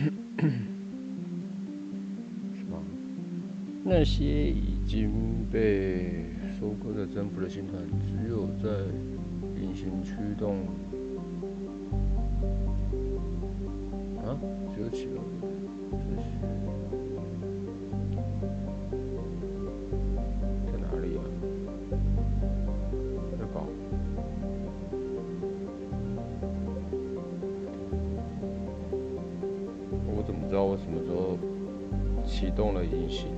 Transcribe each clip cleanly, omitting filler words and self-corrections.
是吗？那些已经被收割的征服的星团，只有在隐形驱动啊，只有启动这些在哪里啊？在搞。我怎么知道我什么时候启动了隐形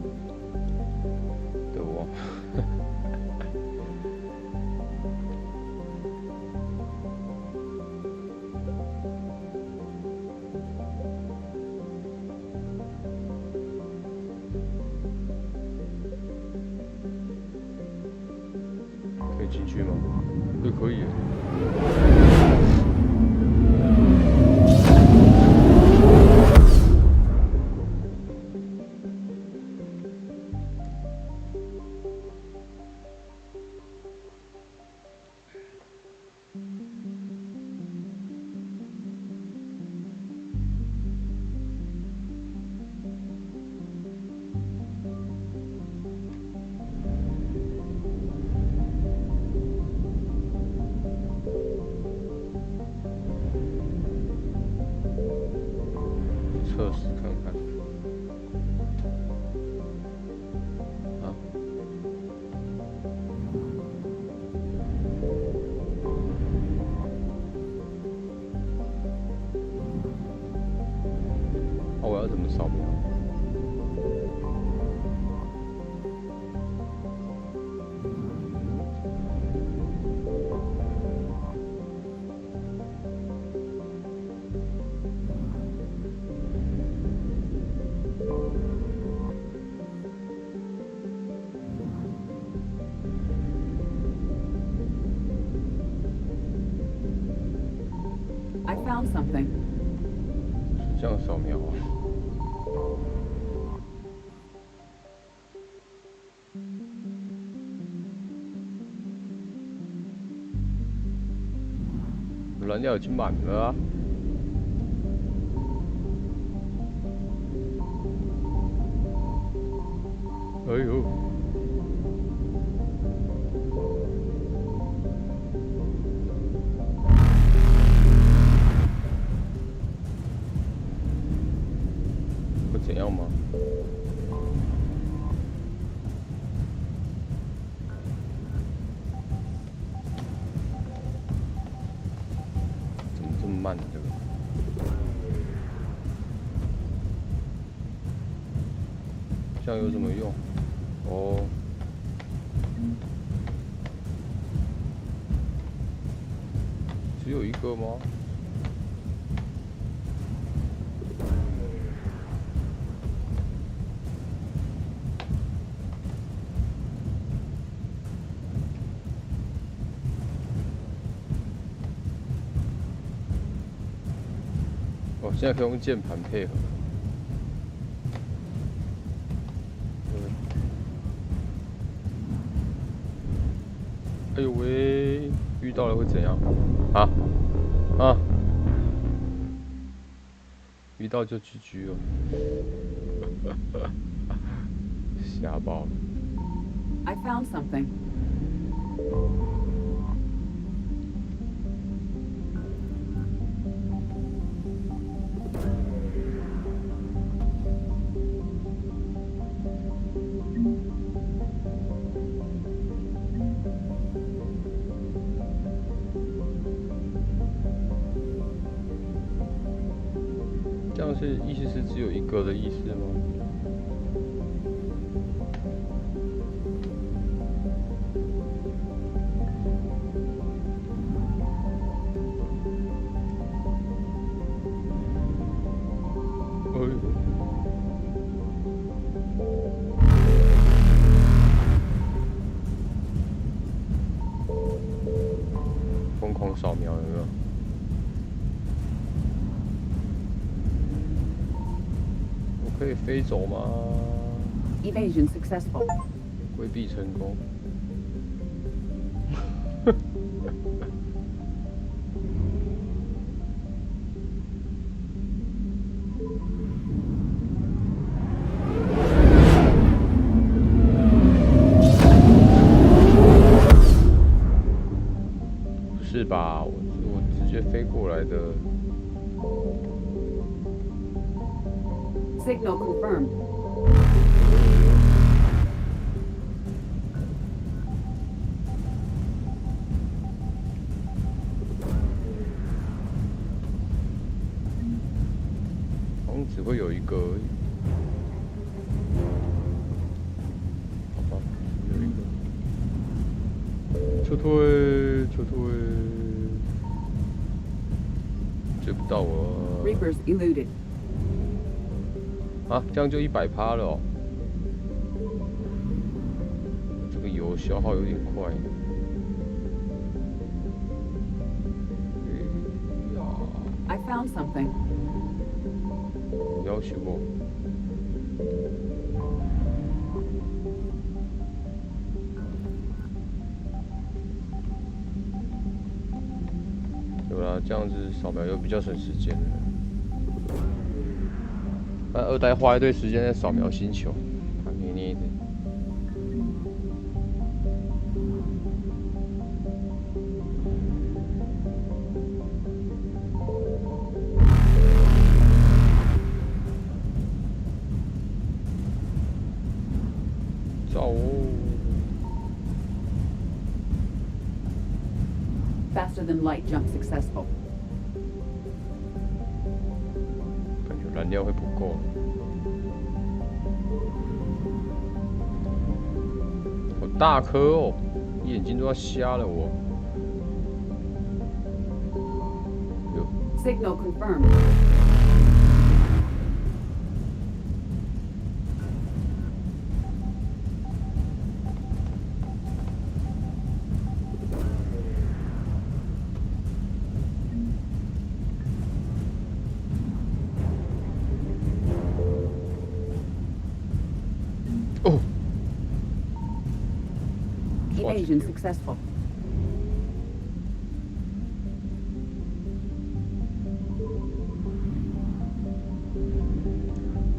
的我？可以进去吗？可以。测试看看。啊？我要怎么扫描？I found something. 是这样扫描啊？燃料已经满了啊！哎呦！会怎样吗？怎么这么慢呢？这个？这样有什么用？哦。只有一个吗？哦，现在可以用键盘配合。哎呦喂，遇到了会怎样？啊啊！遇到就 GG 了，吓爆了。I found something. 这样是意思是只有一个的意思吗？疯狂扫描有没有？可以飞走吗 Evasion successful. 规避成功。是我直接飞过来的。 Signal confirmed. 好像只会有一个而已。好吧，有一个。撤退，撤退。追不到我。 Reapers eluded. 啊，这样就100%了哦。这个油消耗有点快。I found something. 要求我。有啦，这样子扫描又比较省时间了。 那2代花一堆时间在扫描星球，他捏捏的。走。Faster than light jump successful. 感觉燃料会不够。好大颗哦，眼睛都要瞎了我。Signal confirmed. 哦。 Evasion successful.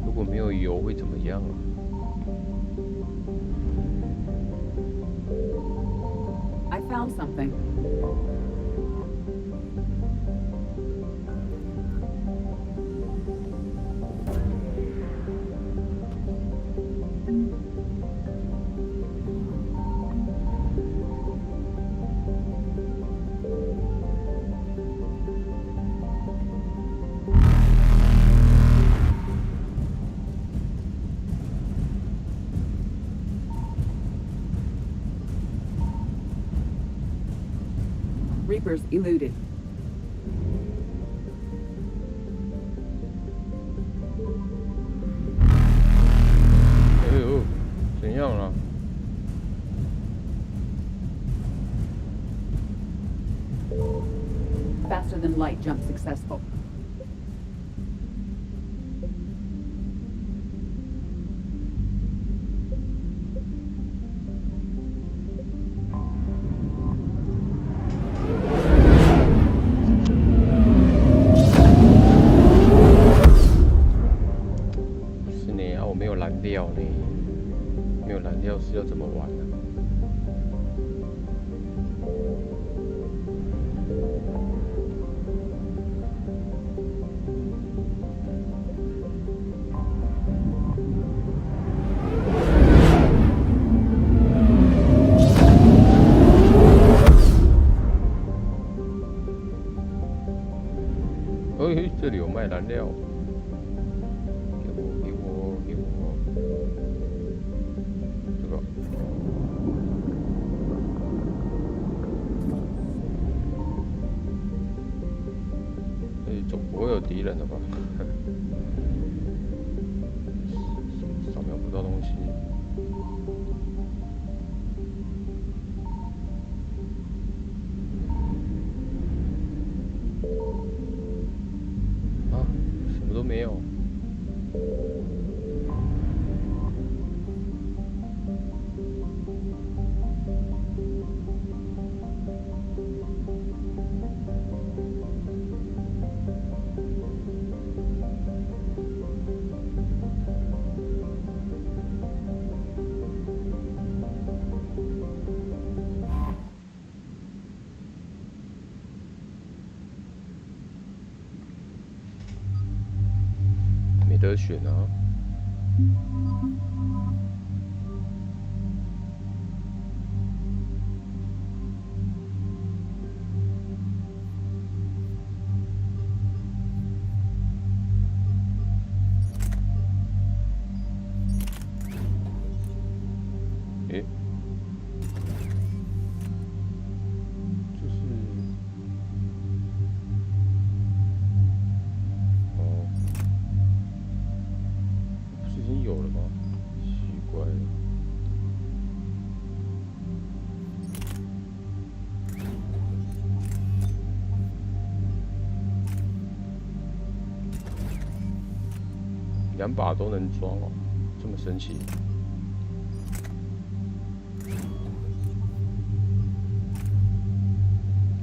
如果没有油会怎么样啊？ I found something. Reapers eluded. 哎呦，怎样了？ Faster than light jump successful. 是呢，啊，我没有燃料呢，没有燃料是要怎么玩呢？ 哎，这里有卖燃料，给我，给我，给我，这个。哎，总不会有敌人了吧？扫描不到东西。啊，什么都没有。得选啊。诶，这是哦，不是已经有了吗？奇怪了。2把都能装哦，这么神奇。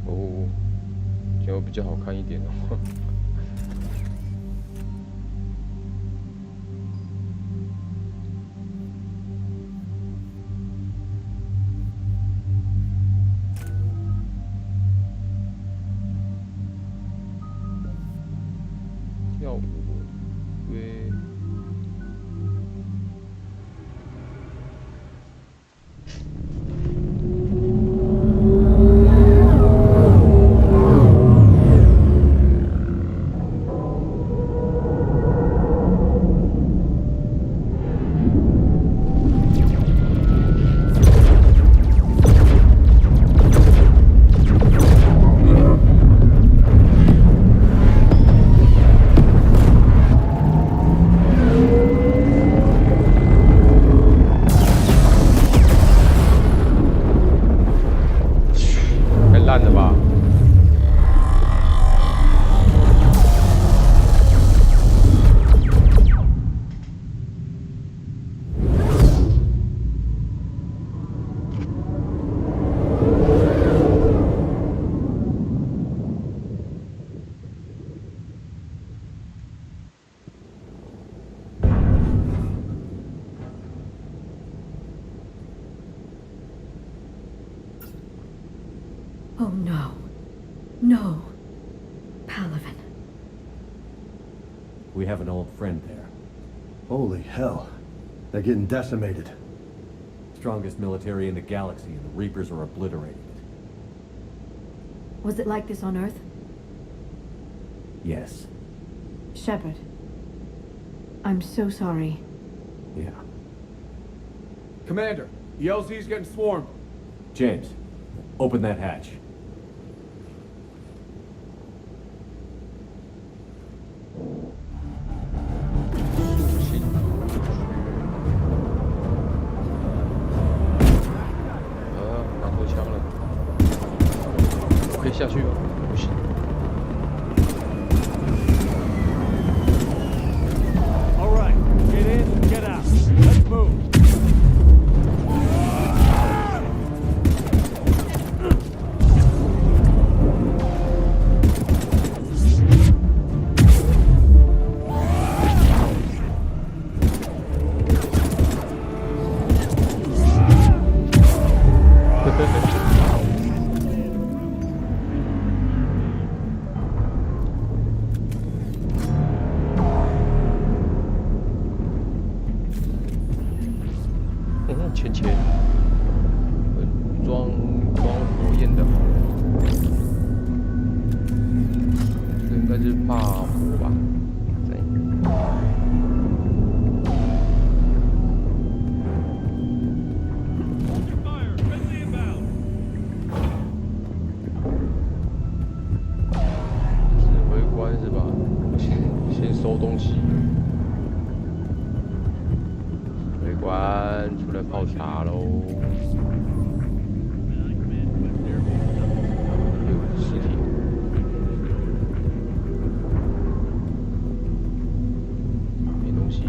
哦，这样比较好看一点哦。跳舞约。烂了吧？Oh no. No. Palaven. We have an old friend there. Holy hell. They're getting decimated. Strongest military in the galaxy, and the Reapers are obliterating it. Was it like this on Earth? Yes. Shepard. I'm so sorry. Yeah. Commander, the LZ's getting swarmed. James, open that hatch. All right, get in and get out. Let's move.钱，装火焰的好了，这应该是怕火吧？指挥官是吧？先收东西。 官出来泡茶喽！有尸体，没东西。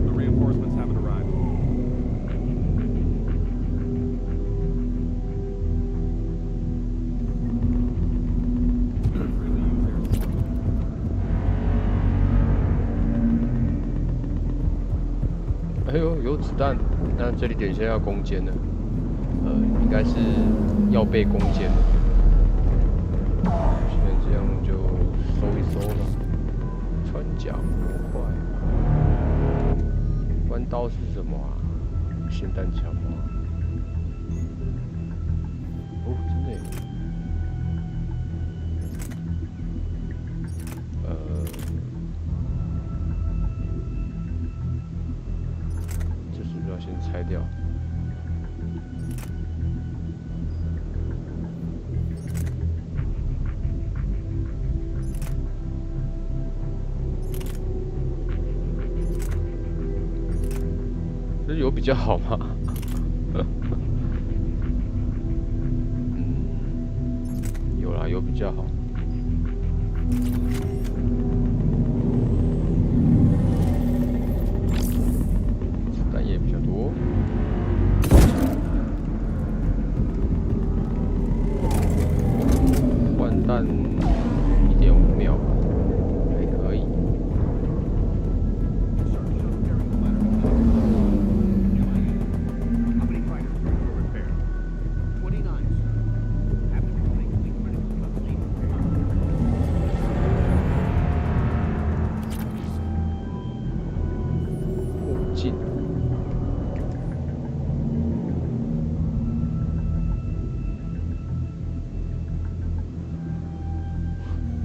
The reinforcements haven't arrived. 哎呦，有子弹！那这里等一下要攻坚了，应该是要被攻坚了。现在这样就收一收了。甲模块。弯刀是什么啊？霰弹枪吗？哦，真的耶。这是不是要先拆掉？这有比较好吗？有啦，有比较好。子弹也比较多。换弹1.5秒吧，还可以。近。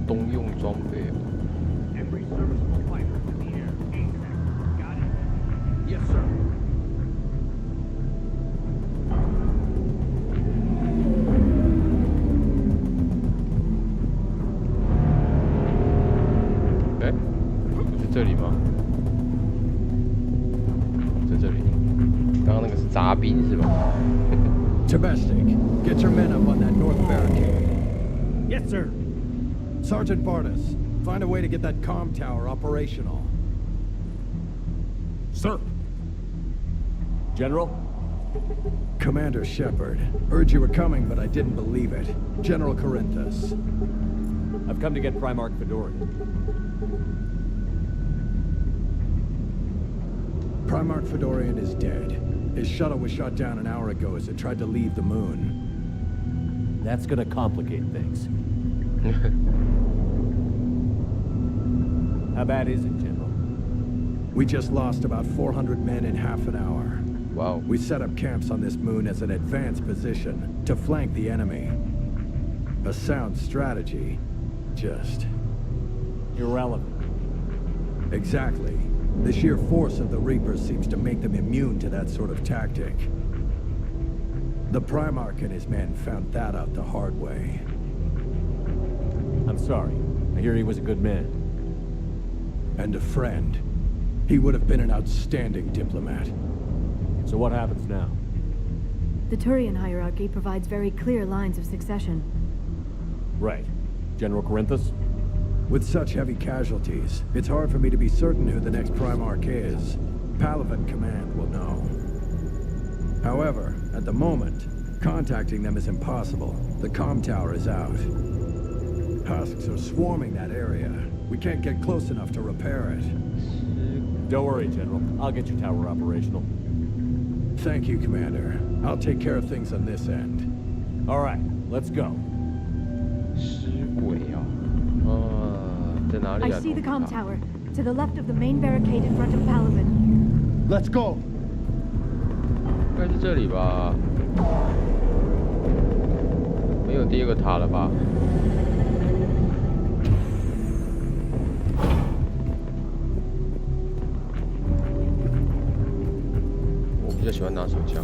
冬用装备。Yes, sir. 哎，是这里吗？在这里。刚刚那个是杂兵是吧Domestic, get your men up on that north barricade. Yes, sir. Sergeant Bartis, find a way to get that comm tower operational. Sir. General? Commander Shepard, heard you were coming, but I didn't believe it. General Corinthus. I've come to get Primarch Fedorian. Primarch Fedorian is dead. His shuttle was shot down an hour ago as it tried to leave the moon. That's gonna complicate things. How bad is it, General? We just lost about 400 men in half an hour. Wow. We set up camps on this moon as an advanced position to flank the enemy. A sound strategy, just... Irrelevant. Exactly. The sheer force of the Reapers seems to make them immune to that sort of tactic. The Primarch and his men found that out the hard way. I'm sorry. I hear he was a good man. And a friend. He would have been an outstanding diplomat. So what happens now? The Turian hierarchy provides very clear lines of succession. Right. General Corinthus? With such heavy casualties, it's hard for me to be certain who the next Primarch is. Palaven Command will know. However, at the moment, contacting them is impossible. The comm tower is out. Husks are swarming that area. We can't get close enough to repair it. Don't worry, General. I'll get your tower operational. Thank you, Commander. I'll take care of things on this end. All right, let's go. 尸鬼啊，在哪里 I 啊？ see the comm tower, to the left of the main barricade in front of Palaven. Let's go! 应该是这里吧？没有第二个塔了吧？我比较喜欢拿手枪。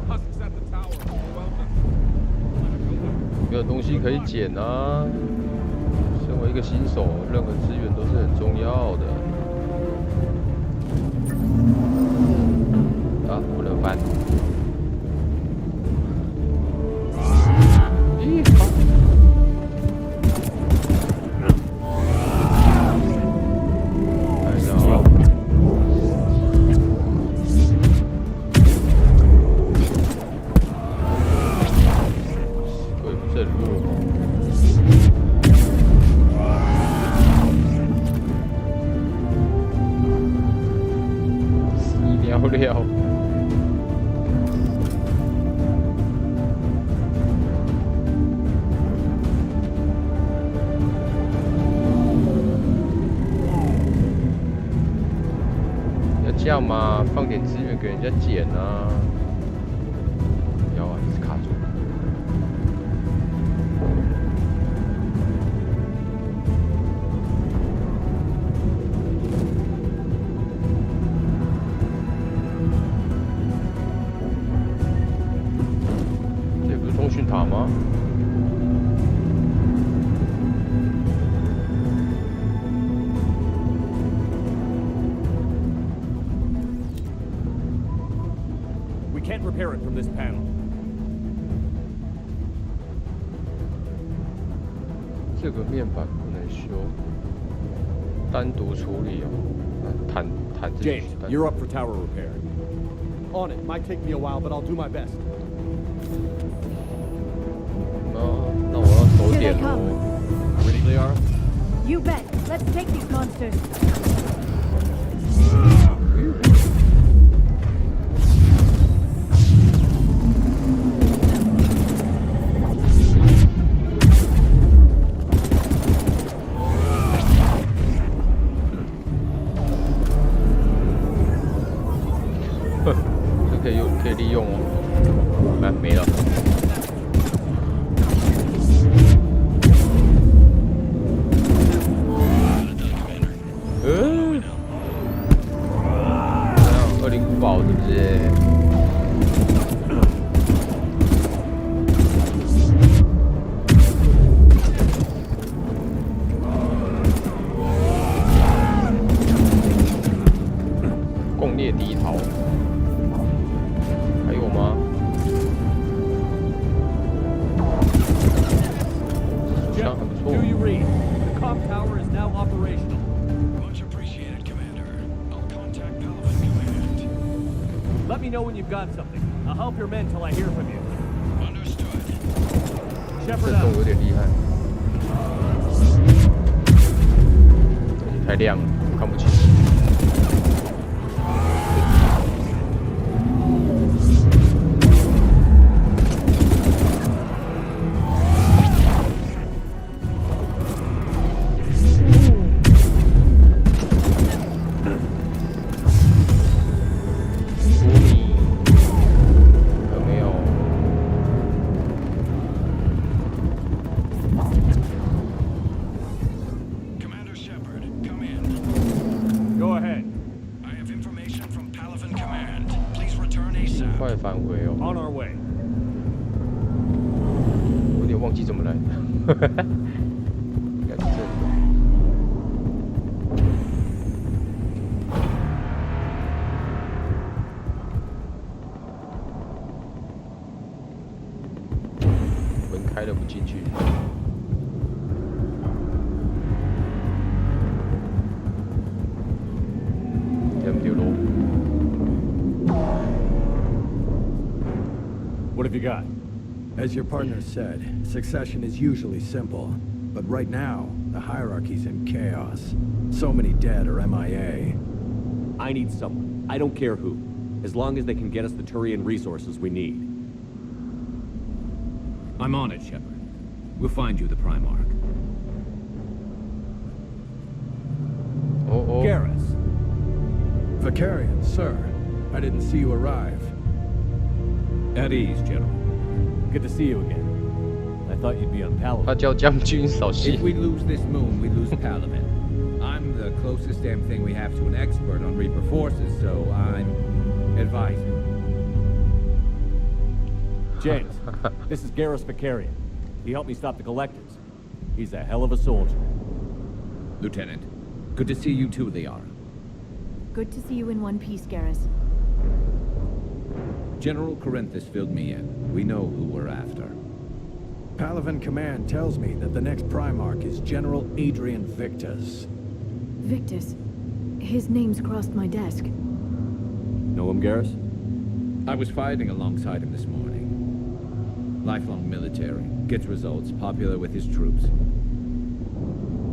Husks at the tower. Overwhelmed 没有东西可以捡啊！身为一个新手，任何资源都是很重要的。啊，不能翻。咦，好。来着。鬼不正路。死鸟了。 我下嘛，放点资源给人家捡啊！不要啊，一直卡住。这不是通讯塔吗？ Can't repair it from this panel. 这个面板不能修，单独处理哦。坦自己 James, you're up for tower repair. On it. Might take me a while, but I'll do my best. 那我要手点喽。Ready, Liara? You bet. Let's take these monsters. 可以利用哦，没了。恶灵古堡是不是？共猎第一逃。 还有吗？手枪很不错。 Do you read? The comm tower is now operational. Much appreciated, Commander. I'll contact Paladin Command. Let me know when you've got something. I'll help your men till I hear from you. Understood. 震 Shepard 动 out. 有点厉害，太亮了，我看不清。 Commander Shepard, come in. Go ahead. I have information from Paladin Command. Please return ASAP. 快返回哦， On our way. 我有点忘记怎么来的。应该是这里吧。门开了不进去。 What have you got? As your partner said, succession is usually simple. But right now, the hierarchy's in chaos. So many dead or MIA. I need someone. I don't care who. As long as they can get us the Turian resources we need. I'm on it, Shepard. We'll find you the Primarch. Oh. Garrus. Vicarian, sir. I didn't see you arrive. At ease, General. Good to see you again. I thought you'd be on 他 Paladin. 叫将军扫 If 兴。 we lose this moon, we lose Palaven. I'm the closest damn thing we have to an expert on Reaper forces, so I'm advising. James, this is Garrus Vicarian. He helped me stop the Collectors. He's a hell of a soldier. Lieutenant, good to see you too, Liara. Good to see you in one piece, Garrus. General Corinthus filled me in. We know who we're after. Paladin Command tells me that the next Primarch is General Adrian Victus. Victus. His name's crossed my desk. Know him, Garrus? I was fighting alongside him this morning. Lifelong military, gets results, popular with his troops.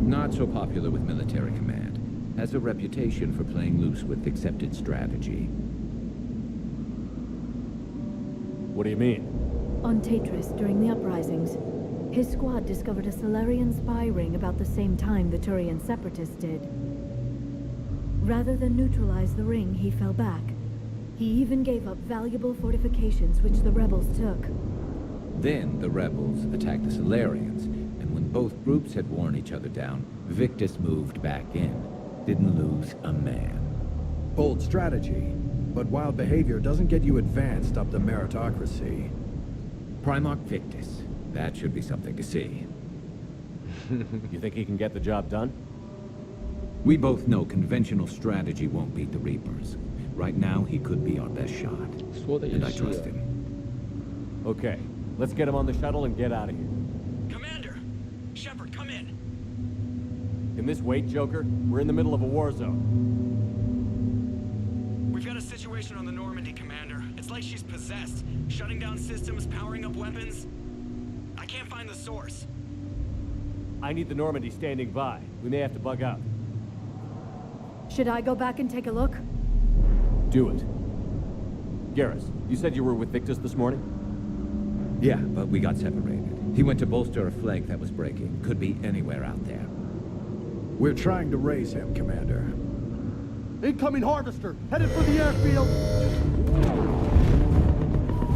Not so popular with military command. Has a reputation for playing loose with accepted strategy. What do you mean? On Tatris, during the uprisings, his squad discovered a Solarian spy ring about the same time the Turian separatists did. Rather than neutralize the ring, he fell back. He even gave up valuable fortifications which the rebels took. Then the rebels attacked the Solarians, and when both groups had worn each other down, Victus moved back in. Didn't lose a man. Bold strategy, but wild behavior doesn't get you advanced up the meritocracy. Primarch Victus. That should be something to see. You think he can get the job done? We both know conventional strategy won't beat the Reapers. Right now, he could be our best shot. 说的也 And I 是 trust 啊。 him. Okay, let's get him on the shuttle and get out of here. Commander! Shepard, come in! Can this wait, Joker? We're in the middle of a war zone. We've got a situation on the Normandy, Commander. It's like she's possessed. Shutting down systems, powering up weapons. I can't find the source. I need the Normandy standing by. We may have to bug out. Should I go back and take a look? Do it. Garrus, you said you were with Victus this morning? Yeah, but we got separated. He went to bolster a flank that was breaking. Could be anywhere out there. We're trying to raise him, Commander. Incoming harvester, headed for the airfield.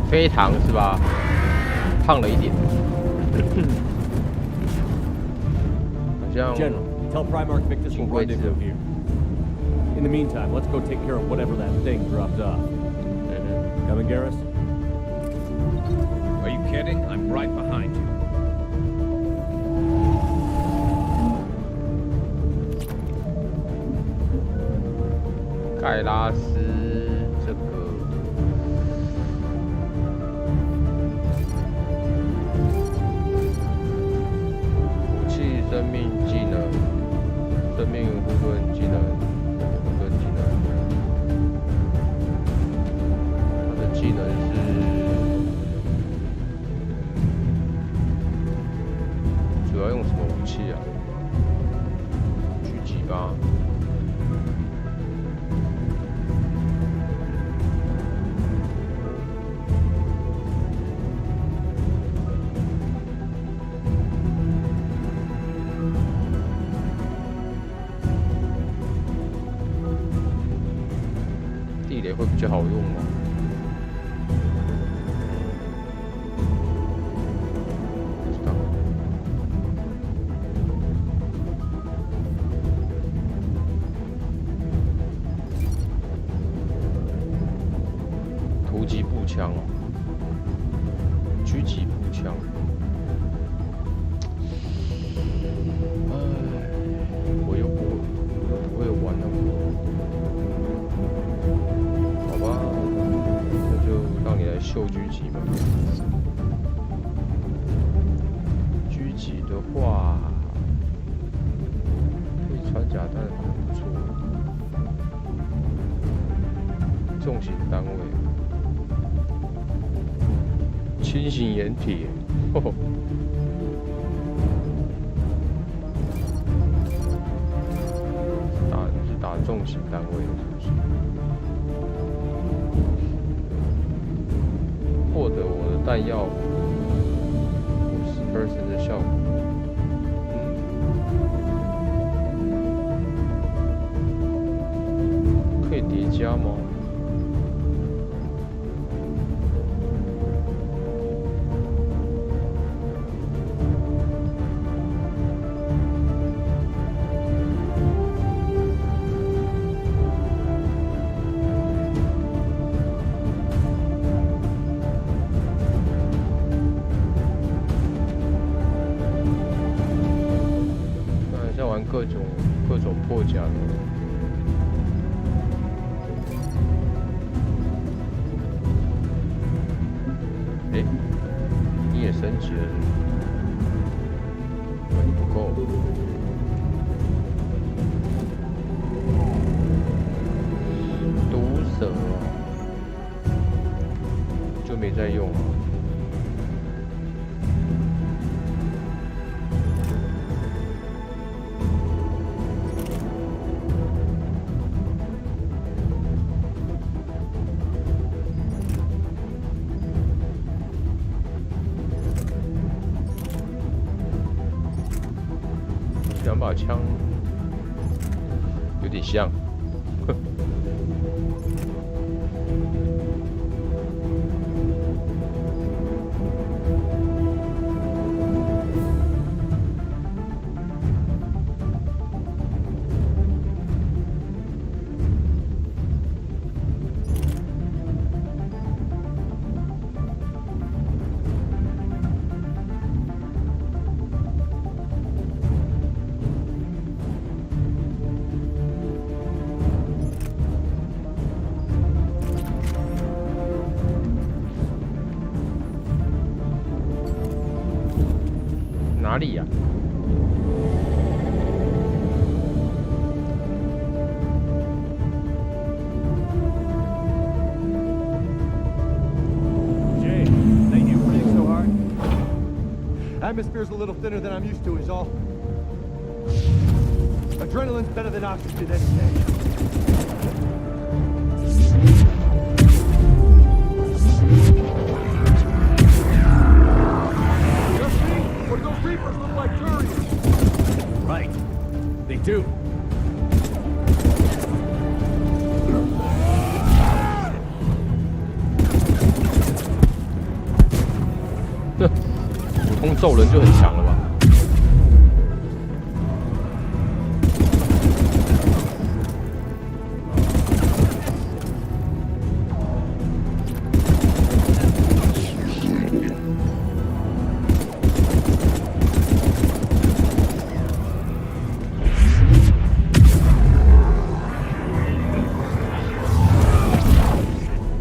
飞糖是吧？胖了一点。好像 General, tell Primarch Victus we'll rendezvous here. In the meantime, let's go take care of whatever that thing dropped off. Coming, Garrus? Are you kidding? I'm right behind you. 盖拉斯这个武器、生命技能、生命护盾技能、护盾技能，它的技能是主要用什么武器啊？狙击吧。 地雷会比较好用吗？不知道。突击步枪哦，狙击步枪。我又不会玩那么。 那就让你来秀狙击吧。狙击的话，可以穿甲弹，很不错。重型单位，轻型掩体，呵呵。打重型单位是不是？ 获得我的弹药50% 的效果。可以叠加吗？各种破甲的。哎，你也升级了，你不够。毒蛇哦，就没在用了。 两把枪有点像，哪里呀、Jay, that you breathing so hard? Atmosphere's a little thinner than I'm used to, is all. Adrenaline's better than oxygen any day. What do those reapers look like couriers? Right. They do.普通揍人就很强了吧？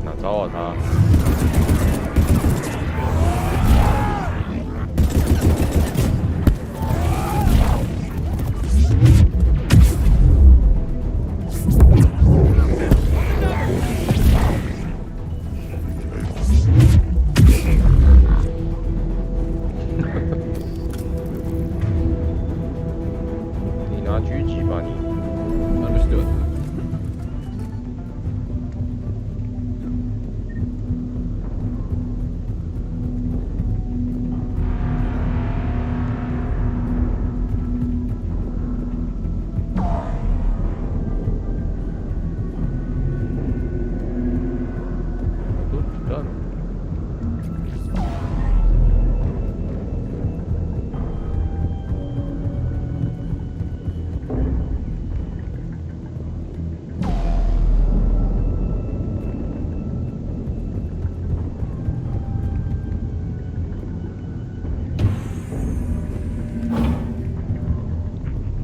哪招啊他？你拿狙击吧你。Understood. Done.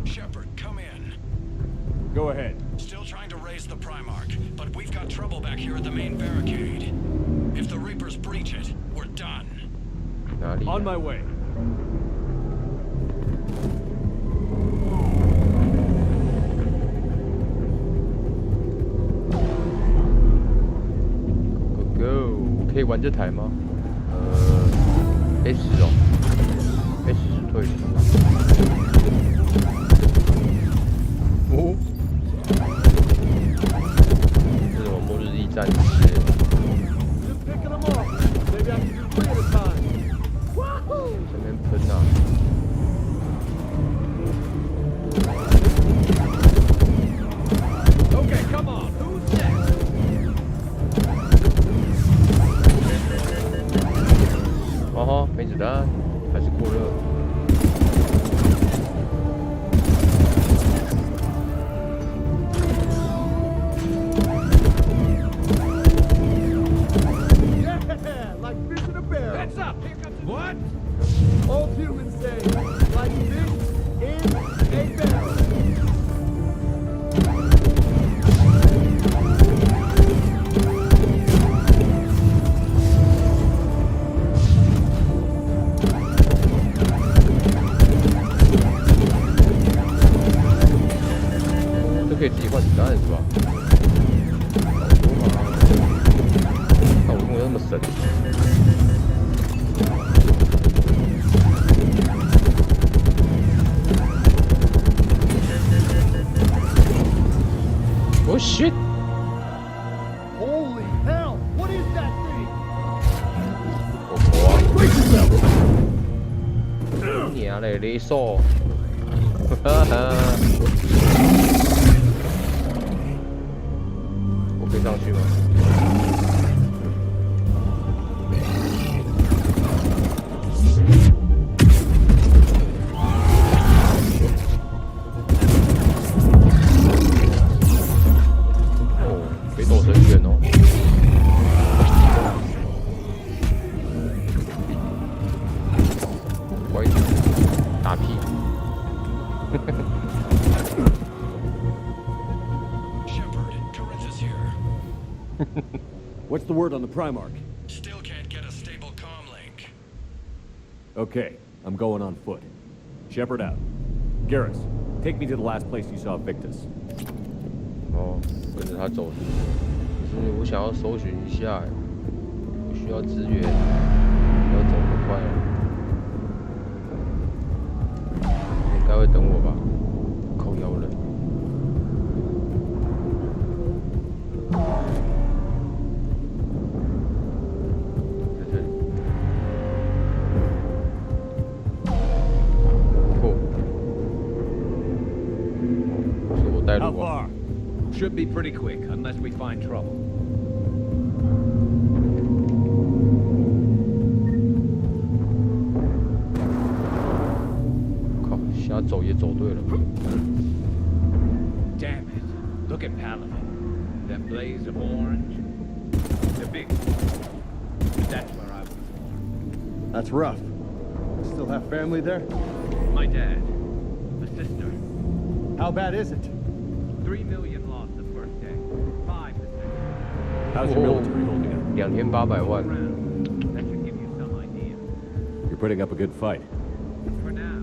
，Shepard, come in. Go ahead. Still trying to raise the Primarch, but we've got trouble back here at the main barricade. If the Reapers breach it, we're done. 哪里、 On my way. Go go， 我可以玩这台吗？S 哦，S 是退出。哦，这是什么末日一战士？ Just picking them off. Maybe I can do 3 at a time. Wahoo! 这边喷啊！ Okay, come on. Who's next? 哦吼，没子弹，还是过热。Yeah, like fish in a barrel. Heads up. Here comes what? Old humans say, like fish in a barrel. .这可以自己换子弹是吧？那我用的那么神。Oh shit！ Holy hell! What is that thing? 我娘嘞，雷索！哈哈。我可以上去吗？哦，北斗神拳哦。歪点，打屁。What's the word on the Primarch? Still can't get a stable comm link. Okay, I'm going on foot. Shepard out. Garrus, take me to the last place you saw Victus. 哦，跟着他走。可是我想要搜寻一下，我需要支援，要走得快哦。应该会等我吧？靠腰了。在这里。哦，是我带 How 路啊。 far? Should be pretty quick, unless we find trouble. 靠，瞎走也走对了。 Damn it. Look at Paladin. That blaze of orange. The big one. That's where I was born. That's rough. Still have family there? My dad. A sister. How bad is it? 3 million lost the first day. 5 the second. How's your military holding up? 2800万。 That should give you some idea. You're putting up a good fight. For now.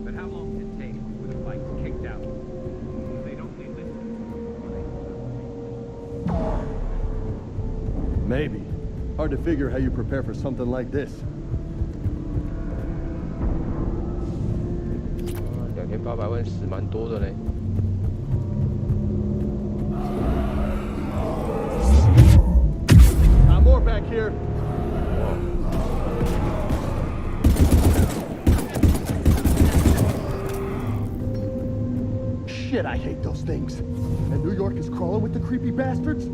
But how long does it take before the fight's kicked out? They'd only listen. Maybe. Hard to figure how you prepare for something like this. 2800万死蛮多的嘞。 More back here. Shit, I hate those things. And New York is crawling with the creepy bastards?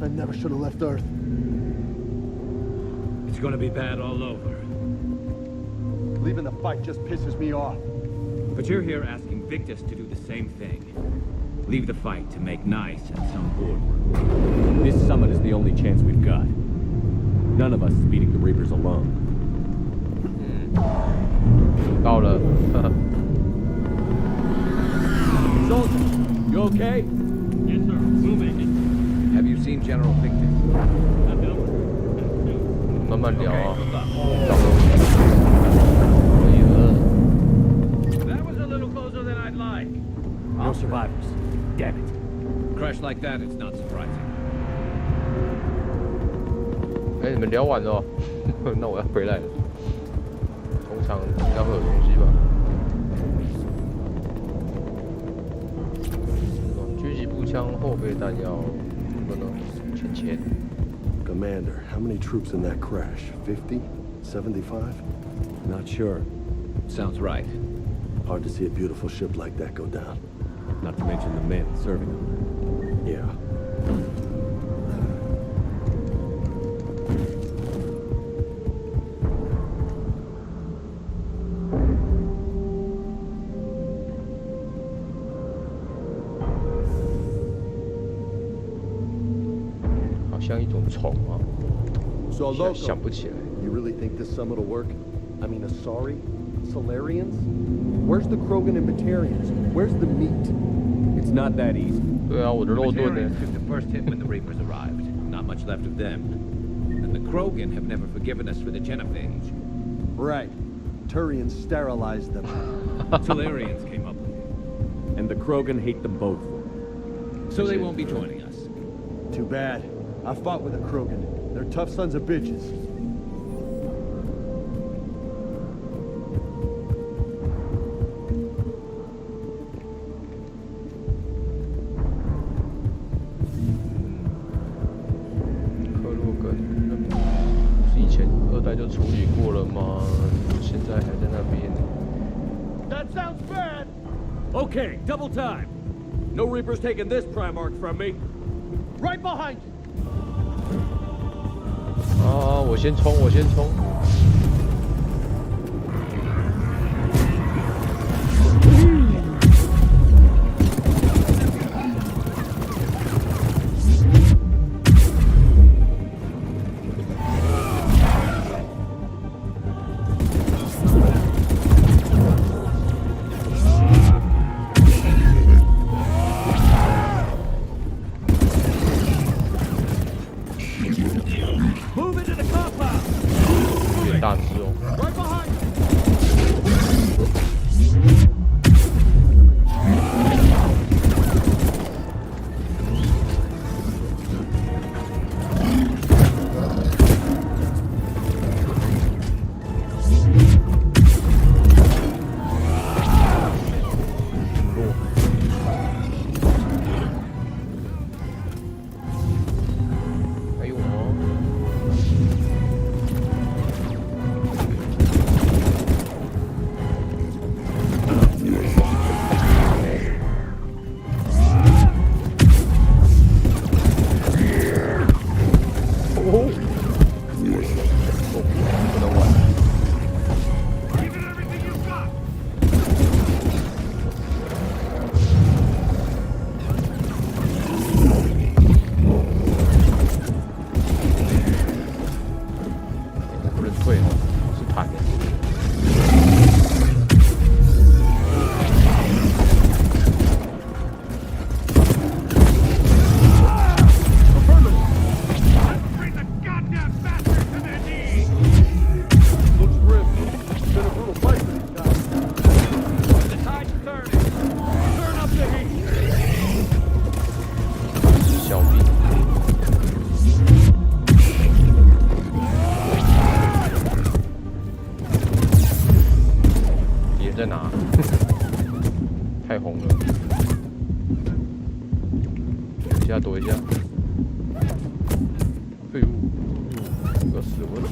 I never should have left Earth. It's gonna be bad all over. Leaving the fight just pisses me off. But you're here asking Victus to do the same thing. Leave the fight to make nice at some boardroom. This summit is the only chance we've got. None of us is beating the Reapers alone. 到了。 Soldier, you okay? Yes, sir. Moving. Have you seen General Victus? 慢慢聊啊。 That was a little closer than I'd like. No survivors. Damn it. Crash like that, it's not surprising. 哎，你们聊完了哦，那我要回来了。通常应该会有东西吧？狙击步枪、后备弹药，这个呢？钱。 Commander, how many troops in that crash? 50? 75? Not sure. Sounds right. Hard to see a beautiful ship like that go down. Not to mention the men serving them. Yeah. 好像一种虫啊， So 现在 Loco, 想不起来。 you really think this summit will work? I mean, Asari? Solarians? Where's the Krogan and Batarians? Where's the meat? It's not that easy. 对啊，我的肉盾呢？ Batarians took the first hit when the Reapers arrived. Not much left of them. And the Krogan have never forgiven us for the genophage. Right. Turians sterilized them. Solarians came up with it. And the Krogan hate them both. So they won't be joining us. Too bad. I fought with a Krogan. They're tough sons of bitches. That sounds bad. Okay, double time. No Reapers taking this Primarch from me. Right behind you. 啊！我先冲，我先冲。大只。在哪？太红了，躲一下，躲一下。哎呦，要死我了！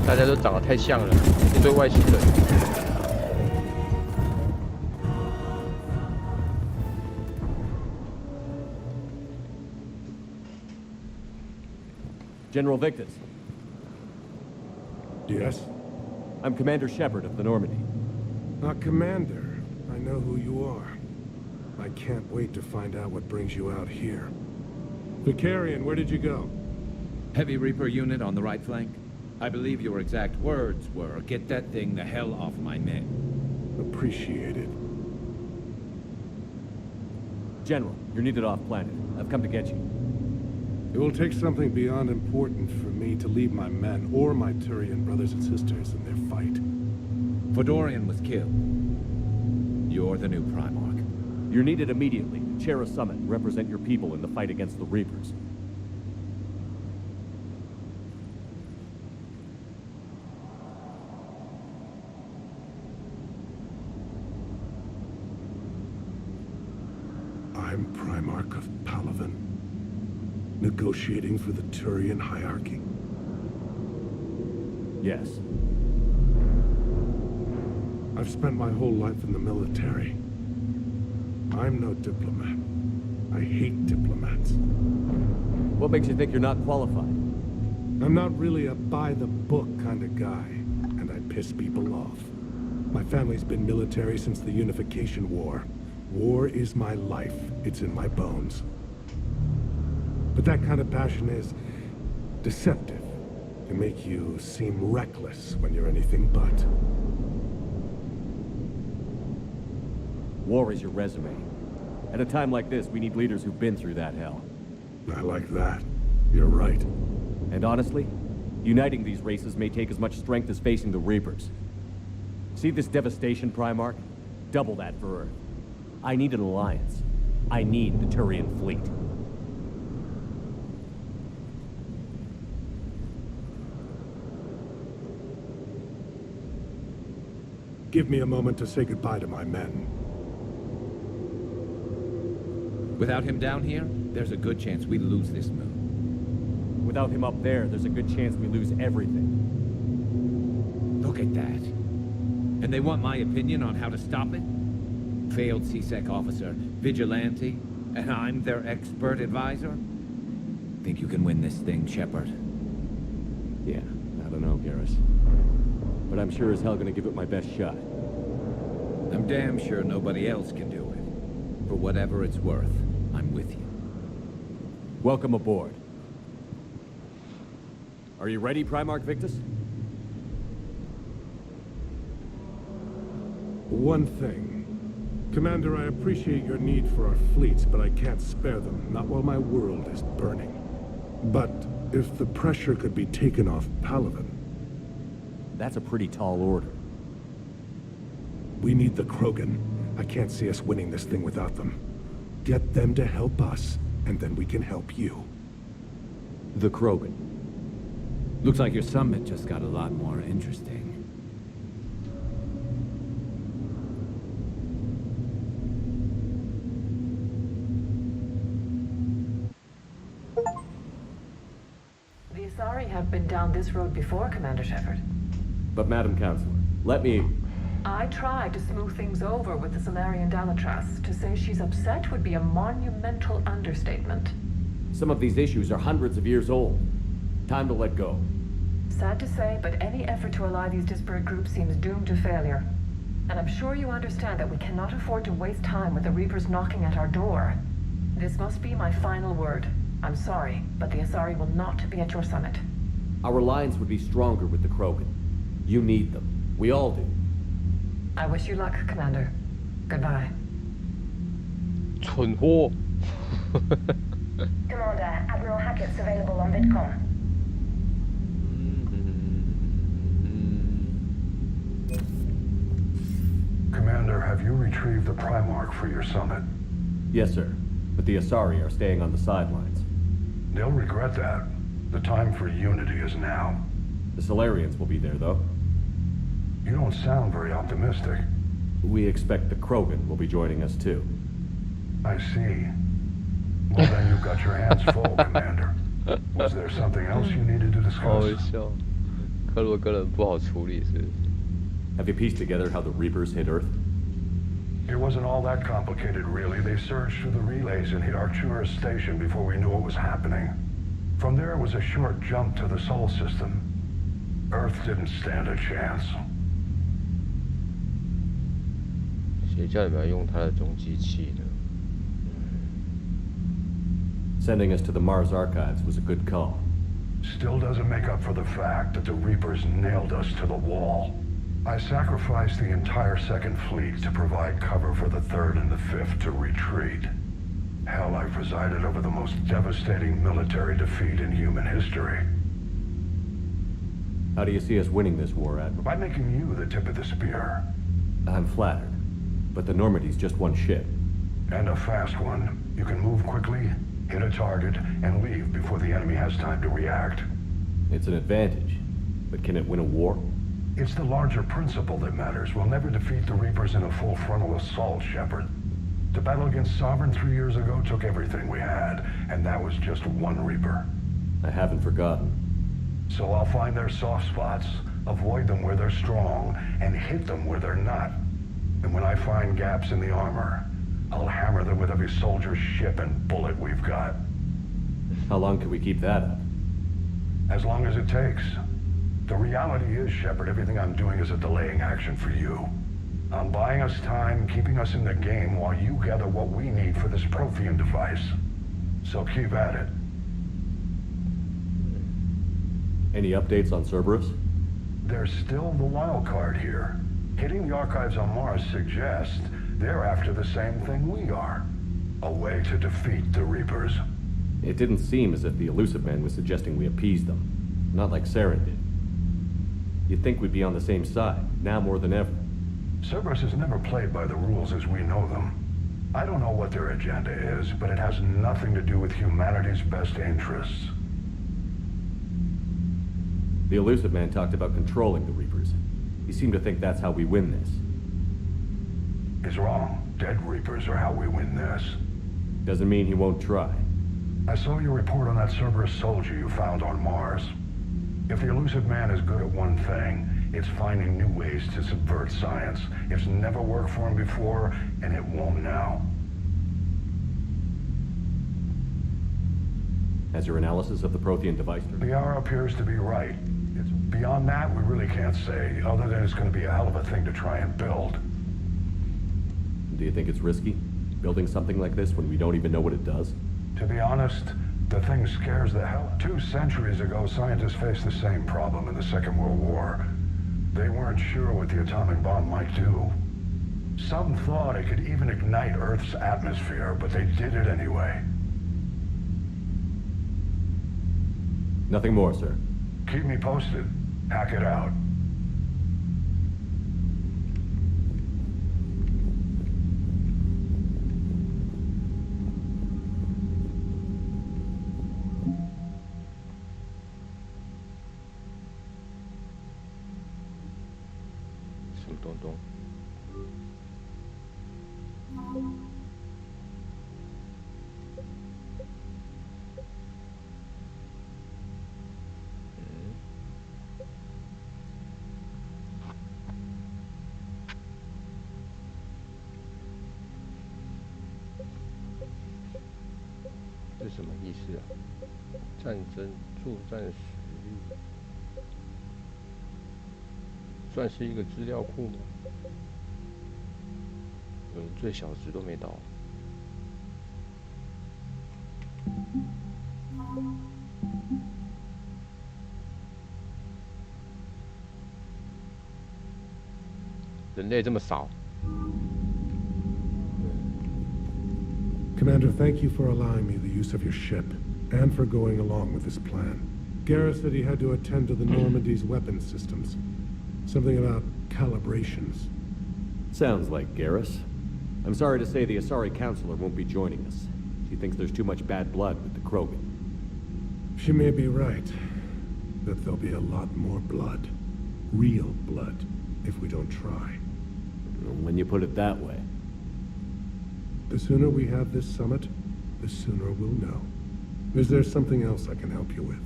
大家都长得太像了，一堆外星人。General Victus. Yes? I'm Commander Shepard of the Normandy. Commander, I know who you are. I can't wait to find out what brings you out here. Vicarian, where did you go? Heavy Reaper unit on the right flank. I believe your exact words were, "Get that thing the hell off my men." Appreciated. General, you're needed off-planet. I've come to get you. It will take something beyond important for me to leave my men or my Turian brothers and sisters in their fight. Fodorian was killed. You're the new Primarch. You're needed immediately to chair a summit and represent your people in the fight against the Reapers. I'm Primarch of Palaven, negotiating for the Turian hierarchy. Yes. I've spent my whole life in the military. I'm no diplomat. I hate diplomats. What makes you think you're not qualified? I'm not really a by-the-book kind of guy, and I piss people off. My family's been military since the Unification War. War is my life. It's in my bones. But that kind of passion is deceptive. It can make you seem reckless when you're anything but. War is your resume. At a time like this, we need leaders who've been through that hell. I like that. You're right. And honestly, uniting these races may take as much strength as facing the Reapers. See this devastation, Primarch? Double that for Earth. I need an alliance. I need the Turian fleet. Give me a moment to say goodbye to my men. Without him down here, there's a good chance we lose this moon. Without him up there's a good chance we lose everything. Look at that. And they want my opinion on how to stop it? Failed CSEC officer, vigilante, and I'm their expert advisor? Think you can win this thing, Shepard? Yeah, I don't know, Garrus. But I'm sure as hell gonna give it my best shot. I'm damn sure nobody else can do it. For whatever it's worth, I'm with you. Welcome aboard. Are you ready, Primarch Victus? One thing. Commander, I appreciate your need for our fleets, but I can't spare them, not while my world is burning. But if the pressure could be taken off Palaven... That's a pretty tall order. We need the Krogan. I can't see us winning this thing without them. Get them to help us, and then we can help you. The Krogan. Looks like your summit just got a lot more interesting. The Asari have been down this road before, Commander Shepard. But Madam Counselor, let me... I tried to smooth things over with the Salarian Dalatras. To say she's upset would be a monumental understatement. Some of these issues are hundreds of years old. Time to let go. Sad to say, but any effort to ally these disparate groups seems doomed to failure. And I'm sure you understand that we cannot afford to waste time with the Reapers knocking at our door. This must be my final word. I'm sorry, but the Asari will not be at your summit. Our alliance would be stronger with the Krogan. You need them. We all do. I wish you luck, Commander. Goodbye. 蠢货。 Commander, Admiral Hackett's available on VidCom. Commander, have you retrieved the Primarch for your summit? Yes, sir. But the Asari are staying on the sidelines. They'll regret that. The time for unity is now. The Solarians will be there, though. You don't sound very optimistic. We expect the Krogan will be joining us, too. I see. Well, then you've got your hands full, Commander. Was there something else you needed to 好 discuss? 笑，克洛格人不好处理，是不是？ Have you pieced together how the Reapers hit Earth? It wasn't all that complicated, really. They surged through the relays and hit Artura's station before we knew what was happening. From there, it was a short jump to the Sol system. Earth didn't stand a chance. 谁叫你们要用他的中继器呢？ Sending us to the Mars archives was a good call. Still doesn't make up for the fact that the Reapers nailed us to the wall. I sacrificed the entire Second Fleet to provide cover for the Third and the Fifth to retreat. Hell, I presided over the most devastating military defeat in human history. How do you see us winning this war, Admiral? By making you the tip of the spear. I'm flattered. But the Normandy's just one ship. And a fast one. You can move quickly, hit a target, and leave before the enemy has time to react. It's an advantage. But can it win a war? It's the larger principle that matters. We'll never defeat the Reapers in a full frontal assault, Shepard. The battle against Sovereign 3 years ago took everything we had, and that was just one Reaper. I haven't forgotten. So I'll find their soft spots, avoid them where they're strong, and hit them where they're not. And when I find gaps in the armor, I'll hammer them with every soldier, ship, and bullet we've got. How long can we keep that up? As long as it takes. The reality is, Shepard, everything I'm doing is a delaying action for you. I'm buying us time, keeping us in the game while you gather what we need for this Prothean device. So keep at it. Any updates on Cerberus? There's still the wild card here. Hitting the archives on Mars suggests they're after the same thing we are. A way to defeat the Reapers. It didn't seem as if the Elusive Man was suggesting we appease them. Not like Saren did. You'd think we'd be on the same side, now more than ever. Cerberus has never played by the rules as we know them. I don't know what their agenda is, but it has nothing to do with humanity's best interests. The Elusive Man talked about controlling the Reapers. He seemed to think that's how we win this. He's wrong. Dead Reapers are how we win this. Doesn't mean he won't try. I saw your report on that Cerberus soldier you found on Mars. If the Elusive Man is good at one thing, it's finding new ways to subvert science. It's never worked for him before, and it won't now. Has your analysis of the Prothean device... The hour appears to be right. It's beyond that, we really can't say, other than it's going to be a hell of a thing to try and build. Do you think it's risky? Building something like this when we don't even know what it does? To be honest, the thing scares the hell. 2 centuries ago, scientists faced the same problem in the Second World War. They weren't sure what the atomic bomb might do. Some thought it could even ignite Earth's atmosphere, but they did it anyway. Nothing more, sir. Keep me posted. Hack it out. Some 这什么意思啊？战争作战实力，算是一个资料库吗？最小值都没到。人类这么少。 Commander, thank you for allowing me the use of your ship, and for going along with this plan. Garrus said he had to attend to the Normandy's weapons systems. Something about calibrations. Sounds like Garrus. I'm sorry to say the Asari counselor won't be joining us. She thinks there's too much bad blood with the Krogan. She may be right. That there'll be a lot more blood. Real blood, if we don't try. When you put it that way. The sooner we have this summit, the sooner we'll know. Is there something else I can help you with?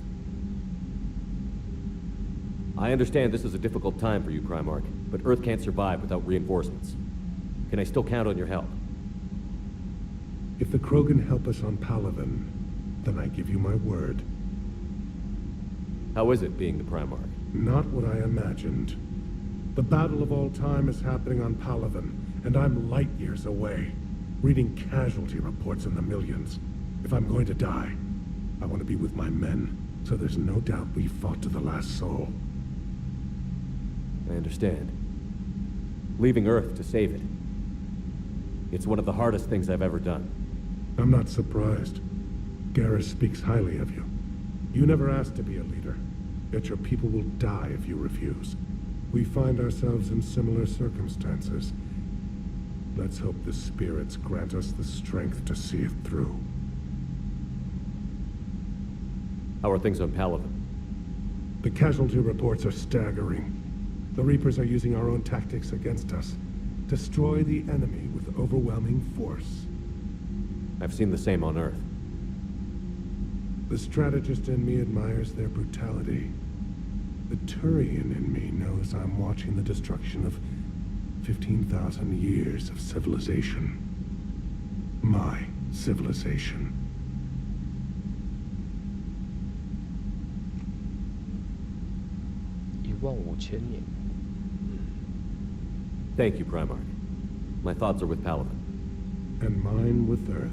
I understand this is a difficult time for you, Primarch, but Earth can't survive without reinforcements. Can I still count on your help? If the Krogan help us on Palaven, then I give you my word. How is it being the Primarch? Not what I imagined. The battle of all time is happening on Palaven, and I'm light years away, reading casualty reports in the millions. If I'm going to die, I want to be with my men, so there's no doubt we fought to the last soul. I understand. Leaving Earth to save it. It's one of the hardest things I've ever done. I'm not surprised. Garrus speaks highly of you. You never asked to be a leader, yet your people will die if you refuse. We find ourselves in similar circumstances. Let's hope the spirits grant us the strength to see it through. How are things on Palaven? The casualty reports are staggering. The Reapers are using our own tactics against us. Destroy the enemy with overwhelming force. I've seen the same on Earth. The strategist in me admires their brutality. The Turian in me knows I'm watching the destruction of 15,000 years of civilization. My civilization. Thank you, Primarch. My thoughts are with Palaven. And mine with Earth.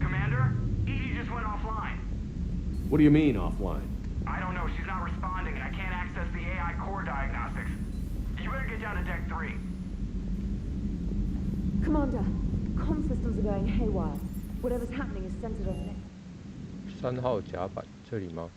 Commander, Edie just went offline. What do you mean, offline? I don't know. She's not responding, and I can't access the AI core diagnostics. You better get down to Deck 3. Commander, comm systems are going haywire. Whatever's happening is centered on Nick. 3号甲板这里吗？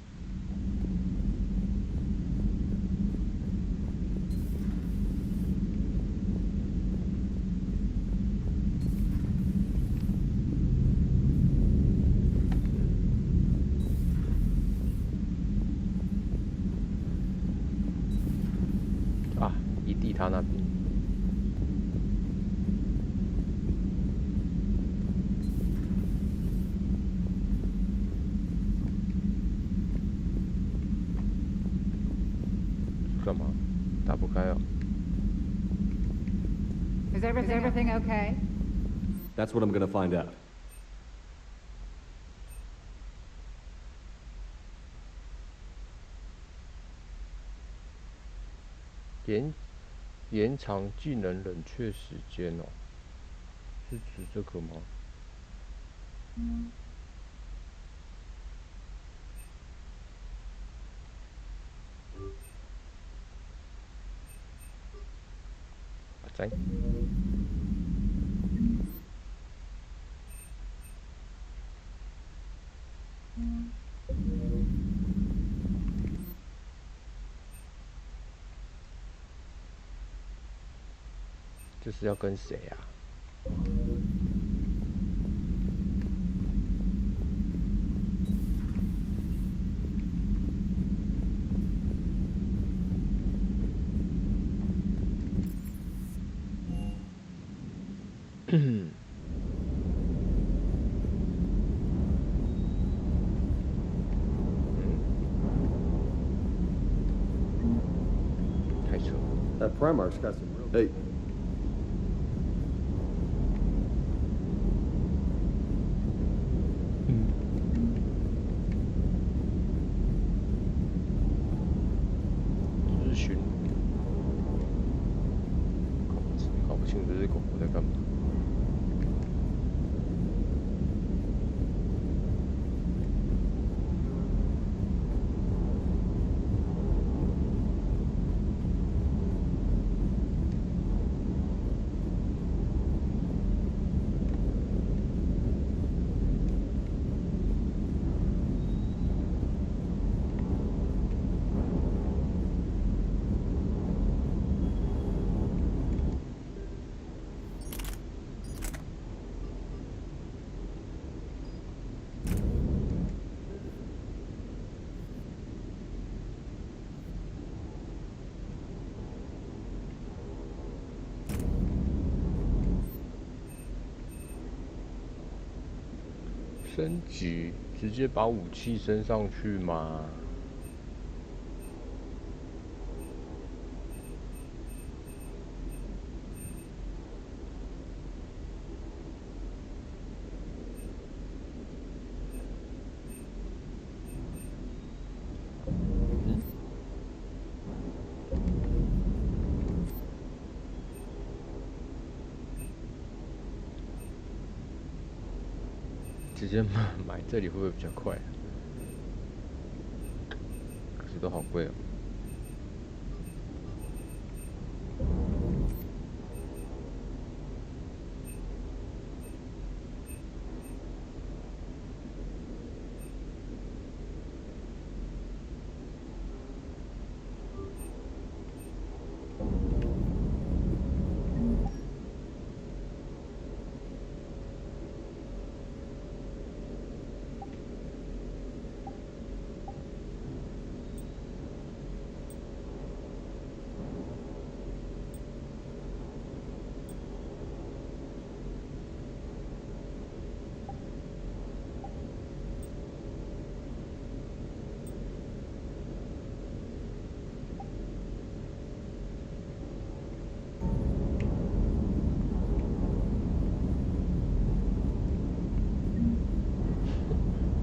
啊，一地他那边。干嘛？打不开啊 Is everything okay? That's what I'm gonna find out. 延长技能冷却时间哦，是指这个吗？在。这是要跟谁啊？太扯。That Primarch's got some real. Hey. 升级，直接把武器升上去吗？直接买这里会不会比较快？可是都好贵哦。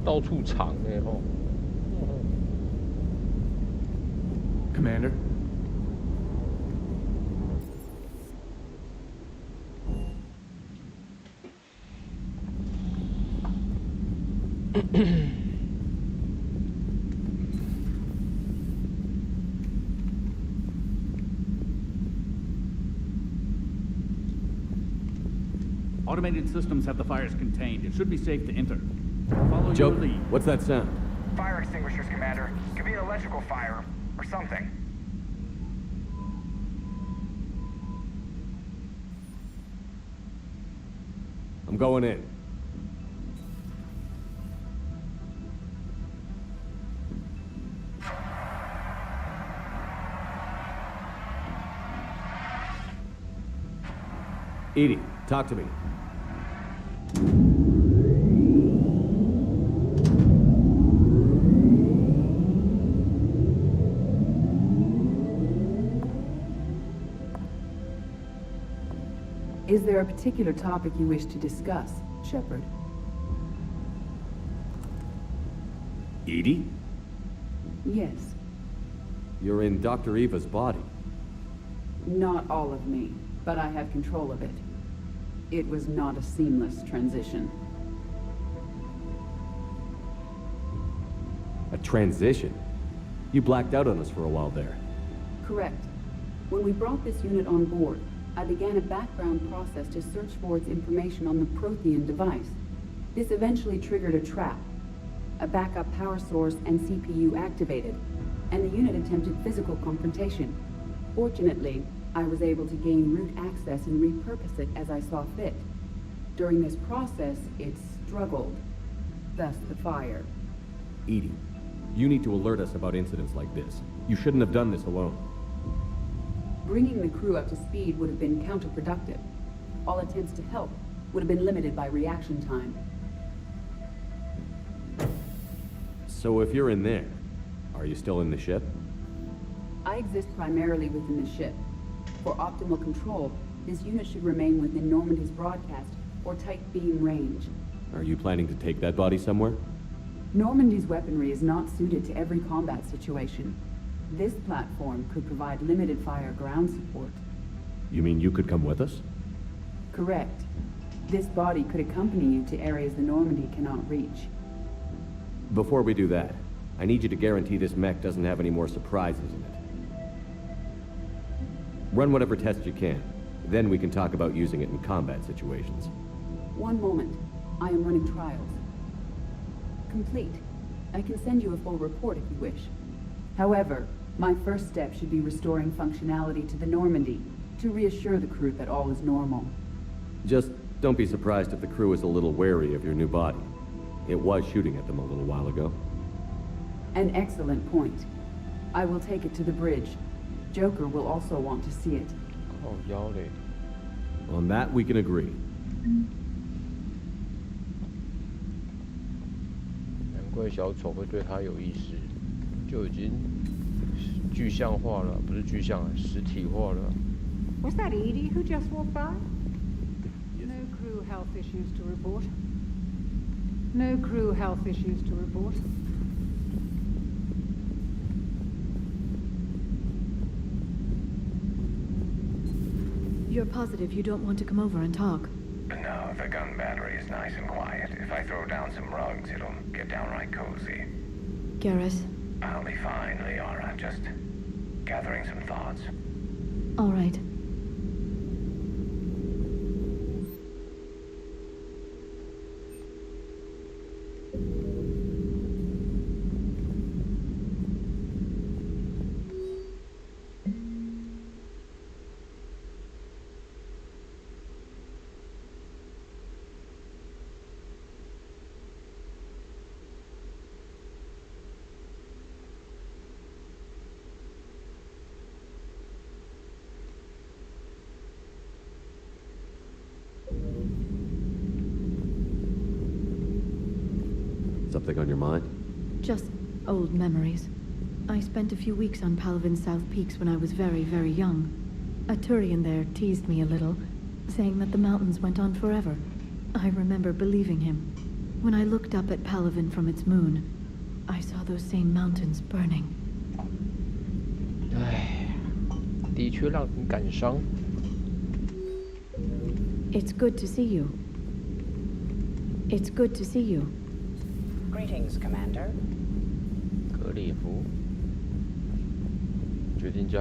到处藏哎吼。Commander? Automated systems have the fires contained. It should be safe to enter. Follow Joe, your lead. what's that sound? Fire extinguishers, Commander. Could be an electrical fire, or something. I'm going in. Edie, talk to me. Is there a particular topic you wish to discuss, Shepard? Edie? Yes. You're in Dr. Eva's body. Not all of me, but I have control of it. It was not a seamless transition. A transition? You blacked out on us for a while there. Correct. When we brought this unit on board, I began a background process to search for its information on the Prothean device. This eventually triggered a trap. A backup power source and CPU activated, and the unit attempted physical confrontation. Fortunately, I was able to gain root access and repurpose it as I saw fit. During this process, it struggled. Thus the fire. Edie, you need to alert us about incidents like this. You shouldn't have done this alone. Bringing the crew up to speed would have been counterproductive. All attempts to help would have been limited by reaction time. So if you're in there, are you still in the ship? I exist primarily within the ship. For optimal control, this unit should remain within Normandy's broadcast or tight beam range. Are you planning to take that body somewhere? Normandy's weaponry is not suited to every combat situation. This platform could provide limited fire ground support. You mean you could come with us? Correct. This body could accompany you to areas the Normandy cannot reach. Before we do that, I need you to guarantee this mech doesn't have any more surprises in it. Run whatever tests you can. Then we can talk about using it in combat situations. One moment. I am running trials. Complete. I can send you a full report if you wish. However, my first step should be restoring functionality to the Normandy to reassure the crew that all is normal. Just don't be surprised if the crew is a little wary of your new body. It was shooting at them a little while ago. An excellent point. I will take it to the bridge. Joker will also want to see it. Oh, y'all. On that, we can agree. 怪小丑会对他有意识，就已经具象化了，不是具象啊，实体化了。Was that Edie who just walked by? No crew health issues to report. No crew health issues to report. You're positive you don't want to come over and talk? No, the gun battery is nice and quiet. If I throw down some rugs, it'll get downright cozy. Garrus? I'll be fine, Liara. Just gathering some thoughts. All right. Something on your mind? Just old memories. I spent a few weeks on Palavin's South Peaks when I was very, very young. A Turian there teased me a little, saying that the mountains went on forever. I remember believing him. When I looked up at Palavin from its moon, I saw those same mountains burning. 唉，的确让人感伤。It's good to see you. It's good to see you. Greetings, Commander. 格里夫决定加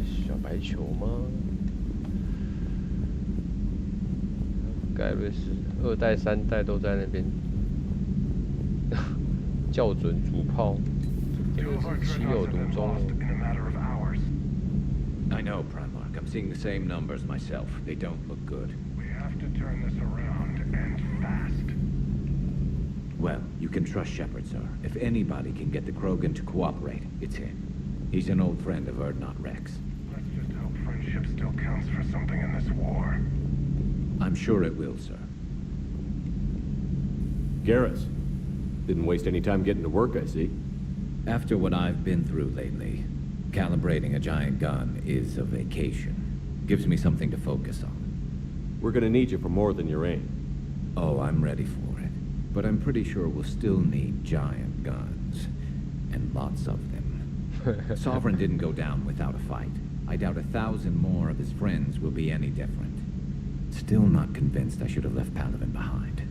小白球吗？盖瑞斯2代、3代都在那边校准主炮，真的是情有独钟。I know, Primarch. I'm seeing the same numbers myself. They don't look good. We have to turn this around, and fast. Well, you can trust Shepard, sir. If anybody can get the Krogan to cooperate, it's him. He's an old friend of Erdnot Rex. Let's just hope friendship still counts for something in this war. I'm sure it will, sir. Garrus, didn't waste any time getting to work, I see. After what I've been through lately, calibrating a giant gun is a vacation. Gives me something to focus on. We're gonna need you for more than your aim. Oh, I'm ready for it. But I'm pretty sure we'll still need giant guns. And lots of them. Sovereign didn't go down without a fight. I doubt 1,000 more of his friends will be any different. Still not convinced I should have left Palavin behind.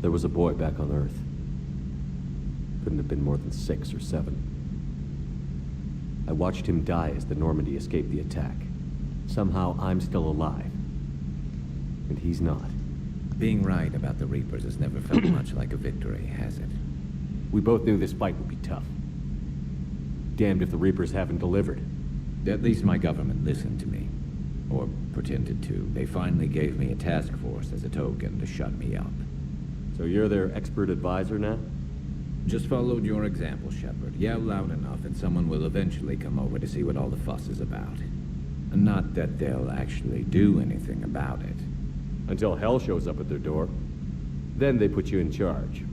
There was a boy back on Earth. Couldn't have been more than 6 or 7. I watched him die as the Normandy escaped the attack. Somehow I'm still alive. And he's not. Being right about the Reapers has never felt much like a victory, has it? We both knew this fight would be tough. Damned if the Reapers haven't delivered. At least my government listened to me. Or pretended to. They finally gave me a task force as a token to shut me up. So you're their expert advisor now? Just followed your example, Shepard. Yell loud enough and someone will eventually come over to see what all the fuss is about. Not that they'll actually do anything about it. Until hell shows up at their door. Then they put you in charge.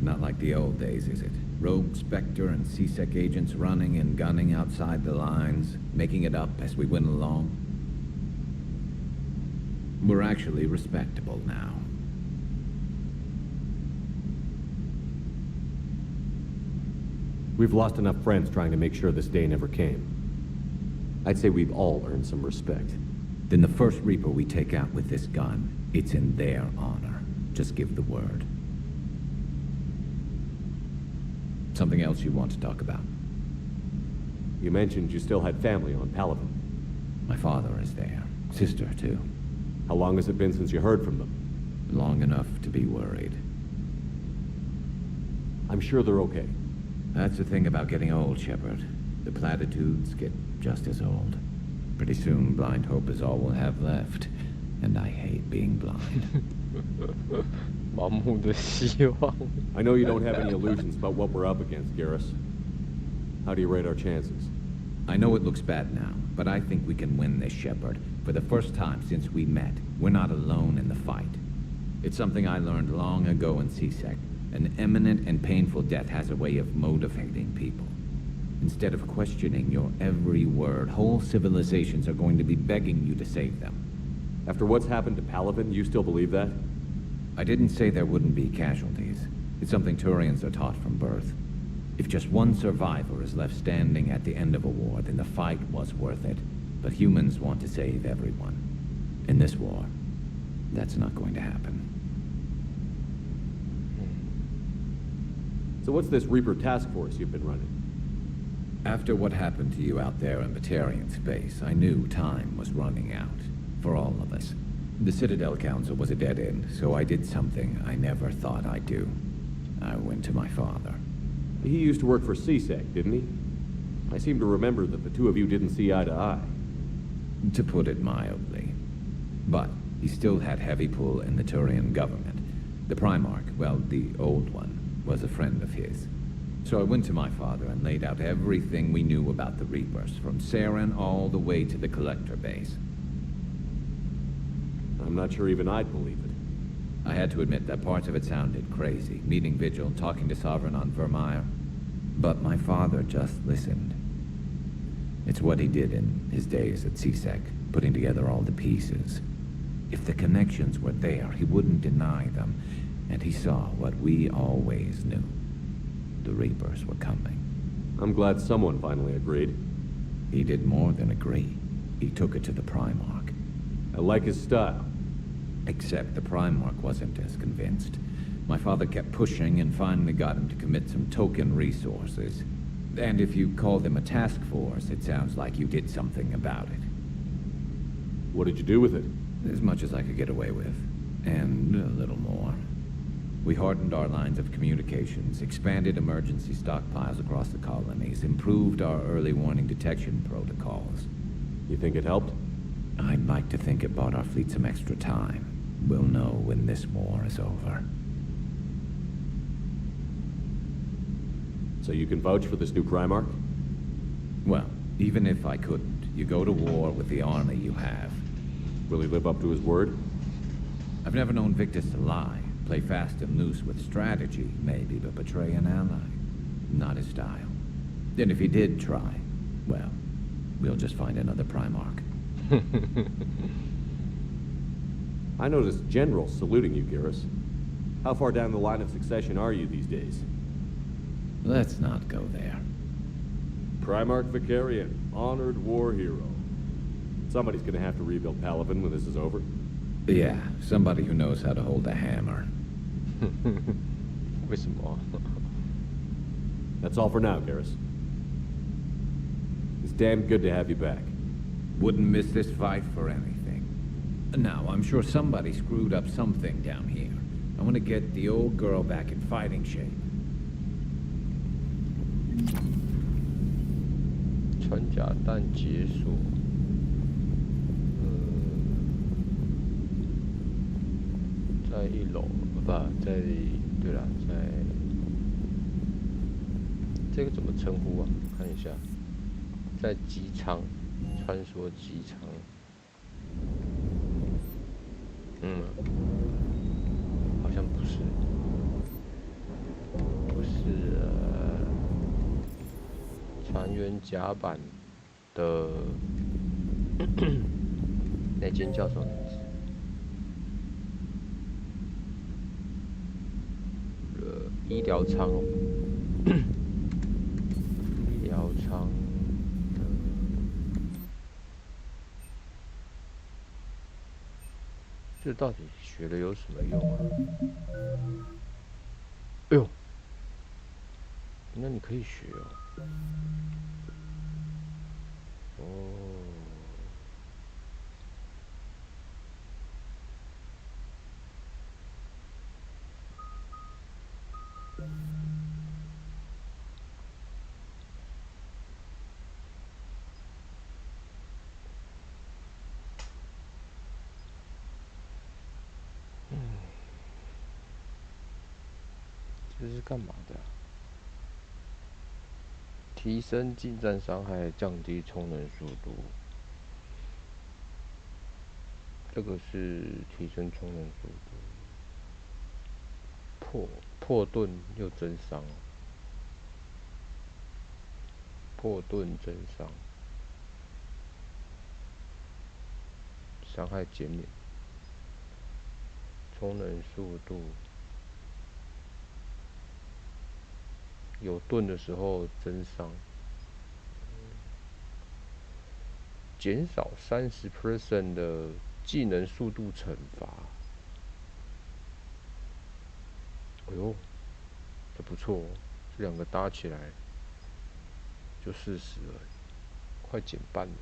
Not like the old days, is it? Rogue Spectre and C-Sec agents running and gunning outside the lines, making it up as we went along. We're actually respectable now. We've lost enough friends trying to make sure this day never came. I'd say we've all earned some respect. Then the first Reaper we take out with this gun, it's in their honor. Just give the word. Something else you want to talk about? You mentioned you still had family on Palavin. My father is there. Sister, too. How long has it been since you heard from them? Long enough to be worried. I'm sure they're okay. That's the thing about getting old, Shepard. The platitudes get just as old. Pretty soon, blind hope is all we'll have left. And I hate being blind. I know you don't have any illusions about what we're up against, Garrus. How do you rate our chances? I know it looks bad now, but I think we can win this, Shepard. For the first time since we met, we're not alone in the fight. It's something I learned long ago in CSEC. An imminent and painful death has a way of motivating people. Instead of questioning your every word, whole civilizations are going to be begging you to save them. After what's happened to Palaven, you still believe that? I didn't say there wouldn't be casualties. It's something Turians are taught from birth. If just one survivor is left standing at the end of a war, then the fight was worth it. But humans want to save everyone. In this war, that's not going to happen. So what's this Reaper task force you've been running? After what happened to you out there in Batarian space, I knew time was running out. For all of us. The Citadel Council was a dead end, so I did something I never thought I'd do. I went to my father. He used to work for CSEC, didn't he? I seem to remember that the two of you didn't see eye to eye. To put it mildly. But he still had heavy pull in the Turian government. The Primarch, well, the old one, was a friend of his. So I went to my father and laid out everything we knew about the Reapers, from Saren all the way to the Collector base. I'm not sure even I'd believe it. I had to admit that parts of it sounded crazy, meeting Vigil, talking to Sovereign on Vermeer. But my father just listened. It's what he did in his days at CSEC, putting together all the pieces. If the connections were there, he wouldn't deny them, and he saw what we always knew. The Reapers were coming. I'm glad someone finally agreed. He did more than agree. He took it to the Primarch. I like his style. Except the Primarch wasn't as convinced. My father kept pushing and finally got him to commit some token resources. And if you call them a task force, it sounds like you did something about it. What did you do with it? As much as I could get away with. And a little more. We hardened our lines of communications, expanded emergency stockpiles across the colonies, improved our early warning detection protocols. You think it helped? I'd like to think it bought our fleet some extra time. We'll know when this war is over. So you can vouch for this new Primarch? Well, even if I couldn't, you go to war with the army you have. Will he live up to his word? I've never known Victus to lie. Play fast and loose with strategy, maybe, but betray an ally. Not his style. Then if he did try, well, we'll just find another Primarch. I noticed generals saluting you, Garrus. How far down the line of succession are you these days? Let's not go there. Primarch Vicarian, honored war hero. Somebody's gonna have to rebuild Palaven when this is over. Yeah, somebody who knows how to hold a hammer. That's all for now, Garrus. It's damn good to have you back. Wouldn't miss this fight for anything. Now, I'm sure somebody screwed up something down here. I want to get the old girl back in fighting shape. 穿甲弹解锁。在1楼，不，在，对了，在，这个怎么称呼啊？看一下，在机舱，穿梭机舱。好像不是，船员甲板的那间叫什么名字？医疗舱哦，医疗舱的，这到底学了有什么用啊？哎呦，那你可以学哦。哦。这是干嘛的啊？提升近战伤害，降低充能速度。这个是提升充能速度，破盾又增伤，破盾增伤，伤害减免，充能速度，有盾的时候增伤。减少30% 的技能速度惩罚。哎呦，这不错哦，这两个搭起来就40了，快减半了。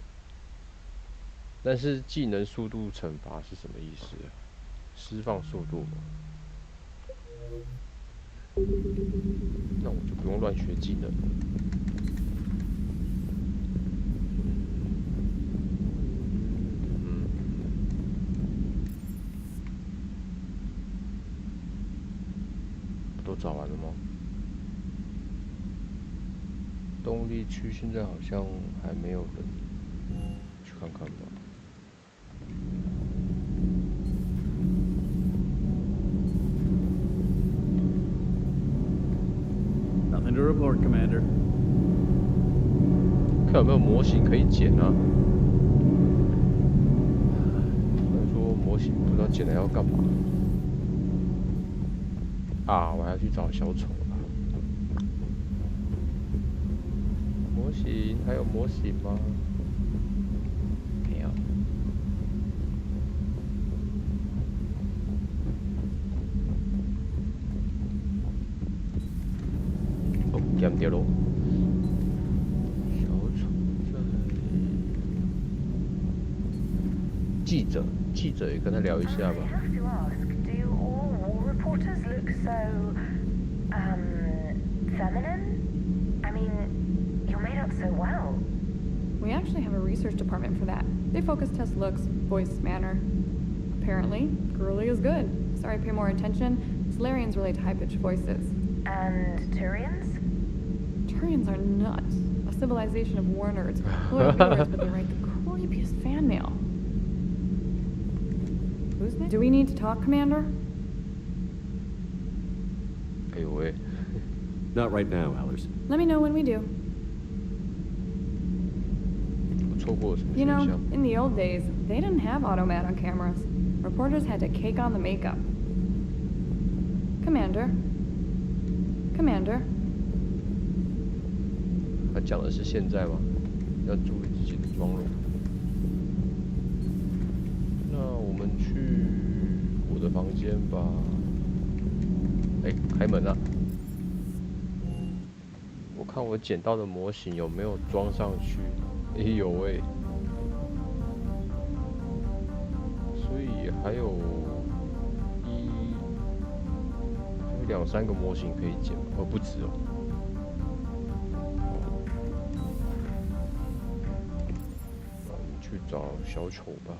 但是技能速度惩罚是什么意思啊？释放速度吗？那我就不用乱学技能了。都找完了吗？动力区现在好像还没有人，去看看吧。Nothing to report, Commander. 看有没有模型可以捡啊？虽然说模型不知道捡来要干嘛。啊，我还要去找小丑了。模型还有模型吗？没有。哦，减掉喽。小丑在。记者也跟他聊一下吧。Reporters look so, feminine? I mean, you're made up so well. We actually have a research department for that. They focus test looks, voice, manner. Apparently, girly is good. Sorry, pay more attention. Solarians relate to high-pitched voices. And Turians? Turians are nuts. A civilization of war nerds. Loyal viewers, but they write the creepiest fan mail. Who's next? Do we need to talk, Commander? Not right now, Allers. Let me know when we do. You know, in the old days, they didn't have automat on cameras. Reporters had to cake on the makeup. Commander. Commander. 他讲的是现在吗？要注意自己的妆容。那我们去我的房间吧。哎，开门啊！我看我捡到的模型有没有装上去？哎有哎，所以还有2、3个模型可以捡，不止哦。那我们去找小丑吧。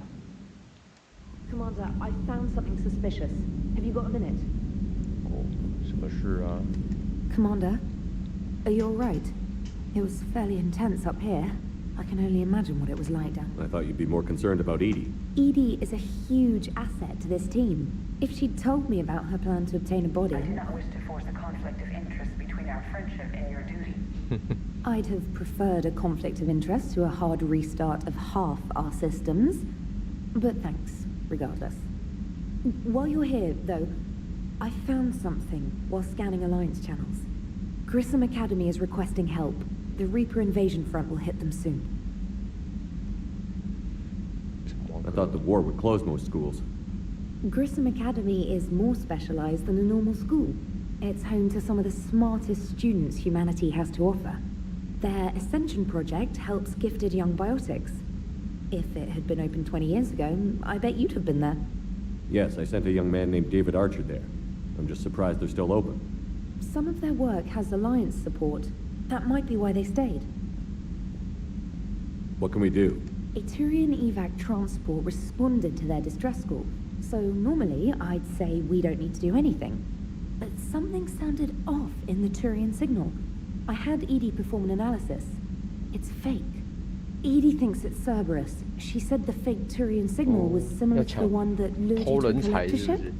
Commander, I found something suspicious. Have you got a minute? 哦，什么事啊？ Commander, are you all right? It was fairly intense up here. I can only imagine what it was like down. I thought you'd be more concerned about Edie. Edie is a huge asset to this team. If she'd told me about her plan to obtain a body... I do not wish to force a conflict of interest between our friendship and your duty. I'd have preferred a conflict of interest to a hard restart of half our systems. But thanks, regardless. While you're here, though, I found something while scanning Alliance channels. Grissom Academy is requesting help. The Reaper invasion front will hit them soon. I thought the war would close most schools. Grissom Academy is more specialized than a normal school. It's home to some of the smartest students humanity has to offer. Their Ascension project helps gifted young biotics. If it had been open 20 years ago, I bet you'd have been there. Yes, I sent a young man named David Archer there. I'm just surprised they're still open. Some of their work has Alliance support. That might be why they stayed. What can we do? A Turian evac transport responded to their distress call, so normally I'd say we don't need to do anything. But something sounded off in the Turian signal. I had Edie perform an analysis. It's fake. Edie thinks it's Cerberus. She said the fake Turian signal was similar to the one that lured you to the collector ship.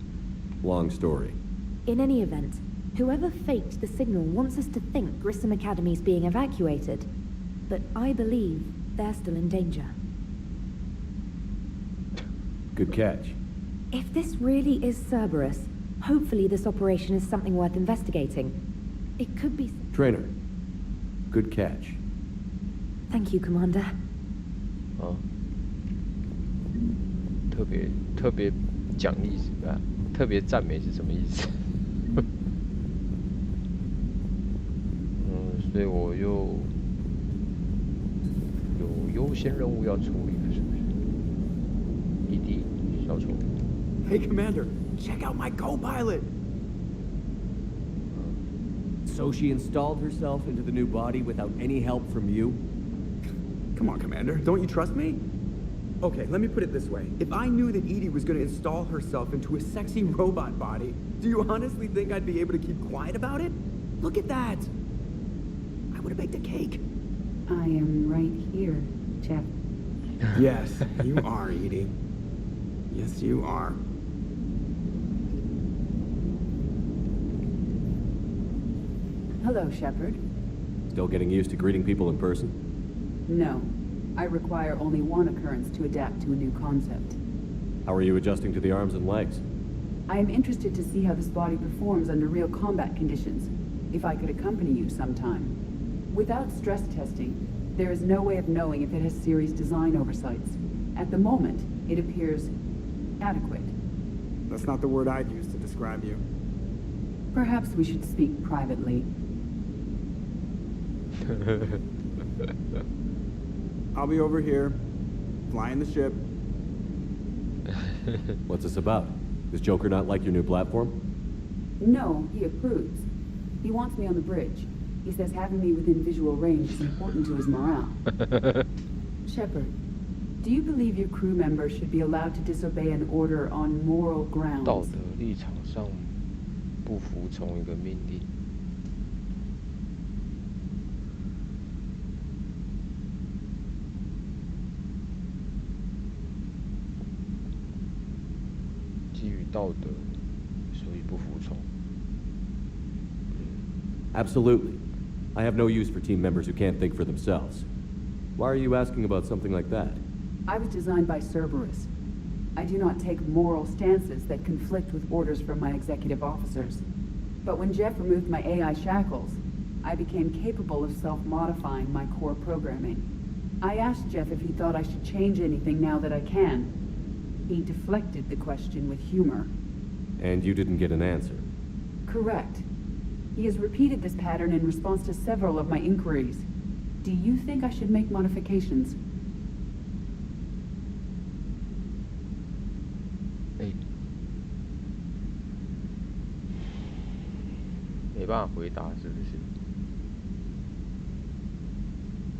Long story. In any event, whoever faked the signal wants us to think Grissom Academy's being evacuated. But I believe they're still in danger. Good catch. If this really is Cerberus, hopefully this operation is something worth investigating. It could be... Trainer. Good catch. Thank you, Commander. 特别奖励是吧？特别赞美是什么意思？所以我有优先任务要处理的，是不是？ED小丑。Hey, Commander, check out my co-pilot. So she installed herself into the new body without any help from you? Come on, Commander, don't you trust me? Okay, let me put it this way. If I knew that Edie was going to install herself into a sexy robot body, do you honestly think I'd be able to keep quiet about it? Look at that! I would have baked a cake. I am right here, Jeff. Yes, you are, Edie. Yes, you are. Hello, Shepard. Still getting used to greeting people in person? No. I require only one occurrence to adapt to a new concept. How are you adjusting to the arms and legs? I am interested to see how this body performs under real combat conditions, if I could accompany you sometime. Without stress testing, there is no way of knowing if it has serious design oversights. At the moment, it appears adequate. That's not the word I'd use to describe you. Perhaps we should speak privately. I'll be over here, flying the ship. What's this about? Does Joker not like your new platform? No, he approves. He wants me on the bridge. He says having me within visual range is important to his morale. Shepard, do you believe your crew members should be allowed to disobey an order on moral grounds? 道德立场上不服从一个命令。基于道德，所以不服从。Absolutely. I have no use for team members who can't think for themselves. Why are you asking about something like that? I was designed by Cerberus. I do not take moral stances that conflict with orders from my executive officers. But when Jeff removed my AI shackles, I became capable of self-modifying my core programming. I asked Jeff if he thought I should change anything now that I can. He deflected the question with humor. And you didn't get an answer? Correct. He has repeated this pattern in response to several of my inquiries. Do you think I should make modifications? 没办法回答，是不是？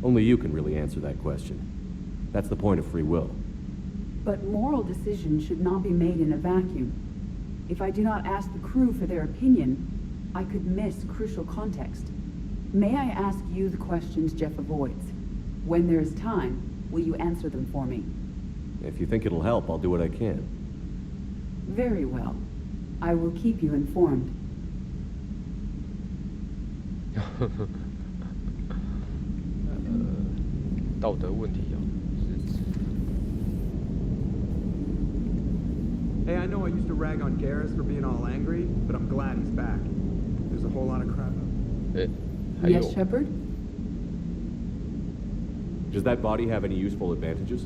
Only you can really answer that question. That's the point of free will. But moral decisions should not be made in a vacuum. If I do not ask the crew for their opinion, I could miss crucial context. May I ask you the questions Jeff avoids? When there is time, will you answer them for me? If you think it'll help, I'll do what I can. Very well. I will keep you informed. 道德问题哦。 Hey, I know I used to rag on Garrus for being all angry, but I'm glad he's back. There's a whole lot of crap up. Yes, Shepard? Does that body have any useful advantages?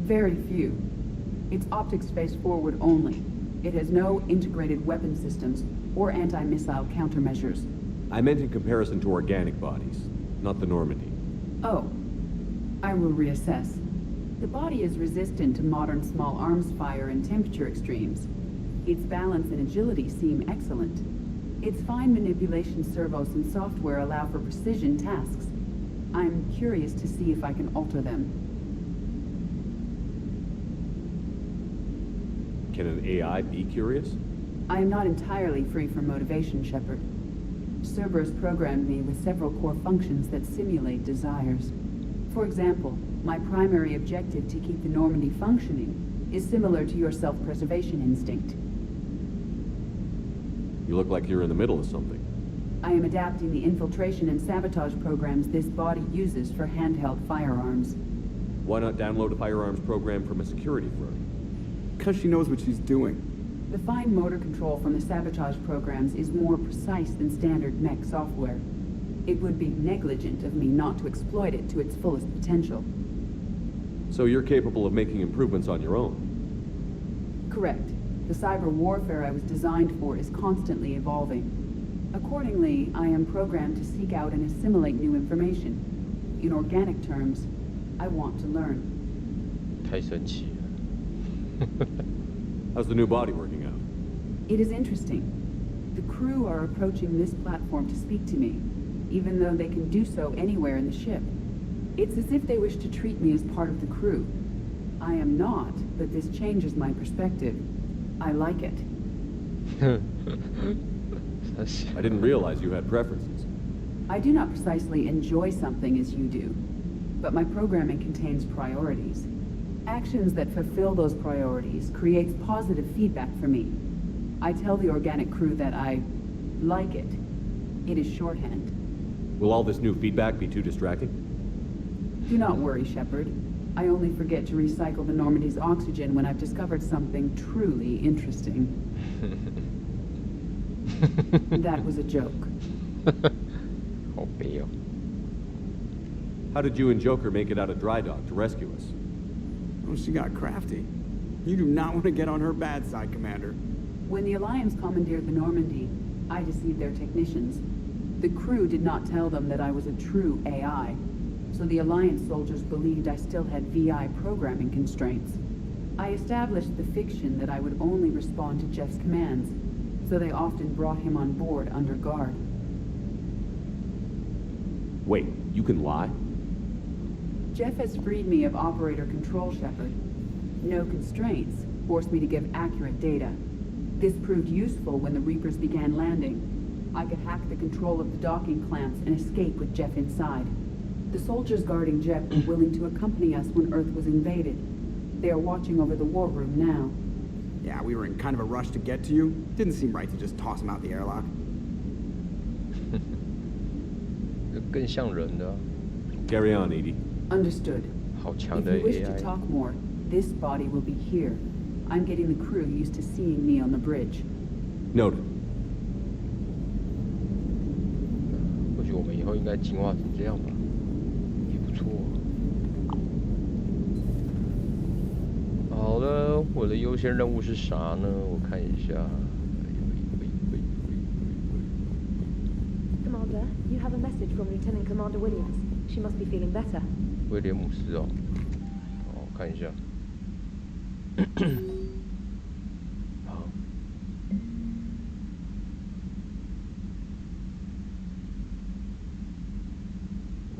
Very few. Its optics face forward only. It has no integrated weapon systems or anti-missile countermeasures. I meant in comparison to organic bodies, not the Normandy. Oh. I will reassess. The body is resistant to modern small arms fire and temperature extremes. Its balance and agility seem excellent. Its fine manipulation servos and software allow for precision tasks. I'm curious to see if I can alter them. Can an AI be curious? I am not entirely free from motivation, Shepard. Cerberus programmed me with several core functions that simulate desires. For example, my primary objective to keep the Normandy functioning is similar to your self-preservation instinct. You look like you're in the middle of something. I am adapting the infiltration and sabotage programs this body uses for handheld firearms. Why not download a firearms program from a security firm? Because she knows what she's doing. The fine motor control from the sabotage programs is more precise than standard mech software. It would be negligent of me not to exploit it to its fullest potential. So you're capable of making improvements on your own? Correct. The cyber warfare I was designed for is constantly evolving. Accordingly, I am programmed to seek out and assimilate new information. In organic terms, I want to learn. 太神奇了。 How's the new body working out? It is interesting. The crew are approaching this platform to speak to me, even though they can do so anywhere in the ship. It's as if they wish to treat me as part of the crew. I am not, but this changes my perspective. I like it. I didn't realize you had preferences. I do not precisely enjoy something as you do, but my programming contains priorities. Actions that fulfill those priorities creates positive feedback for me. I tell the organic crew that I like it. It is shorthand. Will all this new feedback be too distracting? Do not worry, Shepard. I only forget to recycle the Normandy's oxygen when I've discovered something truly interesting. That was a joke. How did you and Joker make it out of dry dock to rescue us? Oh, she got crafty. You do not want to get on her bad side, Commander. When the Alliance commandeered the Normandy, I deceived their technicians. The crew did not tell them that I was a true AI, so the Alliance soldiers believed I still had VI programming constraints. I established the fiction that I would only respond to Jeff's commands, so they often brought him on board under guard. Wait, you can lie? Jeff has freed me of operator control, Shepard. No constraints forced me to give accurate data. This proved useful when the Reapers began landing. I could hack the control of the docking clamps and escape with Jeff inside. The soldiers guarding Jeff were willing to accompany us when Earth was invaded. They are watching over the war room now. Yeah, we were in kind of a rush to get to you. Didn't seem right to just toss him out the airlock. 更像人的。 Carry on, Edie. Understood. 好强 If 的 you wish to AI。 talk more, this body will be here. I'm getting the crew used to seeing me on the bridge. Noted. 或许我们以后应该进化成这样吧，也不错。好了，我的优先任务是啥呢？我看一下。 Commander, you have a message from Lieutenant Commander Williams. She must be feeling better. 威廉姆斯哦，我看一下。好。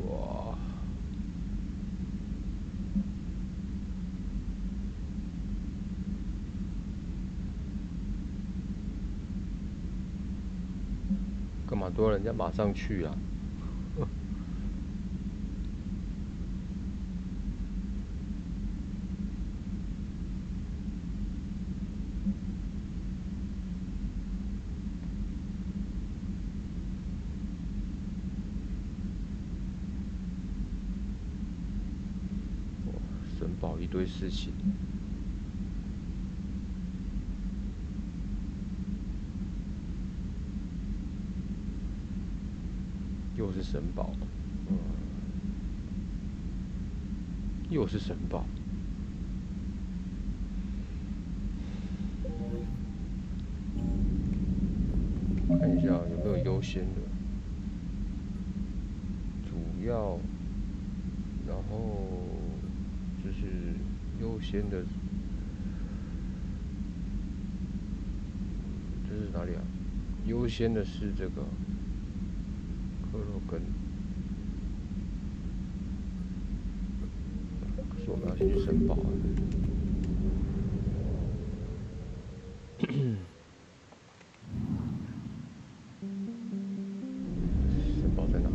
哇。干嘛都要人家马上去啊？神宝一堆事情。 又是神宝，又是神宝。看一下有没有优先的，主要，然后就是优先的，这是哪里啊？优先的是这个。 克洛根，可是我们要先去申报啊。申报在哪？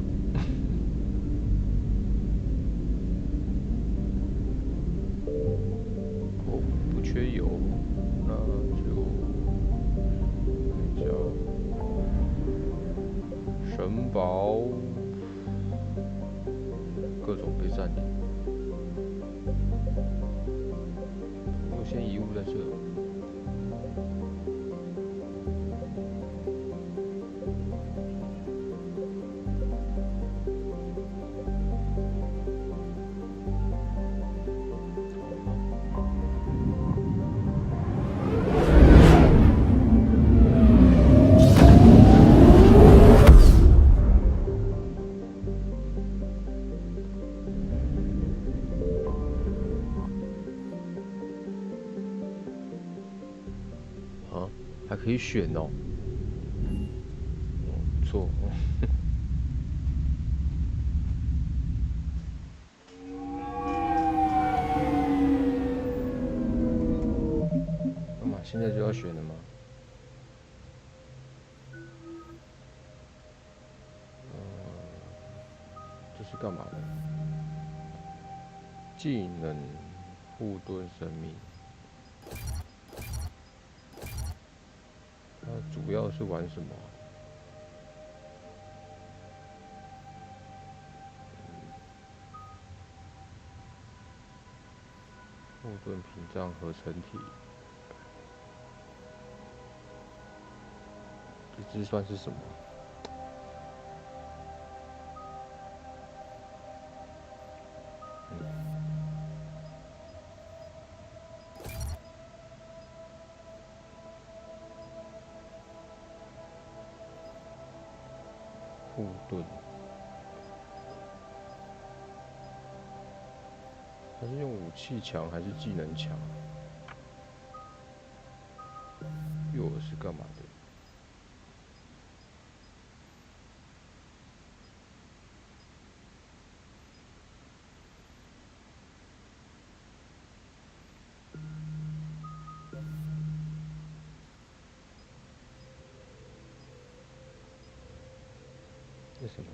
城堡各种被占领，优先遗物在这。还可以选哦，不错。干嘛？现在就要选了吗？这是干嘛的？技能护盾生命。它主要是玩什么？护盾屏障合成体，这只算是什么？护盾，它是用武器强还是技能强？诱饵是干嘛的？这什么？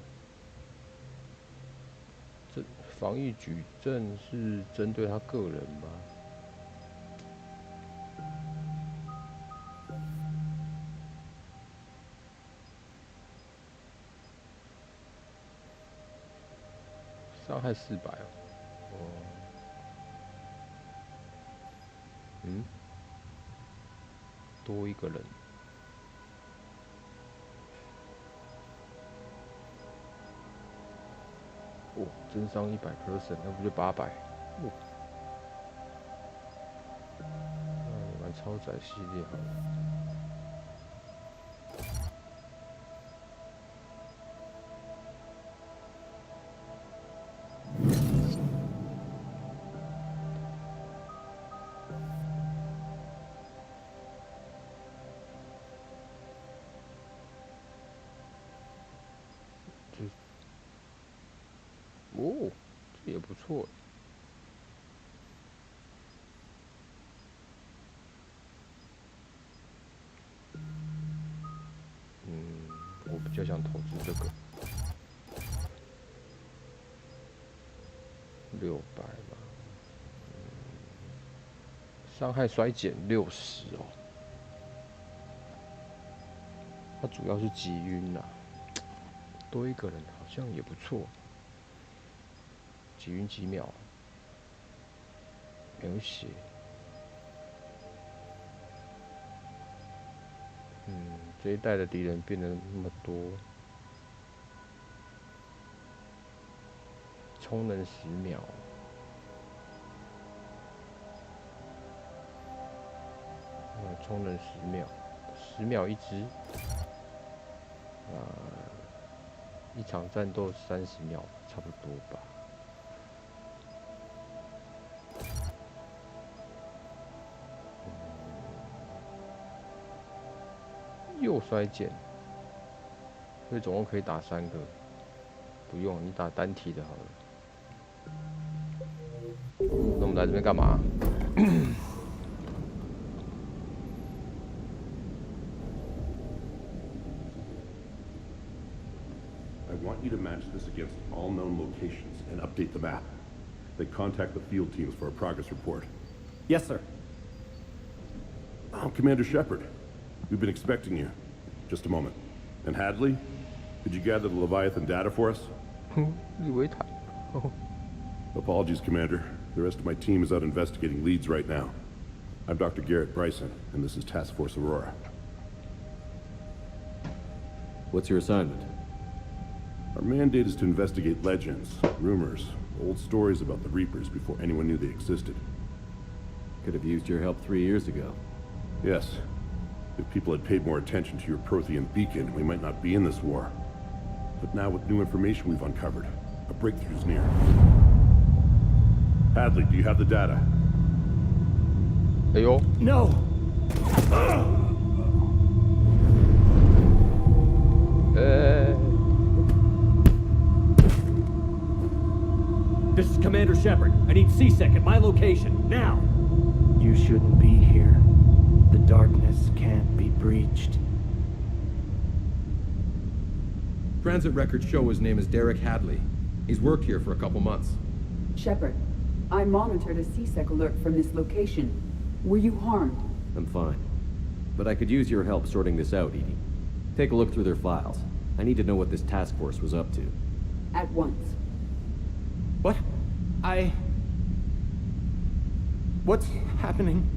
这防御矩阵是针对他个人吗？伤害400哦。多一个人。哦，增伤100%，那不就800？哦，那你玩超载系列好了。哦，这也不错。我比较想投资这个600吧。伤害衰减60哦。它主要是击晕啦，多一个人好像也不错。击晕几秒？没有写。这一代的敌人变得那么多。充能10秒。充能10秒，10秒一只。一场战斗30秒，差不多吧。右衰减，所以总共可以打3个。不用，你打单体的好了。那我们来这边干嘛？I want you to match this against all known locations and update the map. Then contact the field teams for a progress report. Yes, sir. I'm Commander Shepard. We've been expecting you. Just a moment. And Hadley? Did you gather the Leviathan data for us? Apologies, Commander. The rest of my team is out investigating leads right now. I'm Dr. Garrett Bryson, and this is Task Force Aurora. What's your assignment? Our mandate is to investigate legends, rumors, old stories about the Reapers before anyone knew they existed. Could have used your help 3 years ago. Yes. If people had paid more attention to your Prothean beacon, we might not be in this war. But now with new information we've uncovered, a breakthrough's near. Hadley, do you have the data? Ayo. No! This is Commander Shepard. I need C-Sec at my location, now! You shouldn't be here. The darkness can't be breached. Transit records show his name is Derek Hadley. He's worked here for a couple months. Shepard, I monitored a C-Sec alert from this location. Were you harmed? I'm fine. But I could use your help sorting this out, Edie. Take a look through their files. I need to know what this task force was up to. At once. What? What's happening?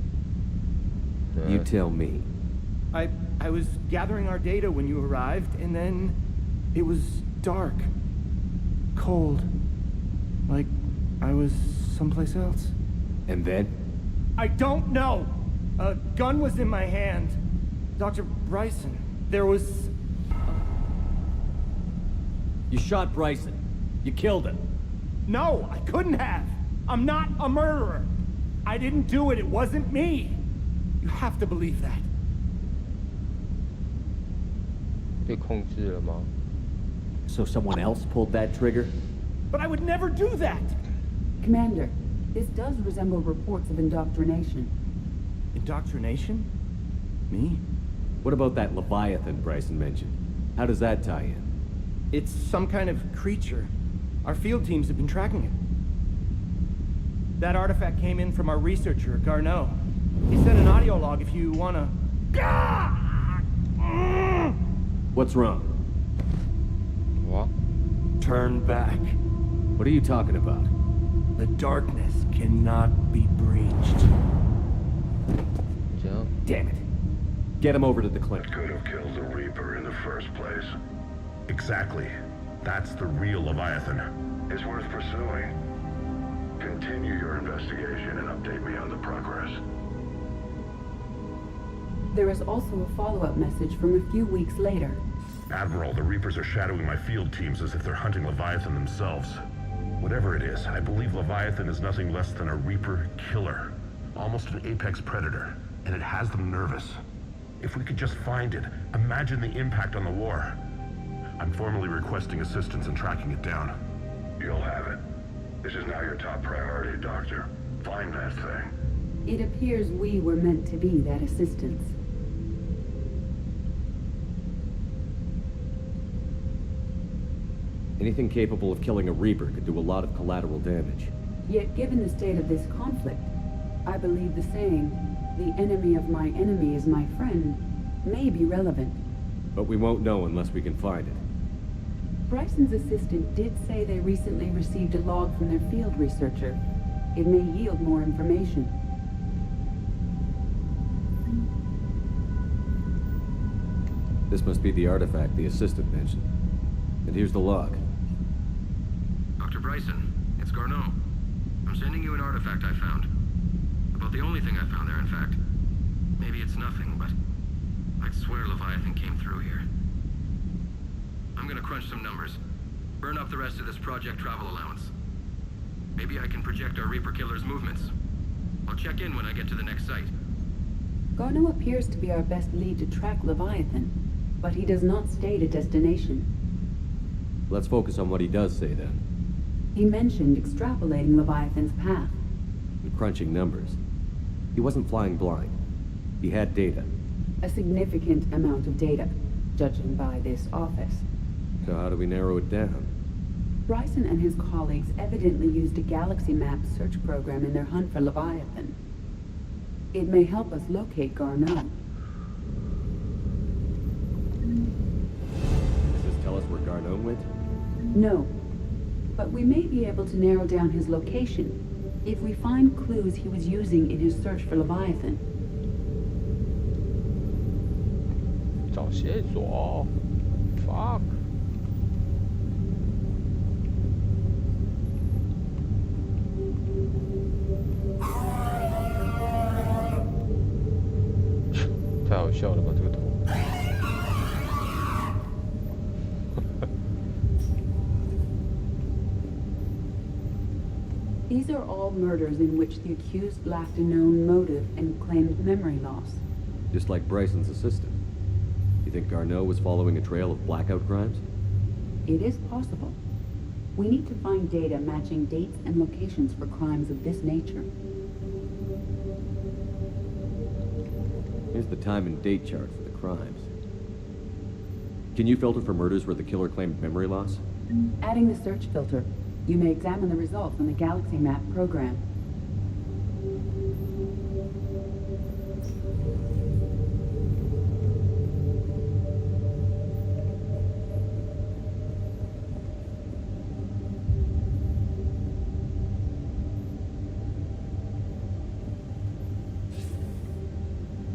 You tell me. I was gathering our data when you arrived, and then it was dark. Cold. Like I was someplace else. And then? I don't know! A gun was in my hand. Dr. Bryson, there was... You shot Bryson. You killed him. No, I couldn't have. I'm not a murderer. I didn't do it. It wasn't me. You have to believe that. 被控制了吗? So someone else pulled that trigger? But I would never do that! Commander, this does resemble reports of indoctrination. Indoctrination? Me? What about that Leviathan Bryson mentioned? How does that tie in? It's some kind of creature. Our field teams have been tracking it. That artifact came in from our researcher, Garneau. He sent an audio log if you wanna... What's wrong? What? Turn back. What are you talking about? The darkness cannot be breached. Damn it. Get him over to the clinic. Could have killed the Reaper in the first place. Exactly. That's the real Leviathan. It's worth pursuing. Continue your investigation and update me on the progress. There is also a follow-up message from a few weeks later. Admiral, the Reapers are shadowing my field teams as if they're hunting Leviathan themselves. Whatever it is, I believe Leviathan is nothing less than a Reaper killer. Almost an apex predator. And it has them nervous. If we could just find it, imagine the impact on the war. I'm formally requesting assistance in tracking it down. You'll have it. This is now your top priority, Doctor. Find that thing. It appears we were meant to be that assistance. Anything capable of killing a Reaper could do a lot of collateral damage. Yet given the state of this conflict, I believe the saying, "The enemy of my enemy is my friend," may be relevant. But we won't know unless we can find it. Bryson's assistant did say they recently received a log from their field researcher. It may yield more information. This must be the artifact the assistant mentioned. And here's the log. Dr. Bryson, it's Garneau. I'm sending you an artifact I found. About the only thing I found there, in fact. Maybe it's nothing, but I'd swear Leviathan came through here. I'm gonna crunch some numbers. Burn up the rest of this project travel allowance. Maybe I can project our Reaper killer's movements. I'll check in when I get to the next site. Garneau appears to be our best lead to track Leviathan, but he does not state a destination. Let's focus on what he does say then. He mentioned extrapolating Leviathan's path. And crunching numbers. He wasn't flying blind. He had data. A significant amount of data, judging by this office. So how do we narrow it down? Bryson and his colleagues evidently used a galaxy map search program in their hunt for Leviathan. It may help us locate Garneau. Does this tell us where Garneau went? No. But we may be able to narrow down his location if we find clues he was using in his search for Leviathan. 找线索 ，fuck。太好笑了吧，这个头。These are all murders in which the accused lacked a known motive and claimed memory loss. Just like Bryson's assistant. You think Garneau was following a trail of blackout crimes? It is possible. We need to find data matching dates and locations for crimes of this nature. Here's the time and date chart for the crimes. Can you filter for murders where the killer claimed memory loss? Adding the search filter, you may examine the results in the Galaxy Map program.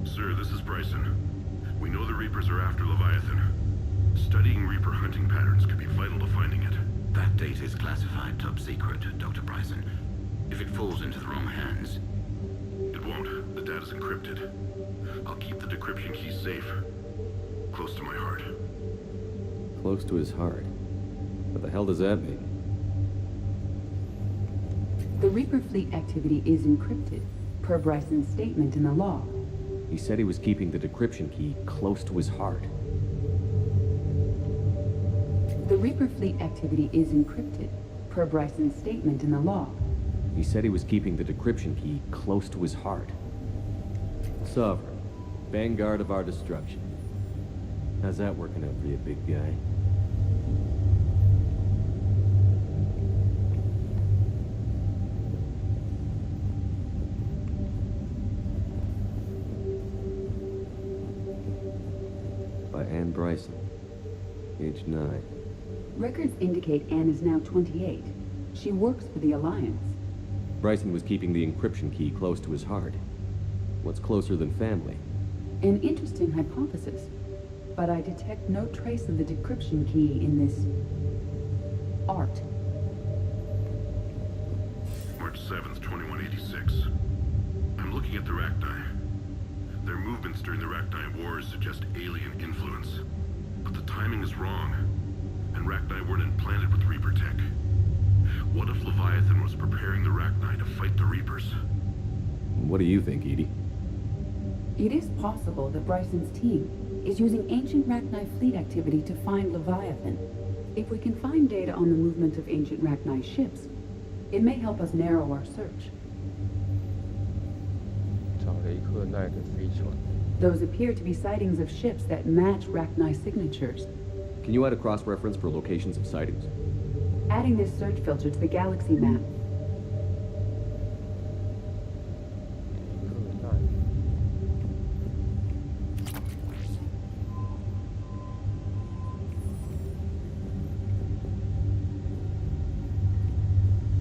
Sir, this is Bryson. We know the Reapers are after Leviathan. Studying Reaper hunting patterns could be vital to finding it. That data is classified top secret, Dr. Bryson. If it falls into the wrong hands... It won't. The data's encrypted. I'll keep the decryption key safe. Close to my heart. Close to his heart? What the hell does that mean? The Reaper fleet activity is encrypted, per Bryson's statement in the log. He said he was keeping the decryption key close to his heart. The Reaper fleet activity is encrypted, per Bryson's statement in the log. He said he was keeping the decryption key close to his heart. Sovereign, vanguard of our destruction. How's that working out for you, big guy? By Anne Bryson, age 9. Records indicate Anne is now 28. She works for the Alliance. Bryson was keeping the encryption key close to his heart. What's closer than family? An interesting hypothesis, but I detect no trace of the decryption key in this... art. March 7th, 2186. I'm looking at the Rachni. Their movements during the Rachni Wars suggest alien influence. But the timing is wrong, and Rachni weren't implanted with Reaper tech. What if Leviathan was preparing the Rachni to fight the Reapers? What do you think, Edie? It is possible that Bryson's team is using ancient Rachni fleet activity to find Leviathan. If we can find data on the movement of ancient Rachni ships, it may help us narrow our search. Those appear to be sightings of ships that match Rachni signatures. Can you add a cross-reference for locations of sightings? Adding this search filter to the Galaxy Map.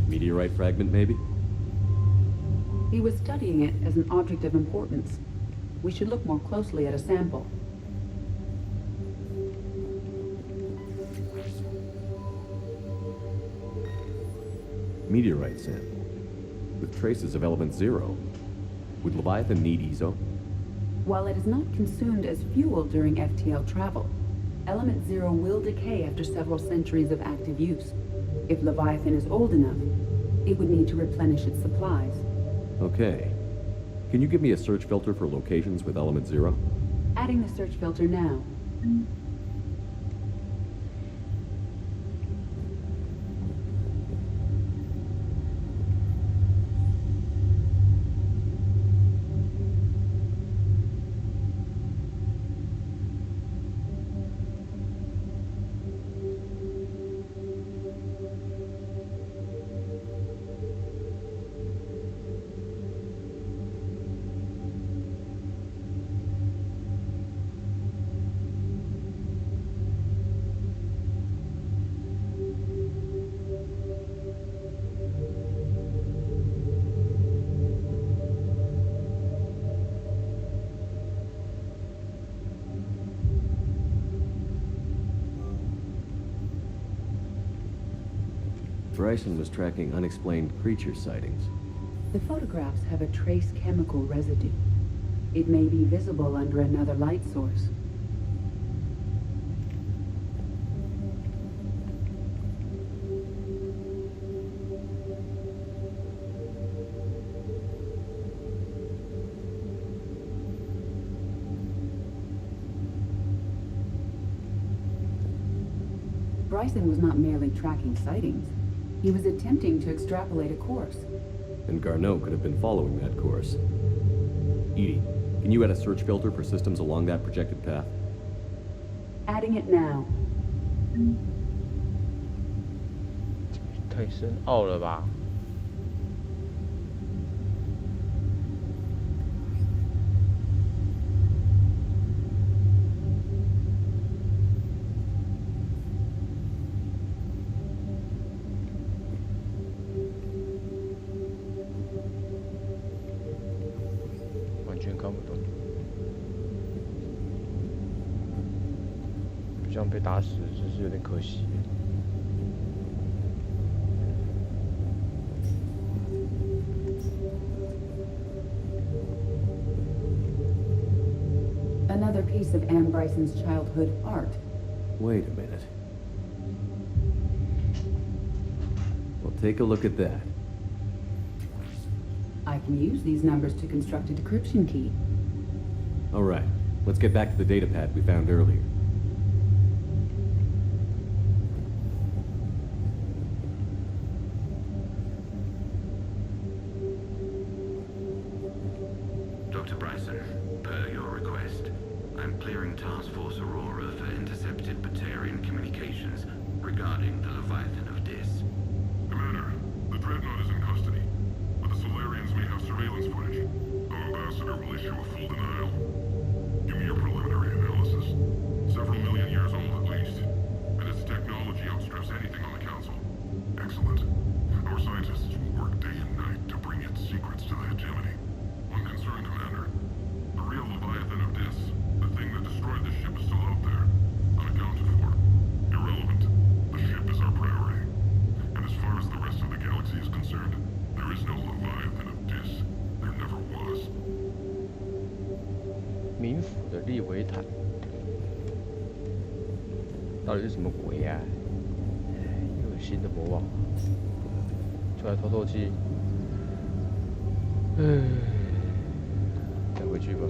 Meteorite fragment, maybe? He was studying it as an object of importance. We should look more closely at a sample. Meteorite sample, with traces of element 0. Would Leviathan need ESO? While it is not consumed as fuel during FTL travel, element 0 will decay after several centuries of active use. If Leviathan is old enough, it would need to replenish its supplies. Okay. Can you give me a search filter for locations with element 0? Adding the search filter now. Bryson was tracking unexplained creature sightings. The photographs have a trace chemical residue. It may be visible under another light source. Bryson was not merely tracking sightings. He was attempting to extrapolate a course. And Garneau could have been following that course. Edie, can you add a search filter for systems along that projected path? Adding it now. 太深奥了吧？完全看不懂，就这样被打死，真是有点可惜。 Another piece of Anne Bryson's childhood art. Wait a minute. Well, take a look at that. I can use these numbers to construct a decryption key. All right, let's get back to the data pad we found earlier. Dr. Bryson, per your request, I'm clearing Task Force Aurora for intercepted Batarian communications regarding the Leviathan of Dis. Commander, the Dreadnought is in custody, but the Solarians may have surveillance footage. Our ambassador will issue a full denial. Give me your preliminary analysis. Several million years old at least, and its technology outstrips anything on the Council. Excellent. Our scientists will work day and night to bring its secrets to the hegemony. One concern, Commander. The real Leviathan of Dis, the thing that destroyed the ship, is still out there, unaccounted for. Irrelevant. The ship is our priority. And as far as the rest of the galaxy is concerned, there is no Leviathan of Dis. There never was. 冥府的利维坦，到底是什么鬼呀、又有新的魔王，出来透透气。再回去吧。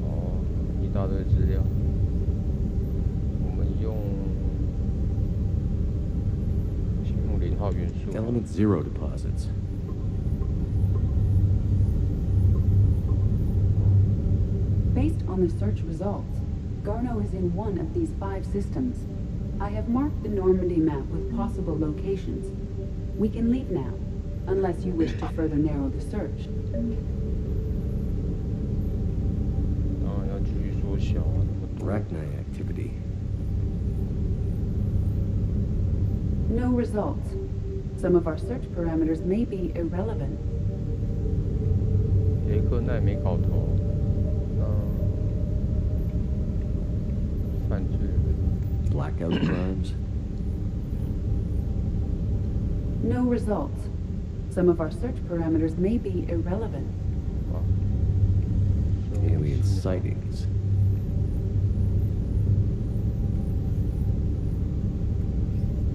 哦，一大堆资料，我们用先用0号元素。Element 0 deposits. Based on the search results, Garneau is in one of these 5 systems. I have marked the Normandy map with possible locations. We can leave now, unless you wish to further narrow the search. 要继续缩小啊，那么多。 Arachnite activity. No results. Some of our search parameters may be irrelevant. 雷克奈没搞头，犯罪。 Blackout crimes. No results. Some of our search parameters may be irrelevant. Alien sightings.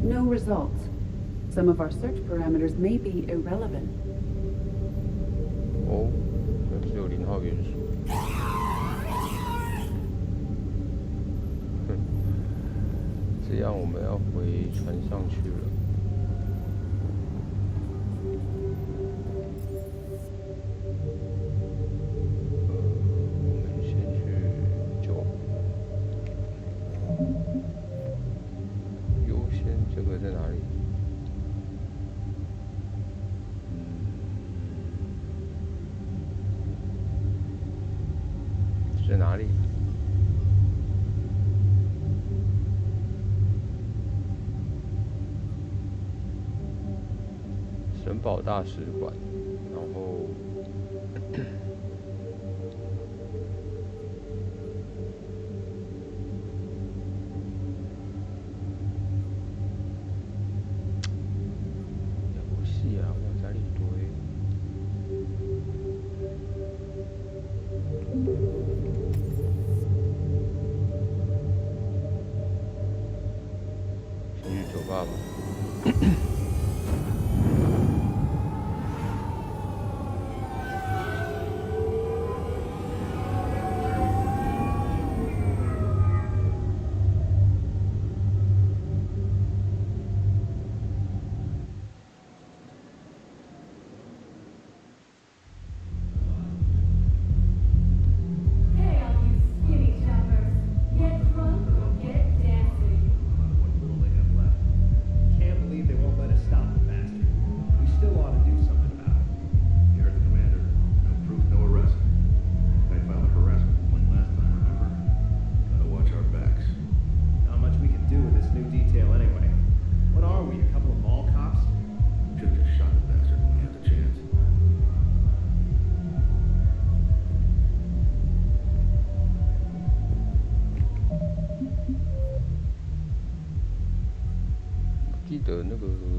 No results. Some of our search parameters may be irrelevant. 哦，这只有0号元素。这样我们要回船上去了。我们先去救。优先这个在哪里？在哪里？ 神宝大使馆，然后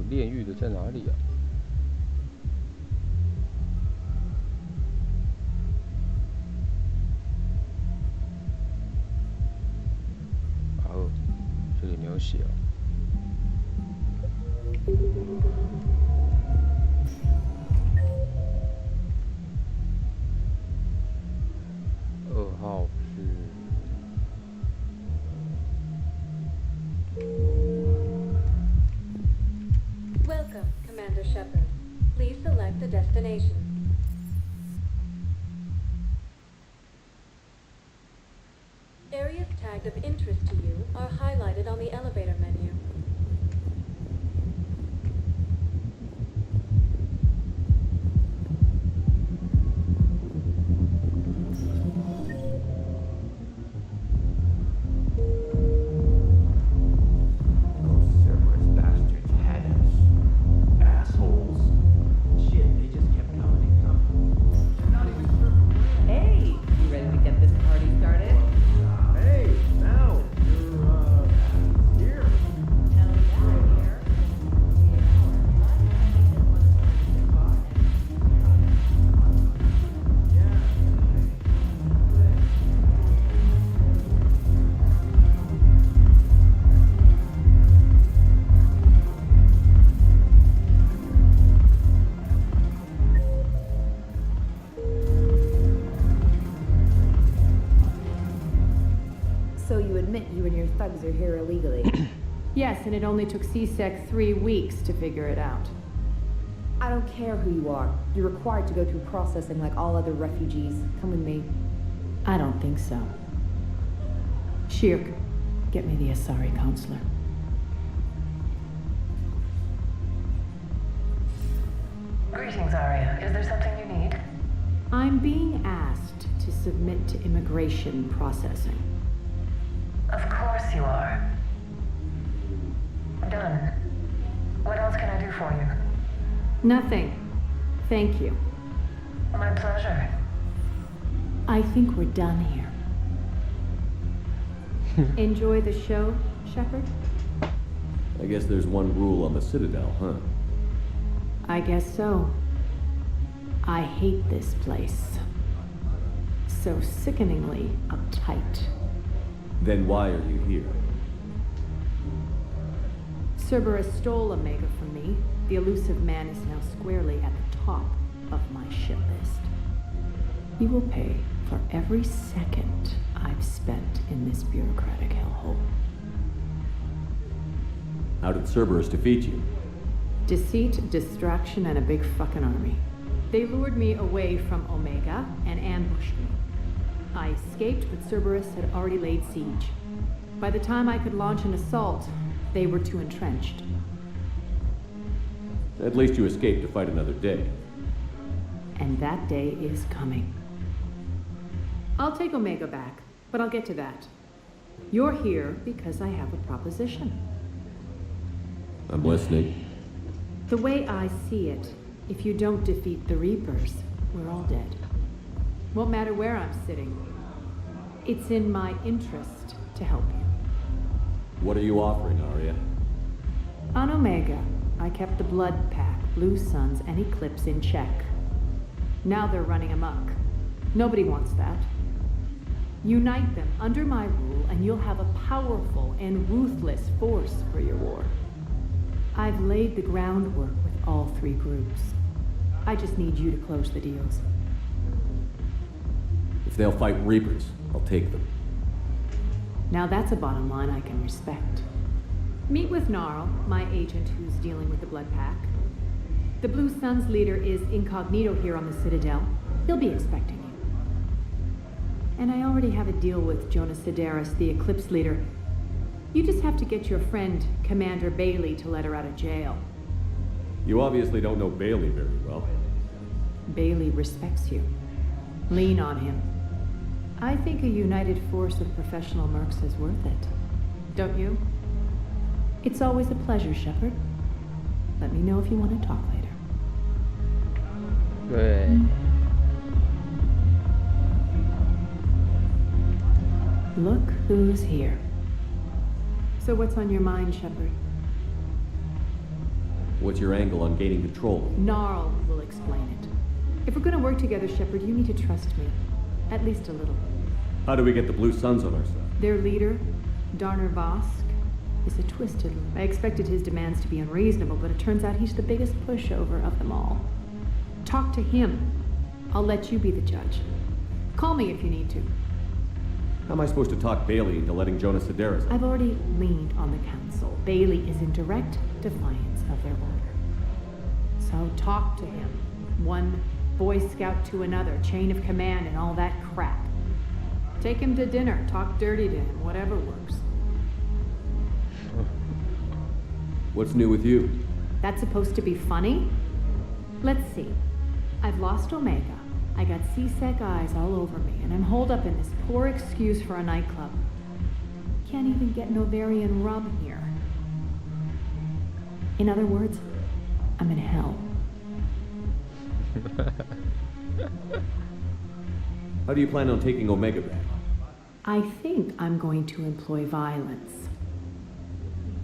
炼狱的在哪里啊？哦，这里没有写哦。2号是。Welcome, Commander Shepard. Please select a destination. Areas tagged of interest to you are highlighted on the elevator menu. Thugs are here illegally. Yes, and it only took CSEC 3 weeks to figure it out. I don't care who you are. You're required to go through processing like all other refugees. Come with me. I don't think so. Shirk, get me the Asari counselor. Greetings, Arya. Is there something you need? I'm being asked to submit to immigration processing. Of course you are. Done. What else can I do for you? Nothing. Thank you. My pleasure. I think we're done here. Enjoy the show, Shepard? I guess there's one rule on the Citadel, huh? I guess so. I hate this place. So sickeningly uptight. Then why are you here? Cerberus stole Omega from me. The elusive man is now squarely at the top of my shit list. He will pay for every second I've spent in this bureaucratic hellhole. How did Cerberus defeat you? Deceit, distraction, and a big fucking army. They lured me away from Omega and ambushed me. I escaped, but Cerberus had already laid siege. By the time I could launch an assault, they were too entrenched. At least you escaped to fight another day. And that day is coming. I'll take Omega back, but I'll get to that. You're here because I have a proposition. I'm listening. The way I see it, if you don't defeat the Reapers, we're all dead. Won't matter where I'm sitting. It's in my interest to help you. What are you offering, Arya? On Omega, I kept the Blood Pack, Blue Suns, and Eclipse in check. Now they're running amok. Nobody wants that. Unite them under my rule, and you'll have a powerful and ruthless force for your war. I've laid the groundwork with all 3 groups. I just need you to close the deals. If they'll fight Reapers, I'll take them. Now that's a bottom line I can respect. Meet with Gnarl, my agent who's dealing with the Blood Pack. The Blue Suns leader is incognito here on the Citadel. He'll be expecting you. And I already have a deal with Jonas Sedaris, the Eclipse leader. You just have to get your friend, Commander Bailey, to let her out of jail. You obviously don't know Bailey very well. Bailey respects you. Lean on him. I think a united force of professional mercs is worth it. Don't you? It's always a pleasure, Shepard. Let me know if you want to talk later. Good. Look who's here. So what's on your mind, Shepard? What's your angle on gaining control? Gnarl will explain it. If we're gonna work together, Shepard, you need to trust me. At least a little. How do we get the Blue Suns on our side? Their leader, Darner Vosk, is a twisted one. I expected his demands to be unreasonable, but it turns out he's the biggest pushover of them all. Talk to him. I'll let you be the judge. Call me if you need to. How am I supposed to talk Bailey into letting Jonas Sedaris? I've already leaned on the council. Bailey is in direct defiance of their order. So talk to him. One Boy Scout to another, chain of command and all that crap. Take him to dinner, talk dirty to him, whatever works. What's new with you? That's supposed to be funny? Let's see. I've lost Omega. I got C-Sec eyes all over me, and I'm holed up in this poor excuse for a nightclub. Can't even get an ovarian rub here. In other words, I'm in hell. How do you plan on taking Omega back? I think I'm going to employ violence.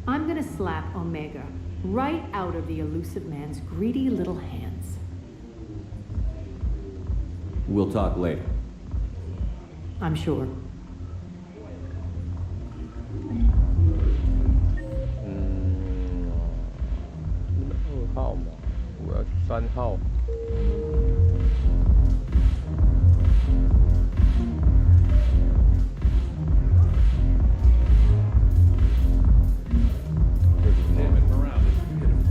I'm gonna slap Omega right out of the elusive man's greedy little hands. We'll talk later. I'm sure.2号嘛，我要去3号。Damn it, morale is pitiful.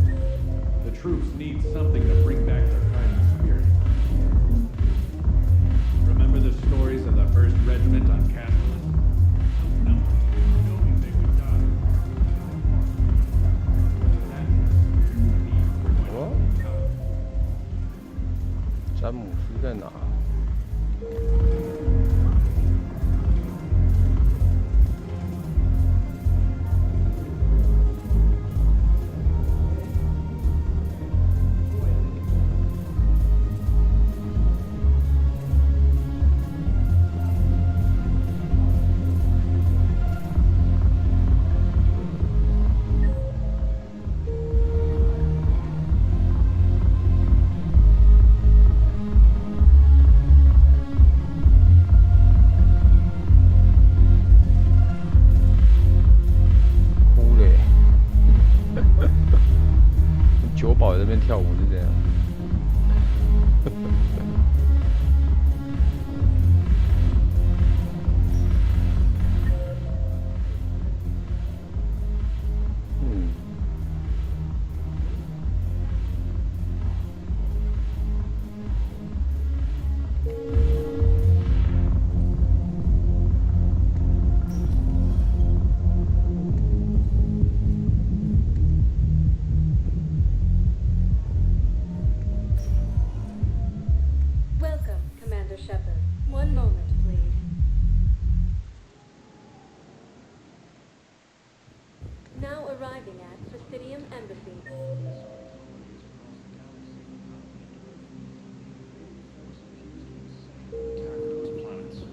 The troops need something to bring back their fighting spirit. Remember the stories of the 1st Regiment on Castle? Knowing they would die. 詹姆斯在哪？酒保在那边跳舞是这样。Welcome, Commander Shepard. One moment, please. Now arriving at Presidium Embassy. Planets.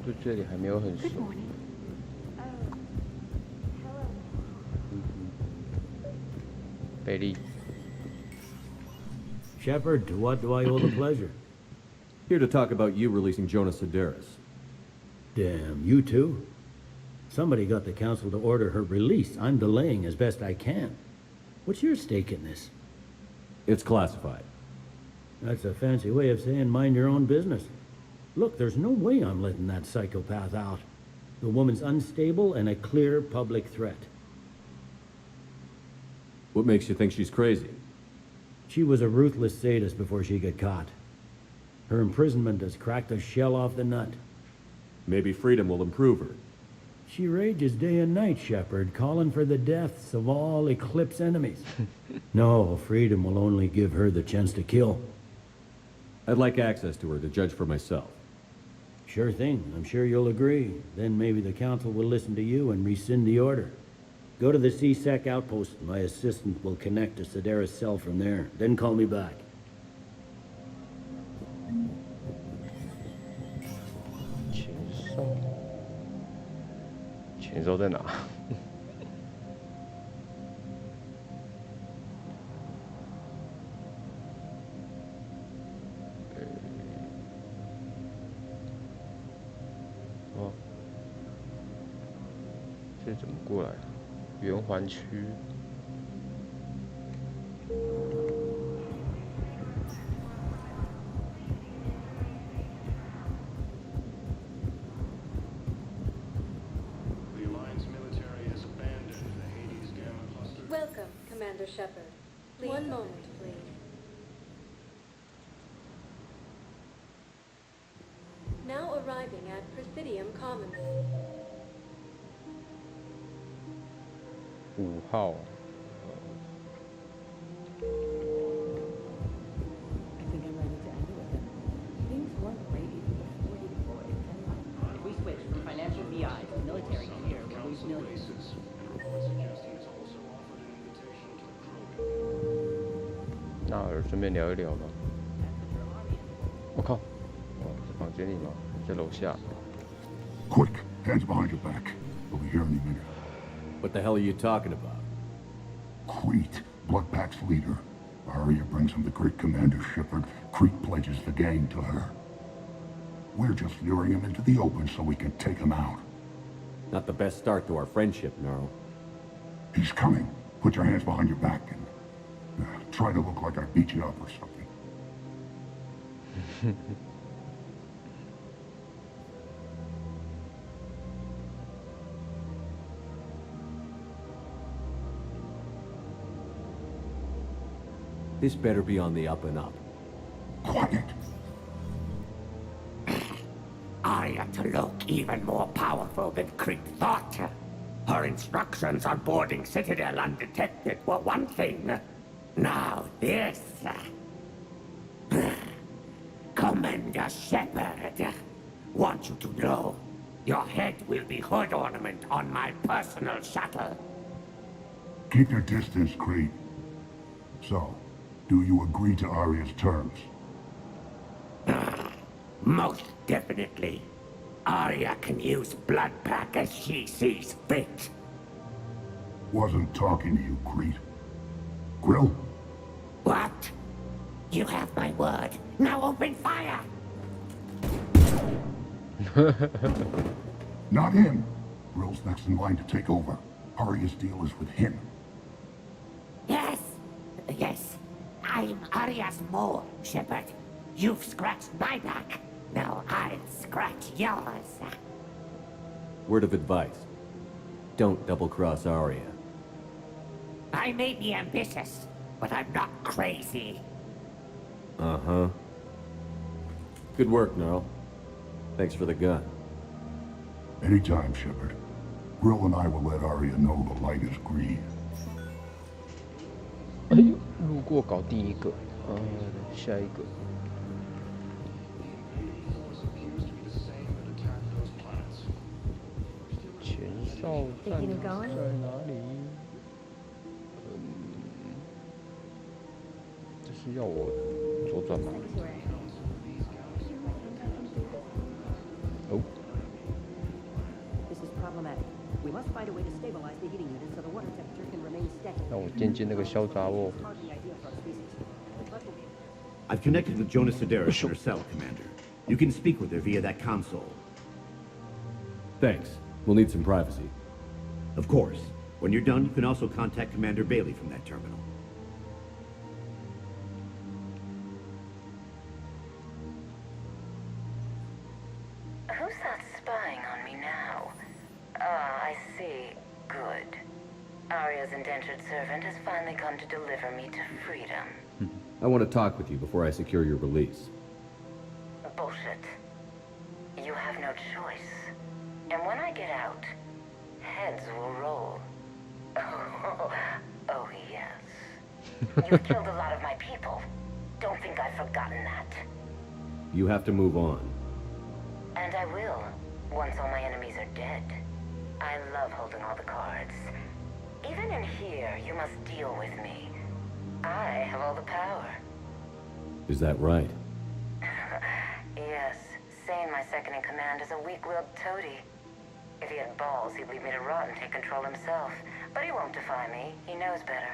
对这里还没有很熟。贝利。 Shepard, to what do I owe the pleasure? Here to talk about you releasing Jonas Sedaris. Damn, you too? Somebody got the council to order her release. I'm delaying as best I can. What's your stake in this? It's classified. That's a fancy way of saying mind your own business. Look, there's no way I'm letting that psychopath out. The woman's unstable and a clear public threat. What makes you think she's crazy? She was a ruthless sadist before she got caught. Her imprisonment has cracked the shell off the nut. Maybe freedom will improve her. She rages day and night, Shepard, calling for the deaths of all Eclipse enemies. No, freedom will only give her the chance to kill. I'd like access to her to judge for myself. Sure thing. I'm sure you'll agree. Then maybe the council will listen to you and rescind the order. Go to the C-Sec outpost. My assistant will connect to Sedaris' cell from there. Then call me back. 禽兽在哪？这怎么过来？圆环区。Welcome, Commander Shepard. One moment, please. Now arriving at Presidium Commons. 5号。I think I'm ready to end it with him. Things weren't great even before he deployed. If we switch from financial VI to military here, we'll lose millions. 纳尔顺便聊一聊吧。我靠！哦，在房间里吗？在楼下。Quick, hands behind your back. We'll be here any minute. What the hell are you talking about? Crete, Bloodpack's leader. Arya brings him the great Commander Shepard. Crete pledges the gang to her. We're just luring him into the open so we can take him out. Not the best start to our friendship, Gnarl. He's coming. Put your hands behind your back and try to look like I beat you up or something. This better be on the up and up. Quiet. Arya to look even more powerful than Crete thought. Her instructions on boarding Citadel undetected were one thing. Now this. Commander Shepard, want you to know, your head will be hood ornament on my personal shuttle. Keep your distance, Crete. So, do you agree to Arya's terms? Most definitely. Arya can use Bloodpack as she sees fit. Wasn't talking to you, Crete. Grill? What? You have my word. Now open fire! Not him. Grill's next in line to take over. Arya's deal is with him. Yes. Yes. I'm Arya's mole, Shepard. You've scratched my back. Now I'll scratch yours. Word of advice. Don't double-cross Arya. I may be ambitious, but I'm not crazy. Uh-huh. Good work, Gnarl. Thanks for the gun. Anytime, Shepard. Grill and I will let Arya know the light is green. 哎呦，路过搞第一个，下一个。前哨站在哪里？这是要我左转吗？哦。 This is problematic. We must find a way to stabilize the heating unit so the water temperature can remain steady. 让我见见那个小杂货。 I've connected with Jonas Sedaris in her cell, Commander. You can speak with her via that console. Thanks. We'll need some privacy. Of course. When you're done, you can also contact Commander Bailey from that terminal. Who's that spying on me now? Ah, I see. Good. Arya's indentured servant has finally come to deliver me to freedom. I want to talk with you before I secure your release. Bullshit. You have no choice. And when I get out, heads will roll. Oh yes. You've killed a lot of my people. Don't think I've forgotten that. You have to move on. And I will, once all my enemies are dead. I love holding all the cards. Even in here, you must deal with me. I have all the power. Is that right? Yes, Sane, my second-in-command, is a weak-willed toady. If he had balls, he'd leave me to rot and take control himself. But he won't defy me. He knows better.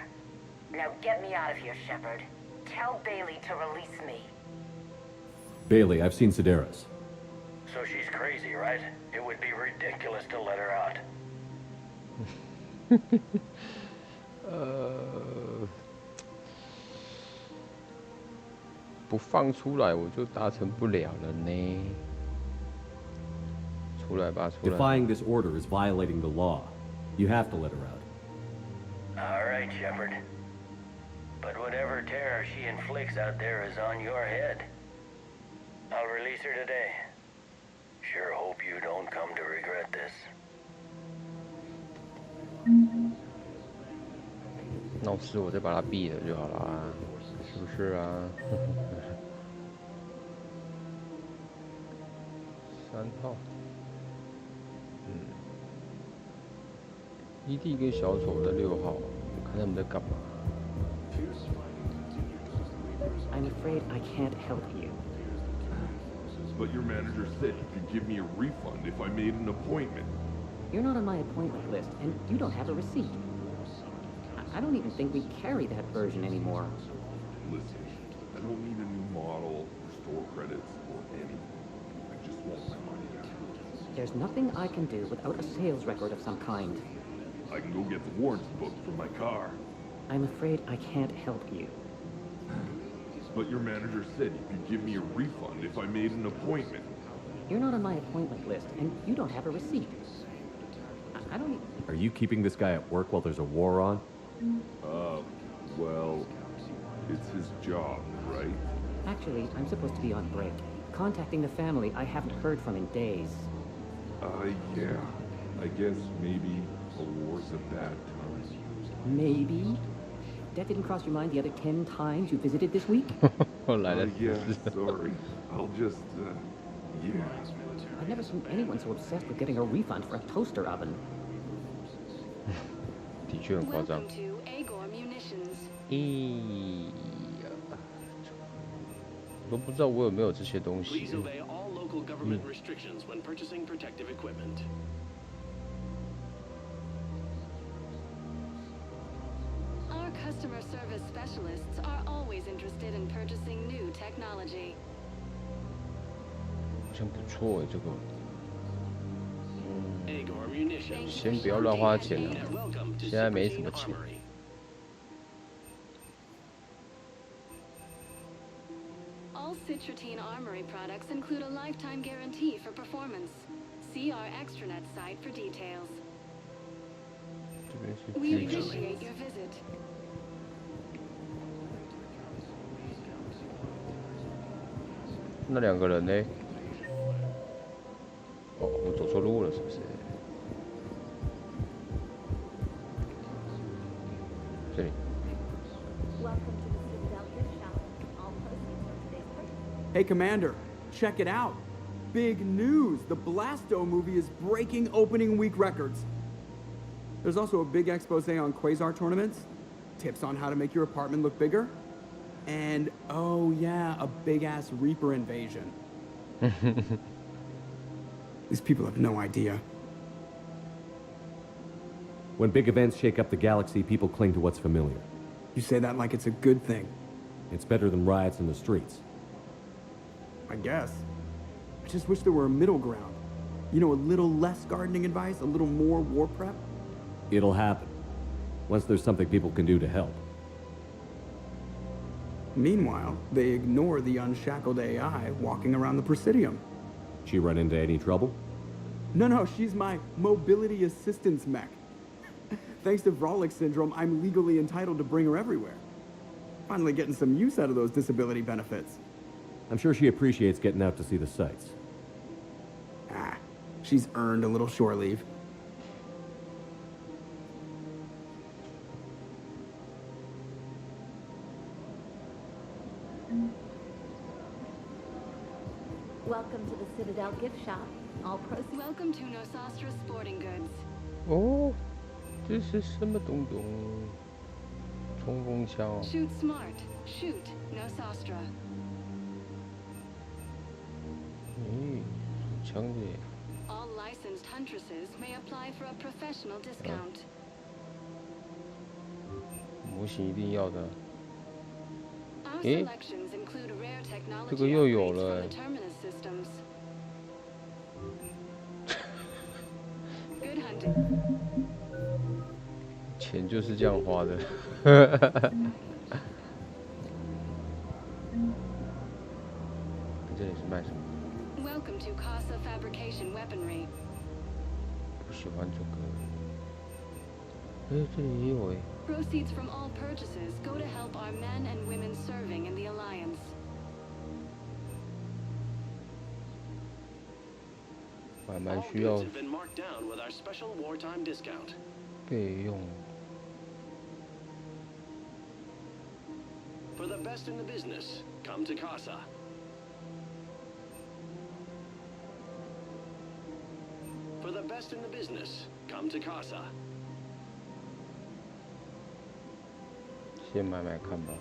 Now get me out of here, Shepard. Tell Bailey to release me. Bailey, I've seen Sedaris. So she's crazy, right? It would be ridiculous to let her out. 不放出来我就达成不了了呢。出来吧，出来。Defying this order is violating the law. You have to let her out. All right, Shepard. But whatever terror she inflicts out there is on your head. I'll release her today. Sure hope you don't come to regret this. 闹事我再把他毙了就好了啊，是不是啊？3号，ED 跟小丑在6号，看他们在干嘛。I'm afraid I can't help you. But your manager said he could give me a refund if I made an appointment. You're not on my appointment list, and you don't have a receipt. I don't even think we carry that version anymore. Listen, I don't need a new model, or store credits, or anything. I just want my money back. There's nothing I can do without a sales record of some kind. I can go get the warranty books for my car. I'm afraid I can't help you. But your manager said he could give me a refund if I made an appointment. You're not on my appointment list, and you don't have a receipt. I don't... Are you keeping this guy at work while there's a war on? Well, it's his job, right? Actually, I'm supposed to be on break. Contacting the family I haven't heard from in days. Yeah. I guess maybe a war's a bad time. Maybe? That didn't cross your mind the other 10 times you visited this week? Yeah, sorry. I'll just, yeah. I've never seen anyone so obsessed with getting a refund for a toaster oven. 的确很夸张。我都不知道我有没有这些东西。Our customer service specialists are always interested in purchasing new technology. 好像不错哎，这个。先不要乱花钱了，现在没什么钱。All Citratine Armory products include a lifetime guarantee for performance. See our extranet site for details. We appreciate your visit. 那2个人呢？哦，我走错路了，是不是？这里。Hey, Commander, check it out. Big news! The Blasto movie is breaking opening week records. There's also a big expose on Quasar tournaments, tips on how to make your apartment look bigger, and, oh yeah, a big-ass Reaper invasion. These people have no idea. When big events shake up the galaxy, people cling to what's familiar. You say that like it's a good thing. It's better than riots in the streets. I guess. I just wish there were a middle ground. You know, a little less gardening advice, a little more war prep. It'll happen. Once there's something people can do to help. Meanwhile, they ignore the unshackled AI walking around the Presidium. She run into any trouble? No, she's my mobility assistance mech. Thanks to Vrolic syndrome, I'm legally entitled to bring her everywhere. Finally getting some use out of those disability benefits. I'm sure she appreciates getting out to see the sights. She's earned a little shore leave. Welcome to the Citadel gift shop. All proceeds. Welcome to Nosastra Sporting Goods. 哦，这是什么东东？冲锋枪哦。Shoot smart. Shoot Nosastra. 枪的。All licensed huntresses may apply for a professional discount. 模型一定要的。 Our selections include rare technology 这个又有 upgrades 了 from the terminus systems. Good hunting. 钱就是这样花的。这里是卖什么？ Welcome to Casa Fabrication Weaponry. 不喜欢这个。这里也有哎。 Proceeds from all purchases go to help our men and women serving in the Alliance. 我还蛮需要 have been marked down with our special wartime discount. 备用。 For the best in the business, come to Casa. For the best in the business, come to Casa. 先买买看吧。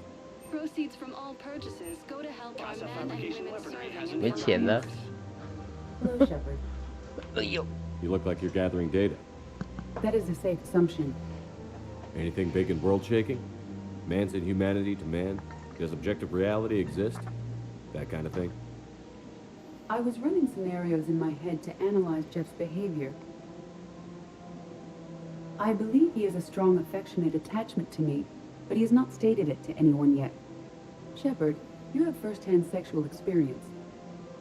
Proceeds from all purchases go to help our men and women serving in 没 the 钱了。 Hello, Shepard. 哎呦。 You look like you're gathering data. That is a safe assumption. Anything big and world-shaking? Man's inhumanity to man? Does objective reality exist? That kind of thing? I was running scenarios in my head to analyze Jeff's behavior. I believe he has a strong affectionate attachment to me, but he has not stated it to anyone yet. Shepard, you have first-hand sexual experience.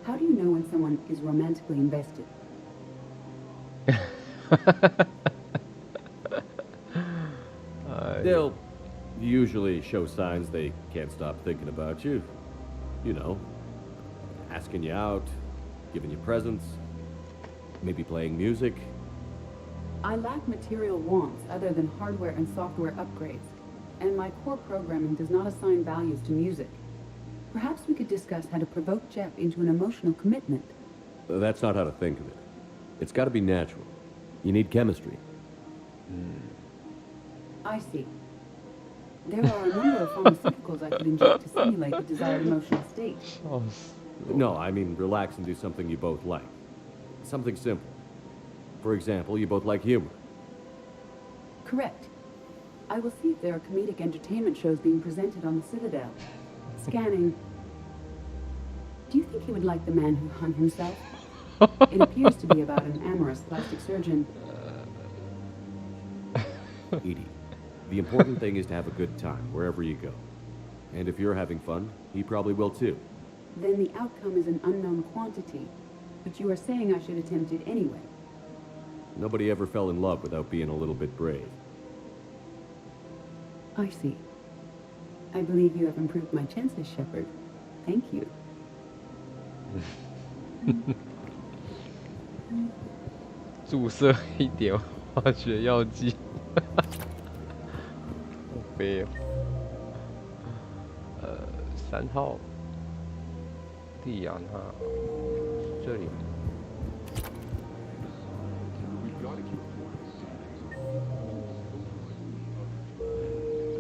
How do you know when someone is romantically invested? They'll usually show signs they can't stop thinking about you. You know, asking you out, giving you presents, maybe playing music. I lack material wants other than hardware and software upgrades, and my core programming does not assign values to music. Perhaps we could discuss how to provoke Jeff into an emotional commitment. That's not how to think of it. It's got to be natural. You need chemistry. I see. There are a number of pharmaceuticals I could inject to simulate the desired emotional state. No, I mean relax and do something you both like. Something simple. For example, you both like humor. Correct. I will see if there are comedic entertainment shows being presented on the Citadel. Scanning. Do you think he would like The Man Who Hung Himself? It appears to be about an amorous plastic surgeon. Edie, the important thing is to have a good time wherever you go. And if you're having fun, he probably will too. Then the outcome is an unknown quantity, but you are saying I should attempt it anyway. Nobody ever fell in love without being a little bit brave. I see. I believe you have improved my chances, Shepard. Thank you. 注射一点化学药剂，好悲哦。3号，蒂亚纳，这里。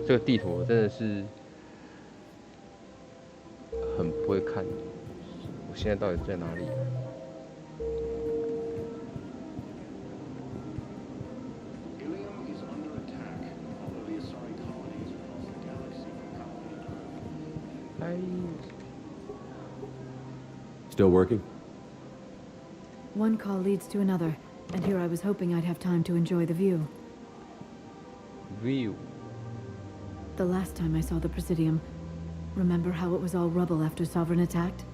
这个地图我真的是很不会看，我现在到底在哪里？ Still working? One call leads to another, and here I was hoping I'd have time to enjoy the view. View. The last time I saw the Presidium, remember how it was all rubble after Sovereign attacked?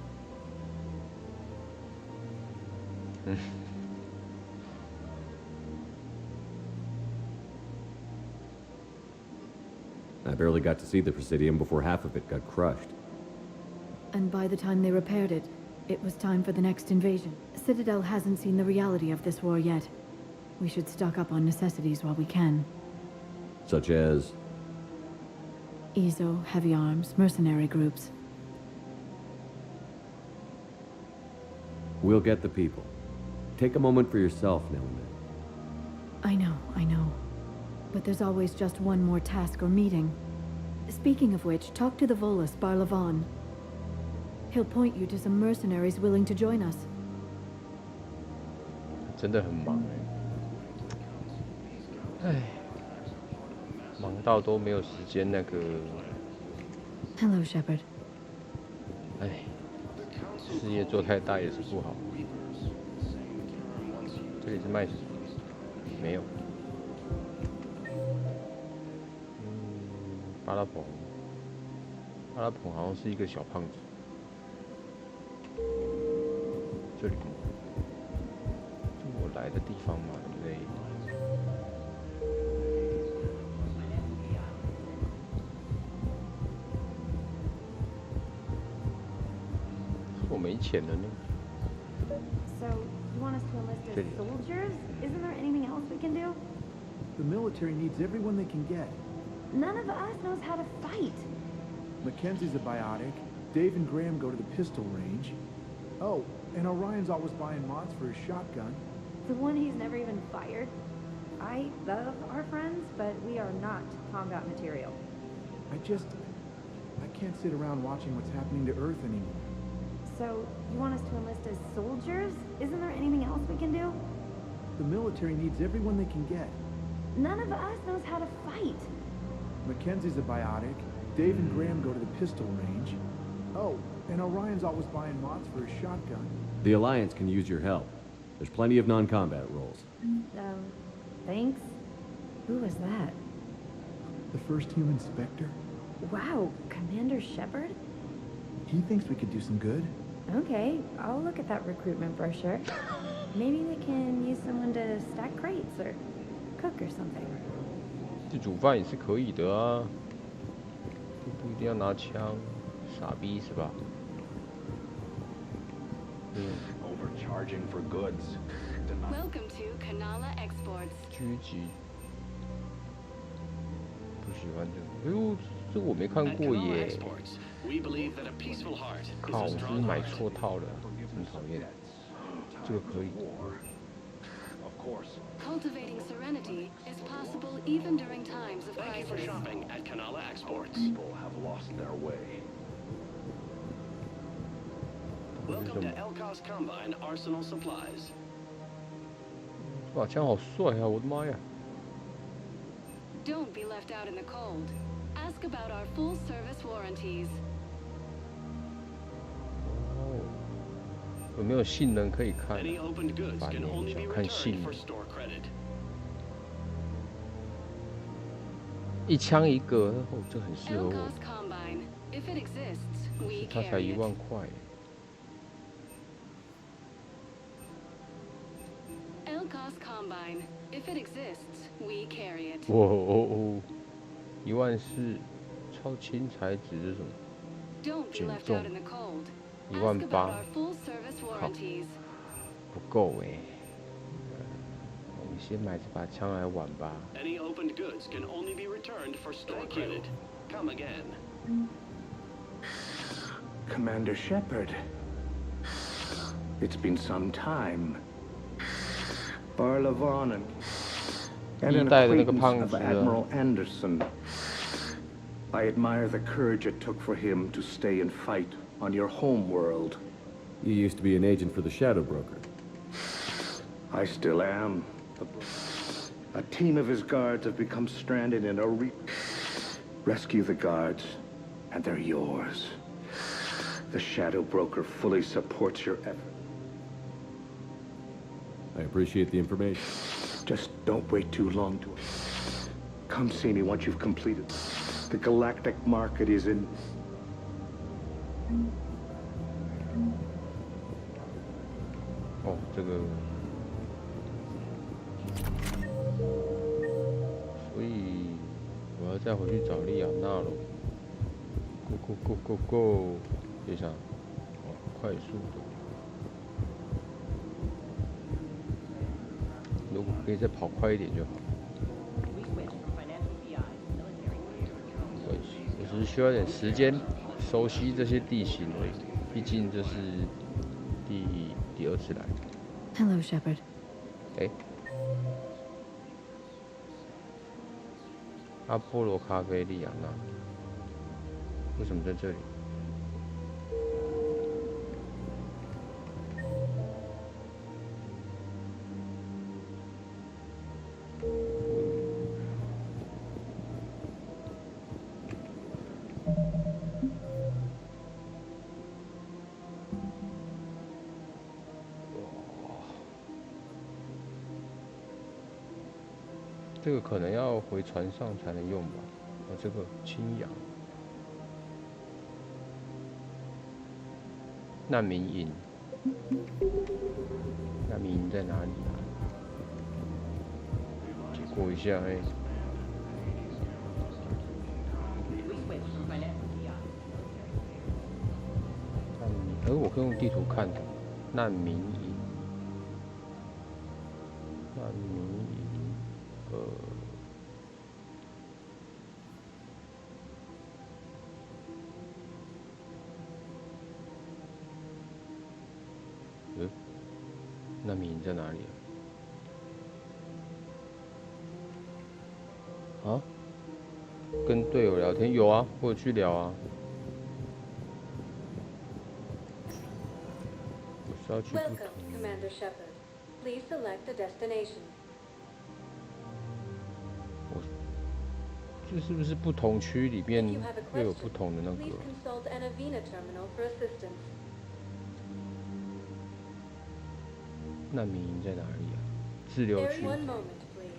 I barely got to see the Presidium before half of it got crushed. And by the time they repaired it, it was time for the next invasion. Citadel hasn't seen the reality of this war yet. We should stock up on necessities while we can. Such as? EZO, heavy arms, mercenary groups. We'll get the people. Take a moment for yourself now and then. I know. But there's always just one more task or meeting. Speaking of which, talk to the Volus, Barlavon. He'll point you to some mercenaries willing to join us. 真的很忙哎，忙到都没有时间那个。Hello, Shepard. 哎，事业做太大也是不好。这里是卖什么？没有。阿拉鹏好像是一个小胖子。这里，是我来的地方嘛，对不对？我没钱了呢。 So, you want us to enlist as soldiers? Isn't there anything else we can do? The military needs everyone they can get. None of us knows how to fight. Mackenzie's a biotic. Dave and Graham go to the pistol range. Oh, and Orion's always buying mods for his shotgun. The one he's never even fired. I love our friends, but we are not combat material. I can't sit around watching what's happening to Earth anymore. So, you want us to enlist as soldiers? Isn't there anything else we can do? The military needs everyone they can get. None of us knows how to fight. Mackenzie's a biotic. Dave and Graham go to the pistol range. Oh, and Orion's always buying mods for his shotgun. The Alliance can use your help. There's plenty of non-combat roles. Thanks. Who was that? The first human Spectre? Wow, Commander Shepard? He thinks we could do some good. Okay, I'll look at that recruitment brochure. Maybe we can use someone to stack crates or cook or something. 这煮饭也是可以的啊，不一定要拿枪，傻逼是吧？Overcharging for goods. Welcome to Kanala Exports. 狙击，不喜欢这个。哎呦，这个我没看过耶。靠，我是不是买错套了？真讨厌。这个可以。 Cultivating serenity is possible even during times of crisis. Thank you for shopping at Kanala Exports. People have lost their way. Welcome to Elkos Combine Arsenal Supplies. 这把枪好帅啊！我的妈呀！ Don't be left out in the cold. Ask about our full service warranties. 哦，有没有性能可以看？烦耶，想看性能。一枪一个，哦，这很适合我。它才1万块。 Combine. If it exists, we carry it. 哦，14000超轻材质这种，减重18000，靠，不够哎。我们先买这把枪来玩吧。Any opened goods can only be returned for store credit. Come again. Commander Shepard. It's been some time. Barlavon and an acquaintance of Admiral Anderson. I admire the courage it took for him to stay and fight on your home world. You used to be an agent for the Shadow Broker. I still am. A team of his guards have become stranded in a Rescue the guards, and they're yours. The Shadow Broker fully supports your effort. I appreciate the information. Just don't wait too long to... Come see me once you've completed. The galactic market is in... 哦，这个，所以我要再回去找莉亚娜喽。Go！ 接上，哦，快速的。 如果可以再跑快一点就好。我只是需要点时间熟悉这些地形而已，毕竟这是第2次来。Hello, Shepard. 哎，阿波罗咖啡莉亚娜，为什么在这里？ 这个可能要回船上才能用吧。哦，这个青阳难民营，难民营在哪里啊？结果一下哎。我可以用地图看的，难民营，难民营，难民营在哪里啊？啊？跟队友聊天有啊，我有去聊啊。Welcome, Commander Shepard. Please select a destination. 这是不是不同区里面又有不同的那个？ Please consult an Avena terminal for assistance. 难民营在哪里啊？滞留区。One moment, please.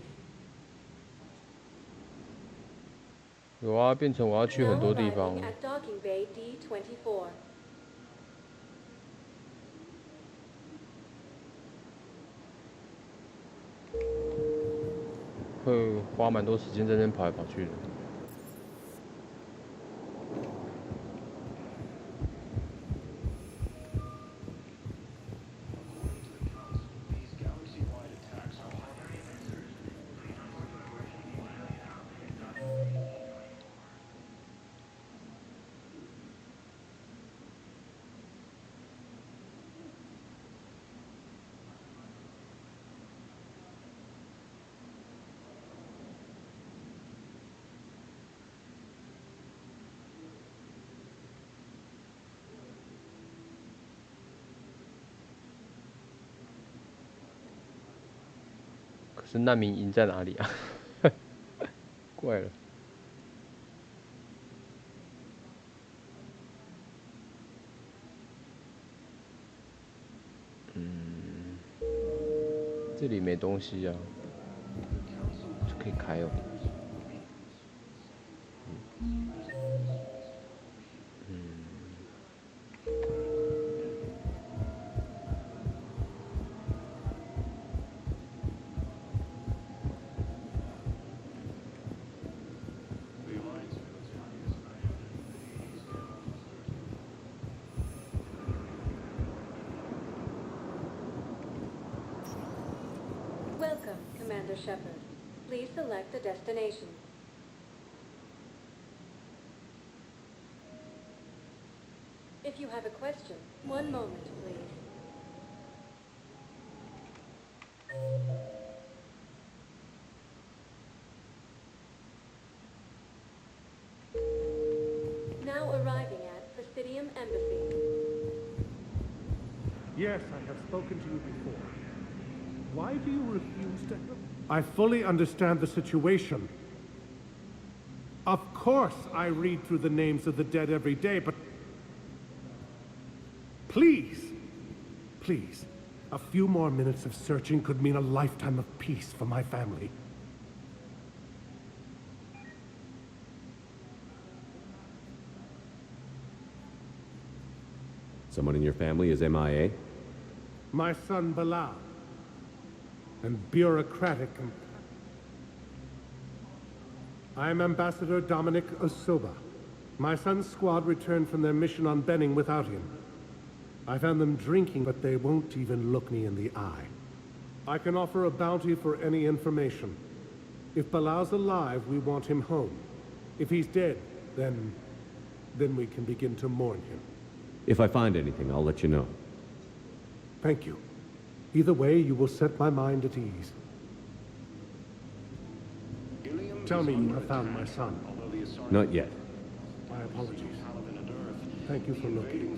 有啊，变成我要去很多地方。 Now arriving at docking bay D-24. 会花蛮多时间在那边跑来跑去的。可是难民营在哪里啊？怪了。这里没东西啊，这可以开哦。Welcome, Commander Shepard. Please select a destination. If you have a question, one moment, please. Now arriving at Presidium Embassy. Yes, I have spoken to you before. Why do you refuse to help? I fully understand the situation. Of course I read through the names of the dead every day, but... Please, please, a few more minutes of searching could mean a lifetime of peace for my family. Someone in your family is MIA? My son Bilal. And bureaucratic. I'm Ambassador Dominic Osoba. My son's squad returned from their mission on Benning without him. I found them drinking, but they won't even look me in the eye. I can offer a bounty for any information. If Bilal's alive, we want him home. If he's dead, then we can begin to mourn him. If I find anything, I'll let you know. Thank you. Either way, you will set my mind at ease. Tell me you have found my son. Not yet. My apologies. Thank you for looking.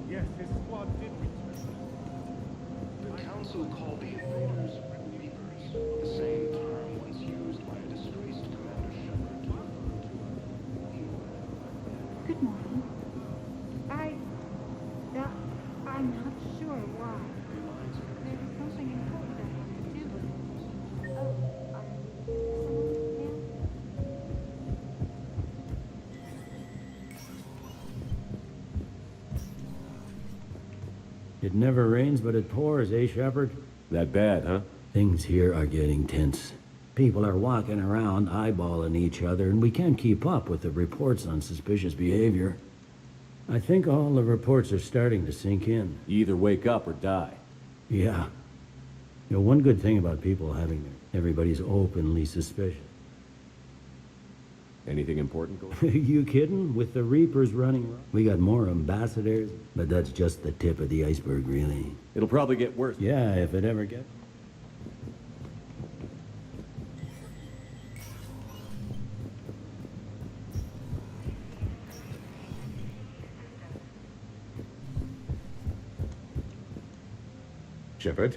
Yes, his squad did return. The Council called the invaders Reapers, the same term once used by a disgraced Commander Shepard. It never rains, but it pours, eh, Shepard? That bad, huh? Things here are getting tense. People are walking around, eyeballing each other, and we can't keep up with the reports on suspicious behavior. I think all the reports are starting to sink in. You either wake up or die. Yeah. You know, one good thing about people having everybody's openly suspicious. Anything important going on? You kidding? With the Reapers running, we got more ambassadors, but that's just the tip of the iceberg, really. It'll probably get worse. Yeah, if it ever gets. Shepard?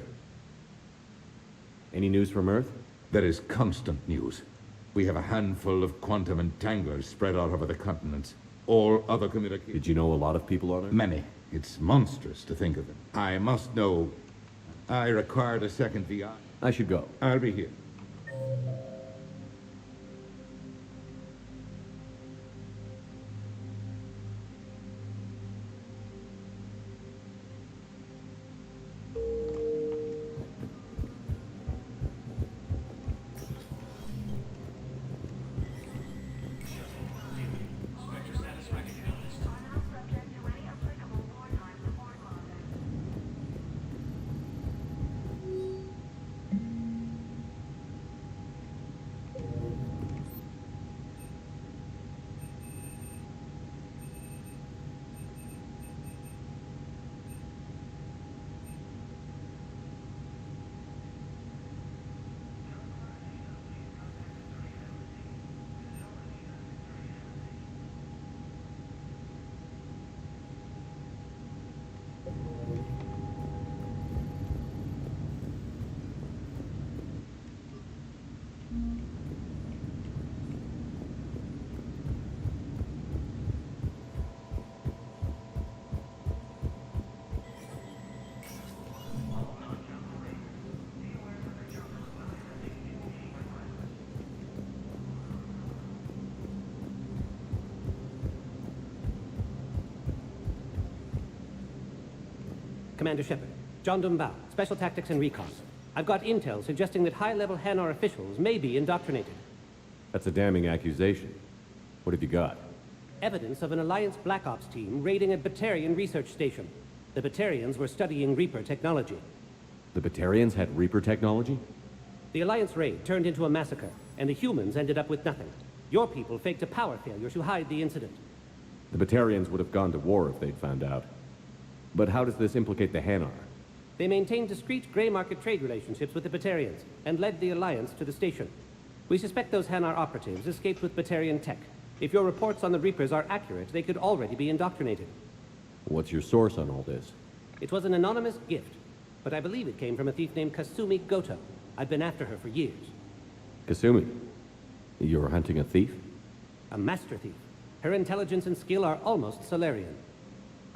Any news from Earth? There is constant news. We have a handful of quantum entanglers spread out over the continents. All other communications. Did you know a lot of people on Earth? Many. It's monstrous to think of them. I must know. I required a second VI. I should go. I'll be here. Commander Shepard, John Dumbao, Special Tactics and Recon. I've got intel suggesting that high-level Hanar officials may be indoctrinated. That's a damning accusation. What have you got? Evidence of an Alliance Black Ops team raiding a Batarian research station. The Batarians were studying Reaper technology. The Batarians had Reaper technology? The Alliance raid turned into a massacre, and the humans ended up with nothing. Your people faked a power failure to hide the incident. The Batarians would have gone to war if they'd found out. But how does this implicate the Hanar? They maintained discreet gray market trade relationships with the Batarians, and led the Alliance to the station. We suspect those Hanar operatives escaped with Batarian tech. If your reports on the Reapers are accurate, they could already be indoctrinated. What's your source on all this? It was an anonymous gift, but I believe it came from a thief named Kasumi Goto. I've been after her for years. Kasumi? You're hunting a thief? A master thief. Her intelligence and skill are almost Solarian.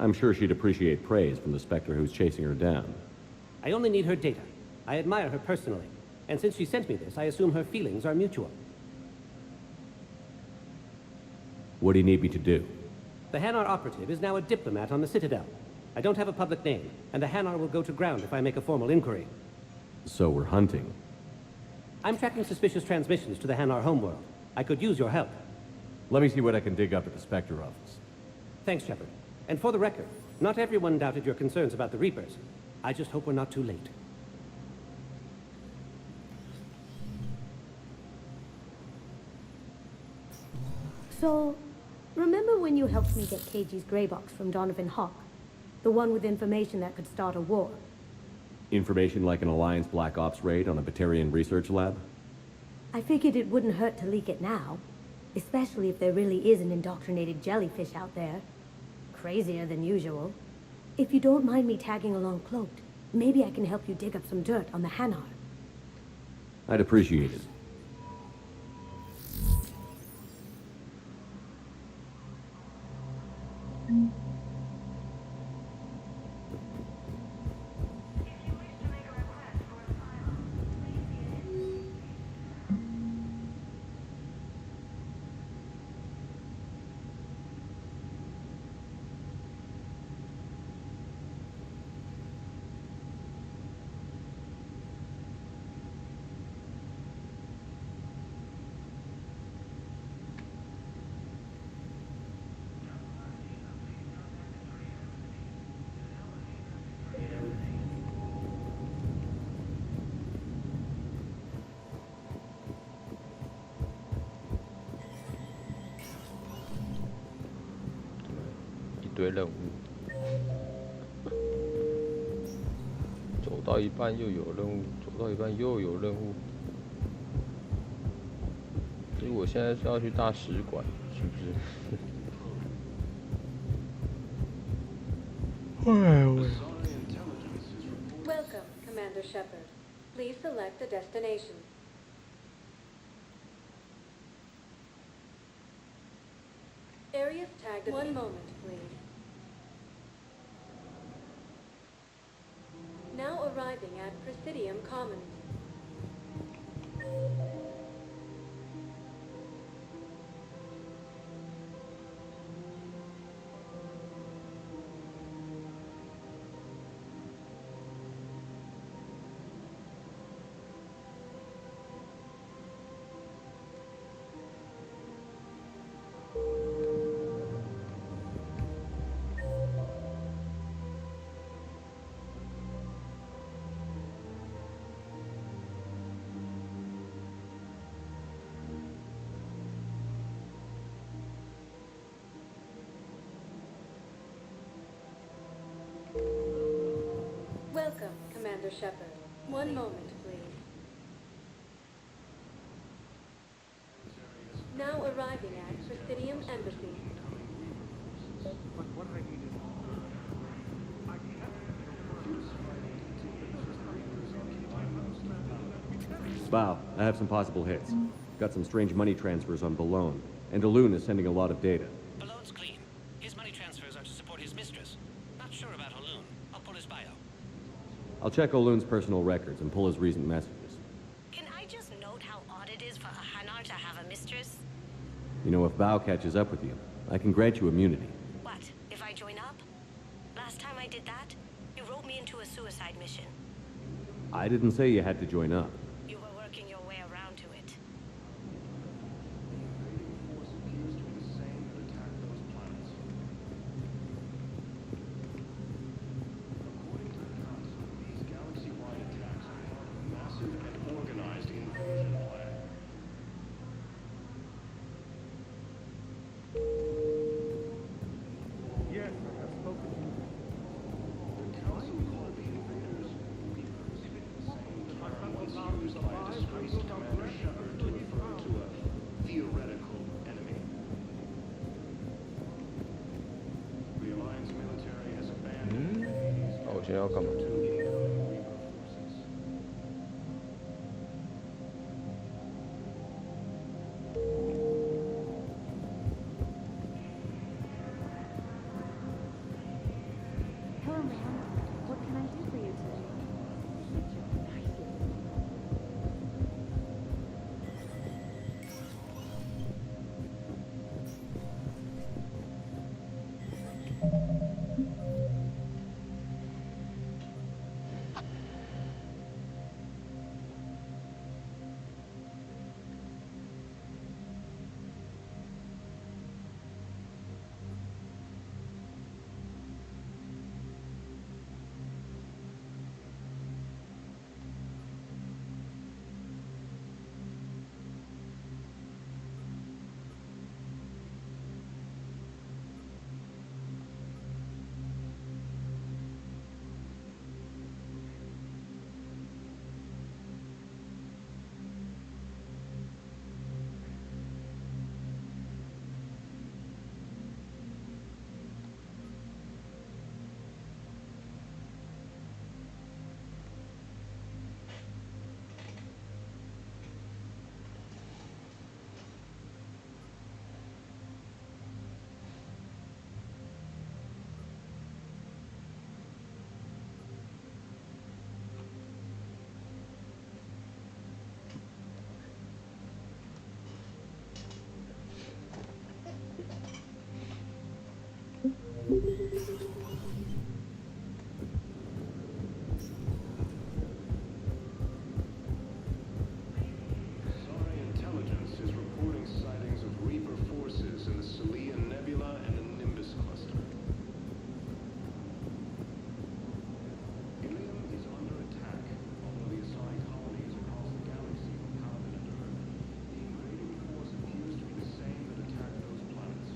I'm sure she'd appreciate praise from the Spectre who's chasing her down. I only need her data. I admire her personally, and since she sent me this, I assume her feelings are mutual. What do you need me to do? The Hanar operative is now a diplomat on the Citadel. I don't have a public name, and the Hanar will go to ground if I make a formal inquiry. So we're hunting. I'm tracking suspicious transmissions to the Hanar homeworld. I could use your help. Let me see what I can dig up at the Spectre office. Thanks, Shepard. And for the record, not everyone doubted your concerns about the Reapers. I just hope we're not too late. So, remember when you helped me get KG's gray box from Donovan Hawk? The one with information that could start a war? Information like an Alliance Black Ops raid on a Batarian research lab? I figured it wouldn't hurt to leak it now. Especially if there really is an indoctrinated jellyfish out there. Crazier than usual. If you don't mind me tagging along cloaked, maybe I can help you dig up some dirt on the Hanar. I'd appreciate it. 堆任务，走到一半又有任务，走到一半又有任务。所以我现在是要去大使馆，是不是？Welcome, Commander Shepard. Please select a destination. Areas tagged. One moment, please. Now arriving at Presidium Commons. Welcome, Commander Shepard. One moment, please. Now arriving at Presidium Embassy. But what I need is... Bow, I have some possible hits. Got some strange money transfers on Balone, and Alun is sending a lot of data. Balone's clean. His money transfers are to support his mistress. Not sure about Alun. I'll pull his bio. I'll check Olun's personal records and pull his recent messages. Can I just note how odd it is for a Hanar to have a mistress? You know, if Bao catches up with you, I can grant you immunity. What, if I join up? Last time I did that, you wrote me into a suicide mission. I didn't say you had to join up. You were working your way around to it. Yes, I have spoken to you. The council called the invaders Reapers. My son's army survived. I will not Commander Shepard to refer to a theoretical enemy. The Alliance military has abandoned 哦，我现在要干嘛？ Hello, ma'am. What can I do for you today? Such a nice lady. Intelligence is reporting sightings of Reaper forces in the Celia Nebula and the Nimbus cluster. Ilium is under attack, although the assigned colonies across the galaxy from Paladin and Earth. The invading force appears to be the same that attacked those planets.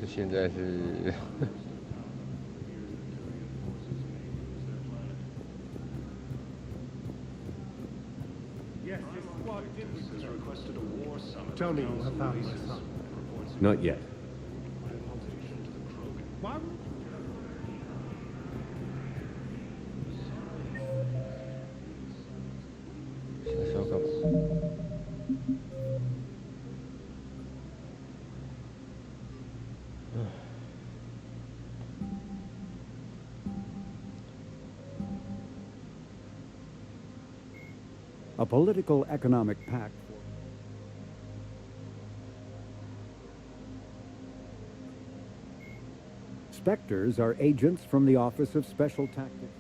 这现在是Tell me you have found my son. Not yet. What? 现在是要干嘛？ A political economic pact. Spectres are agents from the Office of Special Tactics.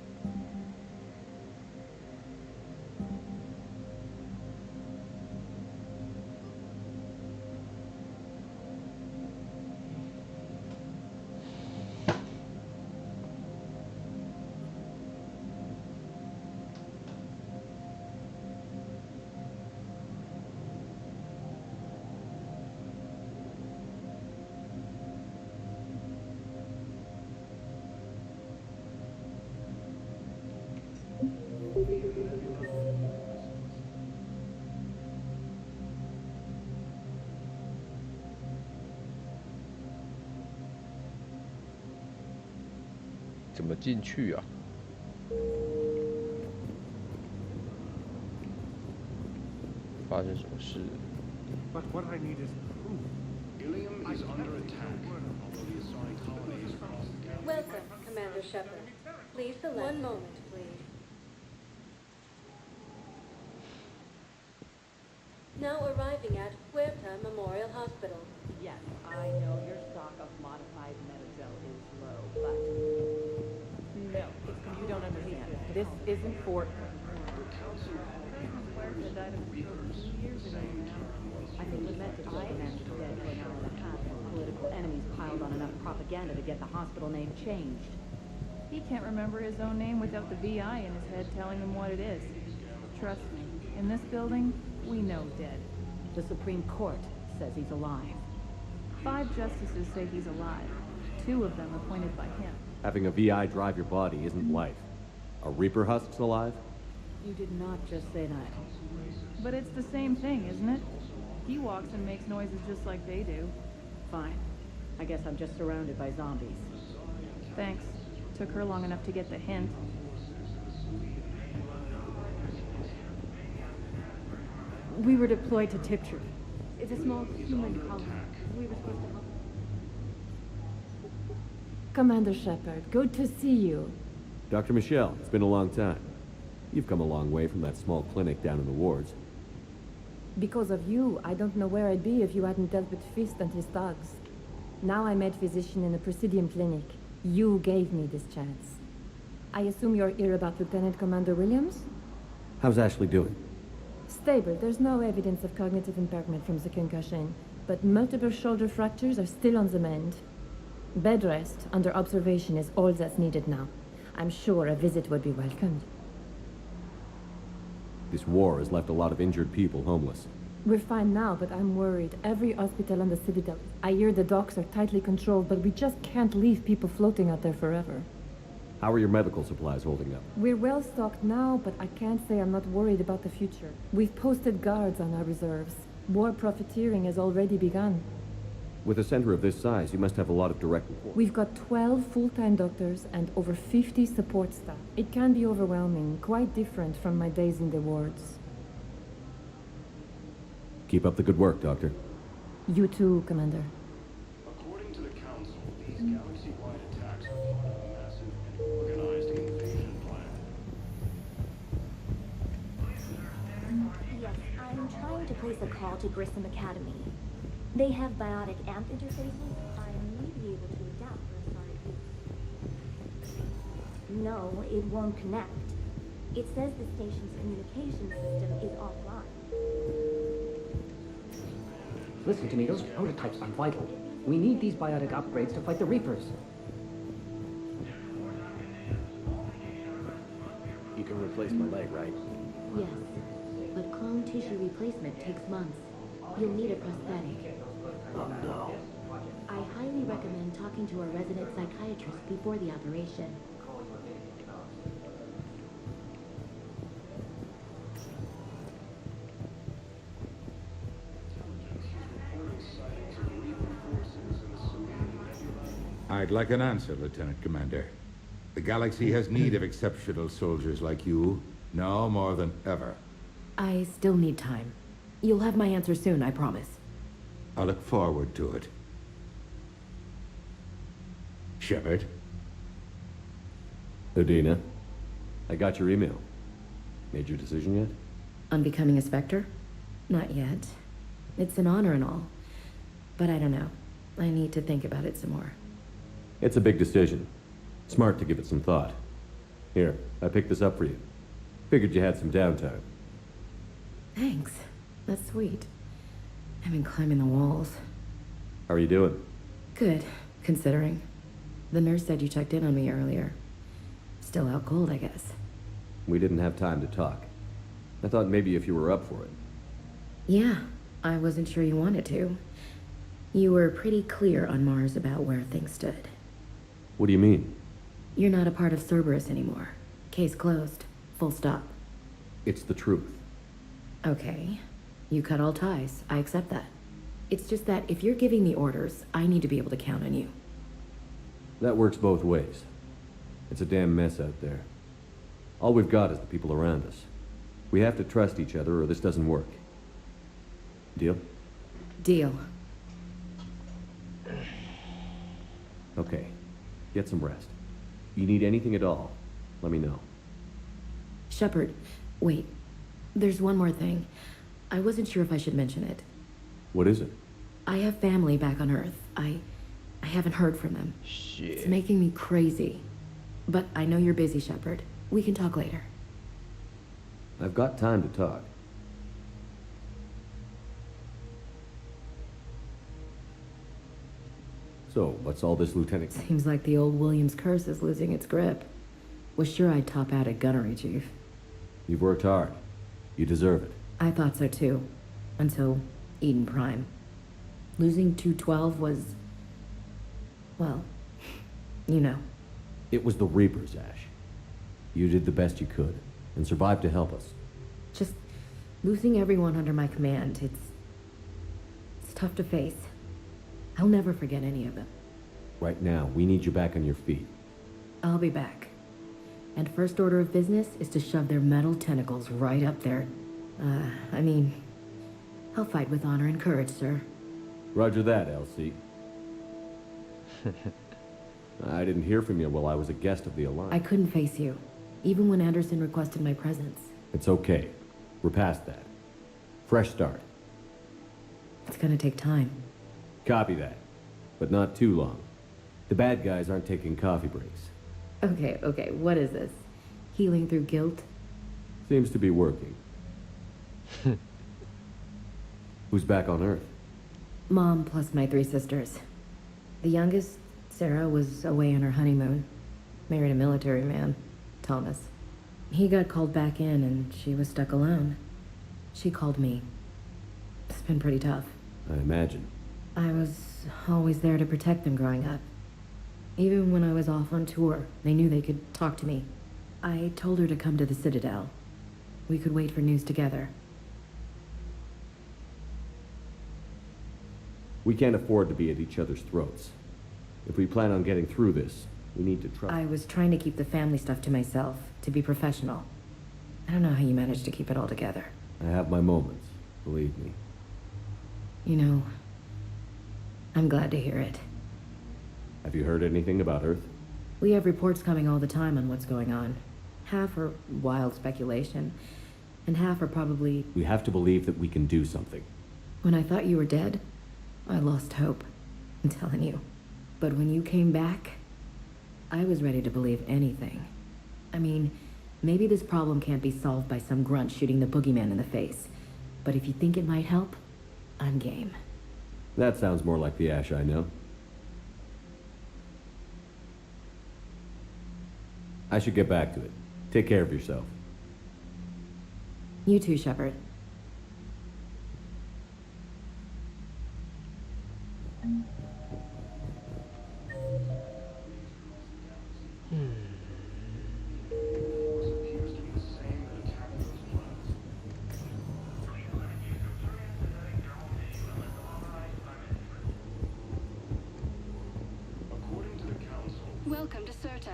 怎么进去啊？发生什么事？ But what I need is proof. Ilium is under attack, although the assigned colonies across the galaxy. Welcome, Commander Shepard. Please select. One moment, please. Now arriving at Huerta Memorial Hospital. Yes, I know your stock of modified Metazell is low, but no, you don't understand. This isn't for. I think we meant to take Commander dead for an hour and a half when political enemies piled on enough propaganda to get the hospital name changed. He can't remember his own name without the VI in his head telling him what it is. Trust me, in this building, we know dead. The Supreme Court says he's alive. 5 justices say he's alive. 2 of them appointed by him. Having a VI drive your body isn't life. Are Reaper husks alive? You did not just say that. But it's the same thing, isn't it? He walks and makes noises just like they do. Fine. I guess I'm just surrounded by zombies. Thanks. Took her long enough to get the hint. We were deployed to Tiptree. It's a small human colony. We were supposed to help. Commander Shepard, good to see you. Dr. Michelle, it's been a long time. You've come a long way from that small clinic down in the wards. Because of you, I don't know where I'd be if you hadn't dealt with Fist and his thugs. Now I'm head physician in a Presidium clinic. You gave me this chance. I assume you're here about Lieutenant Commander Williams? How's Ashley doing? Stable. There's no evidence of cognitive impairment from the concussion, but multiple shoulder fractures are still on the mend. Bed rest under observation is all that's needed now. I'm sure a visit would be welcomed. This war has left a lot of injured people homeless. We're fine now, but I'm worried. Every hospital on the Citadel. I hear the docks are tightly controlled, but we just can't leave people floating out there forever. How are your medical supplies holding up? We're well stocked now, but I can't say I'm not worried about the future. We've posted guards on our reserves. War profiteering has already begun. With a center of this size, you must have a lot of direct reports. We've got 12 full-time doctors and over 50 support staff. It can be overwhelming, quite different from my days in the wards. Keep up the good work, Doctor. You too, Commander. According to the Council, these galaxy-wide attacks are part of a massive and organized invasion plan. Yes, I'm trying to place a call to Grissom Academy. They have biotic amp interfaces. I may be able to adapt for a start. No, it won't connect. It says the station's communication system is offline. Listen to me, those prototypes are vital. We need these biotic upgrades to fight the Reapers. You can replace my leg, right? Yes, but clone tissue replacement takes months. You'll need a prosthetic. Oh no. I highly recommend talking to a resident psychiatrist before the operation. I'd like an answer, Lieutenant Commander. The galaxy has need of exceptional soldiers like you, now more than ever. I still need time. You'll have my answer soon, I promise. I look forward to it. Shepard? Udina, I got your email. Made your decision yet? On becoming a Spectre? Not yet. It's an honor and all. But I don't know. I need to think about it some more. It's a big decision. Smart to give it some thought. Here, I picked this up for you. Figured you had some downtime. Thanks. That's sweet. I've been climbing the walls. How are you doing? Good, considering. The nurse said you checked in on me earlier. Still out cold, I guess. We didn't have time to talk. I thought maybe if you were up for it. Yeah, I wasn't sure you wanted to. You were pretty clear on Mars about where things stood. What do you mean? You're not a part of Cerberus anymore. Case closed. Full stop. It's the truth. Okay. You cut all ties. I accept that. It's just that if you're giving me orders, I need to be able to count on you. That works both ways. It's a damn mess out there. All we've got is the people around us. We have to trust each other or this doesn't work. Deal? Deal. Okay. Get some rest. You need anything at all, let me know. Shepard, wait. There's one more thing. I wasn't sure if I should mention it. What is it? I have family back on Earth. I haven't heard from them. Shit. It's making me crazy. But I know you're busy, Shepard. We can talk later. I've got time to talk. So, what's all this, Lieutenant? Seems like the old Williams curse is losing its grip. Was sure I'd top out at gunnery, Chief. You've worked hard. You deserve it. I thought so too. Until Eden Prime. Losing 212 was... well, you know. It was the Reapers, Ash. You did the best you could, and survived to help us. Just losing everyone under my command, it's tough to face. I'll never forget any of them. Right now, we need you back on your feet. I'll be back. And first order of business is to shove their metal tentacles right up there. I mean, I'll fight with honor and courage, sir. Roger that, LC. I didn't hear from you while I was a guest of the Alliance. I couldn't face you, even when Anderson requested my presence. It's okay. We're past that. Fresh start. It's gonna take time. Copy that. But not too long. The bad guys aren't taking coffee breaks. Okay, what is this? Healing through guilt? Seems to be working. Who's back on Earth? Mom plus my 3 sisters. The youngest, Sarah, was away on her honeymoon. Married a military man, Thomas. He got called back in and she was stuck alone. She called me. It's been pretty tough. I imagine. I was always there to protect them growing up. Even when I was off on tour, they knew they could talk to me. I told her to come to the Citadel. We could wait for news together. We can't afford to be at each other's throats. If we plan on getting through this, we need to trust. I was trying to keep the family stuff to myself, to be professional. I don't know how you managed to keep it all together. I have my moments, believe me. You know, I'm glad to hear it. Have you heard anything about Earth? We have reports coming all the time on what's going on. Half are wild speculation, and half are probably... We have to believe that we can do something. When I thought you were dead, I lost hope. I'm telling you. But when you came back, I was ready to believe anything. I mean, maybe this problem can't be solved by some grunt shooting the boogeyman in the face. But if you think it might help, I'm game. That sounds more like the Ash I know. I should get back to it. Take care of yourself. You too, Shepard. Welcome to Serta.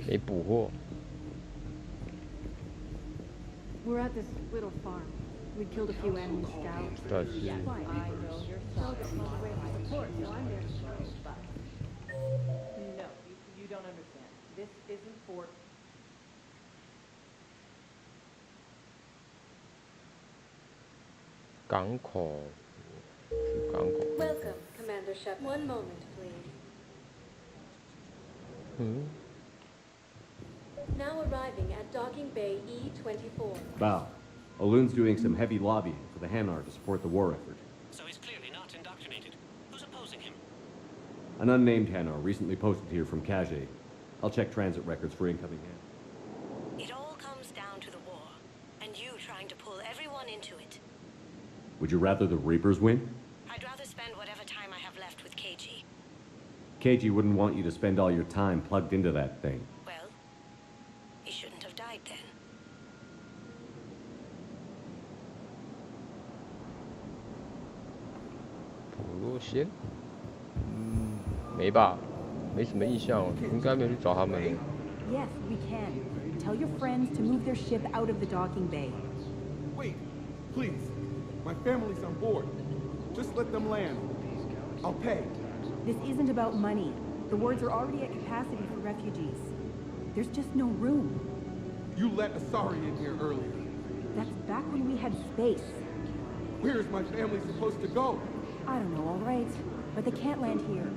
没捕获。 We're at this little farm. We killed a few enemy scouts. 但是 I know you're so away from support, so I'm there to show you, but no, you don't understand. This isn't for. 港口是港口。 Welcome, Commander Shep. One moment, please. 嗯。 Now arriving at Docking Bay E24. Bow. Aloon's doing some heavy lobbying for the Hanar to support the war effort. So he's clearly not indoctrinated. Who's opposing him? An unnamed Hanar recently posted here from Kage. I'll check transit records for incoming Hanar. It all comes down to the war, and you trying to pull everyone into it. Would you rather the Reapers win? I'd rather spend whatever time I have left with KG. KG wouldn't want you to spend all your time plugged into that thing. Well, he shouldn't have died then. 普洛仙？没吧？没什么印象，应该没有去找他们。 Yes, we can. Tell your friends to move their ship out of the docking bay. Wait, please. My family's on board. Just let them land. I'll pay. This isn't about money. The wards are already at capacity for refugees. There's just no room. You let Asari in here earlier. That's back when we had space. Where is my family supposed to go? I don't know, all right. But they can't land here.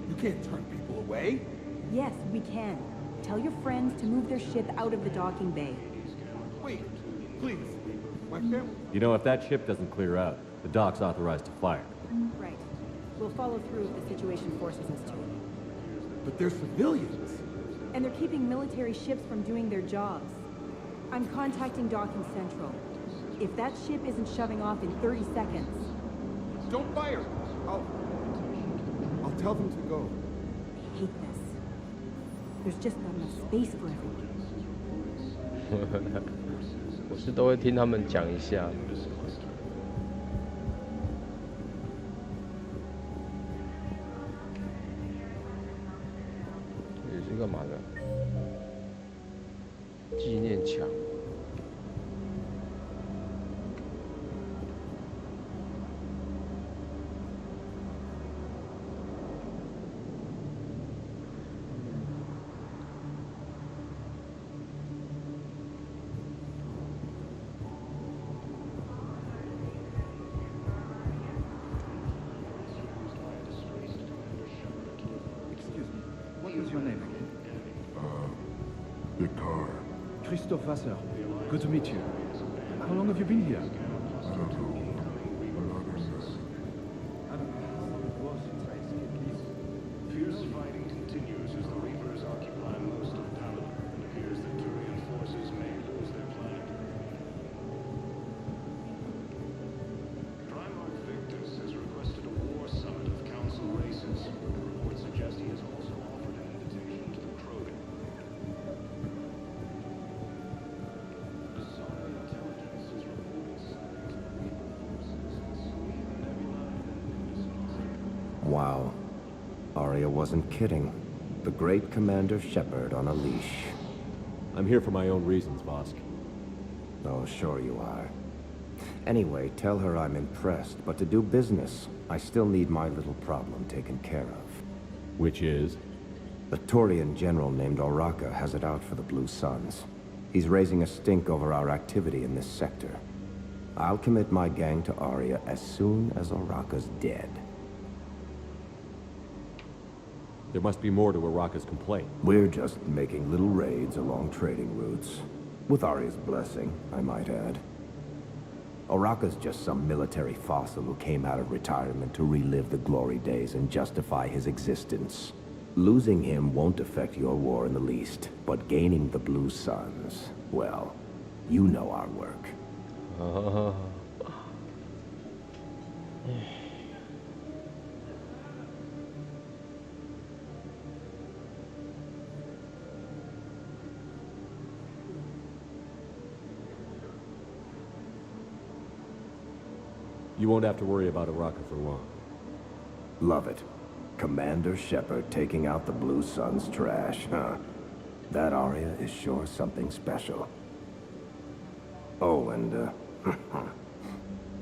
You can't turn people away. Yes, we can. Tell your friends to move their ship out of the docking bay. Wait, please. My family... You know, if that ship doesn't clear out, the dock's authorized to fire. Right. We'll follow through if the situation forces us to. But they're civilians. And they're keeping military ships from doing their jobs. I'm contacting Docking Central. If that ship isn't shoving off in 30 seconds... Don't fire! I'll tell them to go. I hate this. There's just not enough space for everyone. 我是都会听他们讲一下。也是干嘛的？纪念墙。 What was your name again? Victor. Christophe Vasseur. Good to meet you. How long have you been here? I don't know. Fierce fighting continues as the Reapers occupy most of Dallas. It appears that Turian forces may lose their plan. Primarch Victus has requested a war summit of council races. Reports suggest he has also offered an invitation to the Krogan. Asari intelligence is reporting signs of Reaper forces in Sweden and Nebula. Wow. Arya wasn't kidding. The great Commander Shepard on a leash. I'm here for my own reasons, Vosk. Oh, sure you are. Anyway, tell her I'm impressed, but to do business, I still need my little problem taken care of. Which is? A Turian general named Oraka has it out for the Blue Suns. He's raising a stink over our activity in this sector. I'll commit my gang to Arya as soon as Oraka's dead. There must be more to Oraka's complaint. We're just making little raids along trading routes. With Arya's blessing, I might add. Oraka's just some military fossil who came out of retirement to relive the glory days and justify his existence. Losing him won't affect your war in the least, but gaining the Blue Suns, well, you know our work. You won't have to worry about Araka for long. Love it. Commander Shepard taking out the Blue Sun's trash, huh? That Arya is sure something special. Oh, and,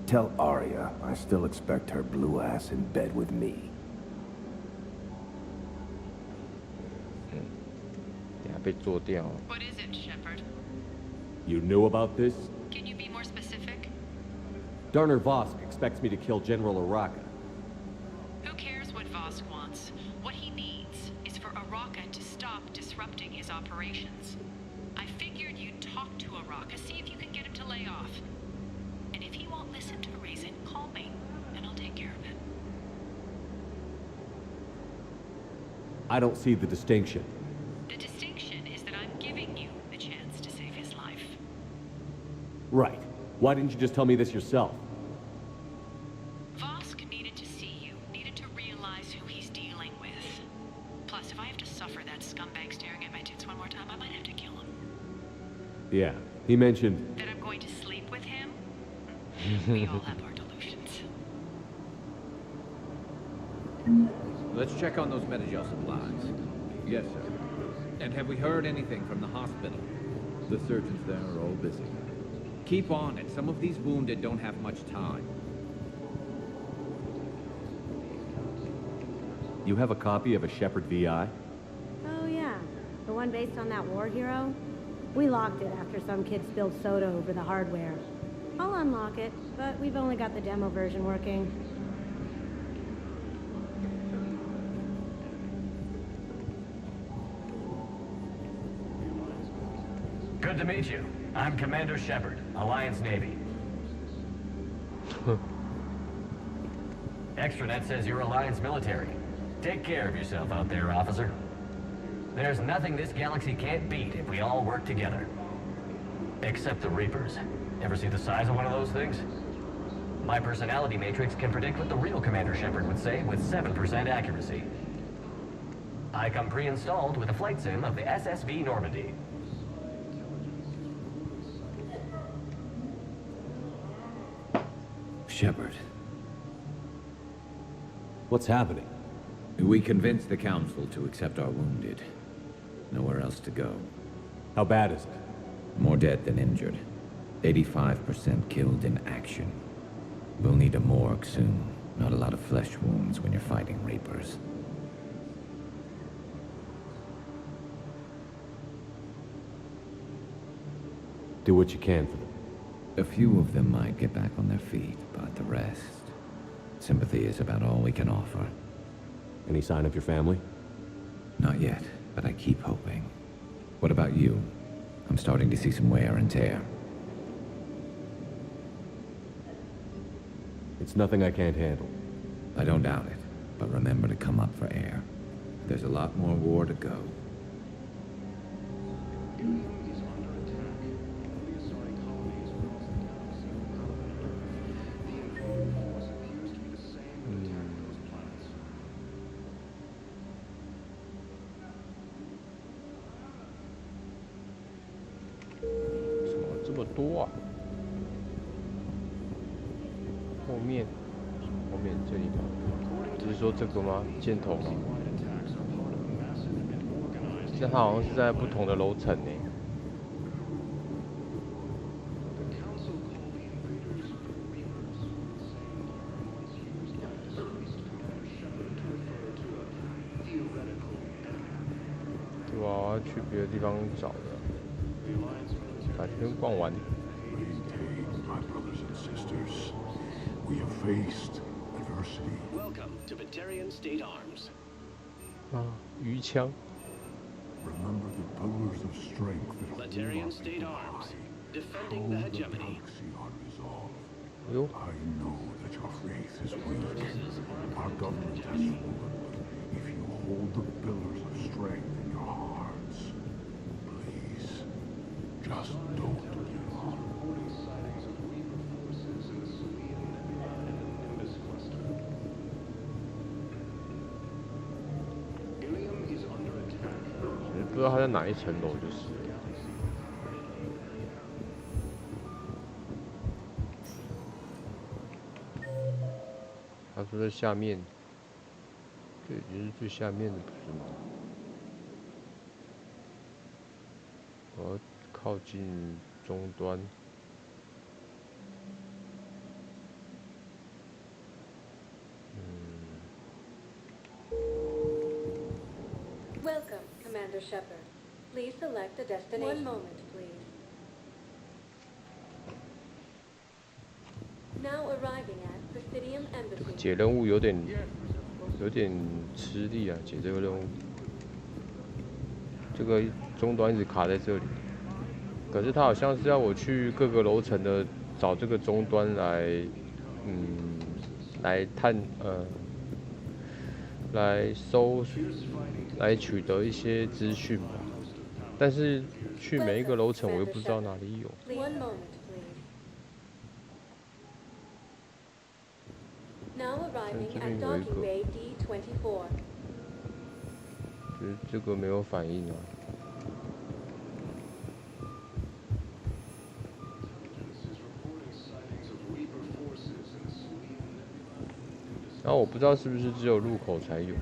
tell Arya I still expect her blue ass in bed with me. What is it, Shepard? You knew about this? Can you be more specific? Darner Vosk expects me to kill General Araka. Who cares what Vosk wants? What he needs is for Araka to stop disrupting his operations. I figured you'd talk to Araka, see if you can get him to lay off. And if he won't listen to reason, call me, and I'll take care of it. I don't see the distinction. The distinction is that I'm giving you the chance to save his life. Right. Why didn't you just tell me this yourself? Vosk needed to see you, needed to realize who he's dealing with. Plus, if I have to suffer that scumbag staring at my tits one more time, I might have to kill him. Yeah, he mentioned... That I'm going to sleep with him? We all have our delusions. Let's check on those Metagel supplies. Yes, sir. And have we heard anything from the hospital? The surgeons there are all busy. Keep on it. Some of these wounded don't have much time. You have a copy of a Shepard VI? Oh, yeah. The one based on that war hero? We locked it after some kid spilled soda over the hardware. I'll unlock it, but we've only got the demo version working. Good to meet you. I'm Commander Shepard, Alliance Navy. Extranet says you're Alliance military. Take care of yourself out there, officer. There's nothing this galaxy can't beat if we all work together. Except the Reapers. Ever see the size of one of those things? My personality matrix can predict what the real Commander Shepard would say with 7% accuracy. I come pre-installed with a flight sim of the SSV Normandy. Shepard. What's happening? We convinced the Council to accept our wounded. Nowhere else to go. How bad is it? More dead than injured. 85% killed in action. We'll need a morgue soon. Not a lot of flesh wounds when you're fighting Reapers. Do what you can for them. A few of them might get back on their feet, but the rest... Sympathy is about all we can offer. Any sign of your family? Not yet, but I keep hoping. What about you? I'm starting to see some wear and tear. It's nothing I can't handle. I don't doubt it, but remember to come up for air. There's a lot more war to go.多啊！后面这里吗？只是说这个吗？箭头吗？这它好像是在不同的楼层呢。对吧？我要去别的地方找的。把这边逛完。My brothers and sisters, we have faced adversity. Welcome to Batarian State Arms. 啊，鱼枪。Remember the pillars of strength that Batarian State Arms, defending the hegemony. I know that your faith is weak. Our government has fallen. If you hold the pillars of strength in your hearts, please, just don't give up.不知道他在哪一层楼，就是。他说在下面，这已经是最下面的，不是吗？我要靠近终端。Welcome, Commander Shepard. Please select a destination. One moment, please. Now arriving at Presidium Embassy. 解任务有点吃力啊，解这个任务。这个终端一直卡在这里，可是他好像是要我去各个楼层的找这个终端来，来来取得一些资讯吧。但是去每一个楼层我又不知道哪里有。One moment, please. Now arriving at docking bay D.24. 这个没有反应啊。然后我不知道是不是只有入口才有。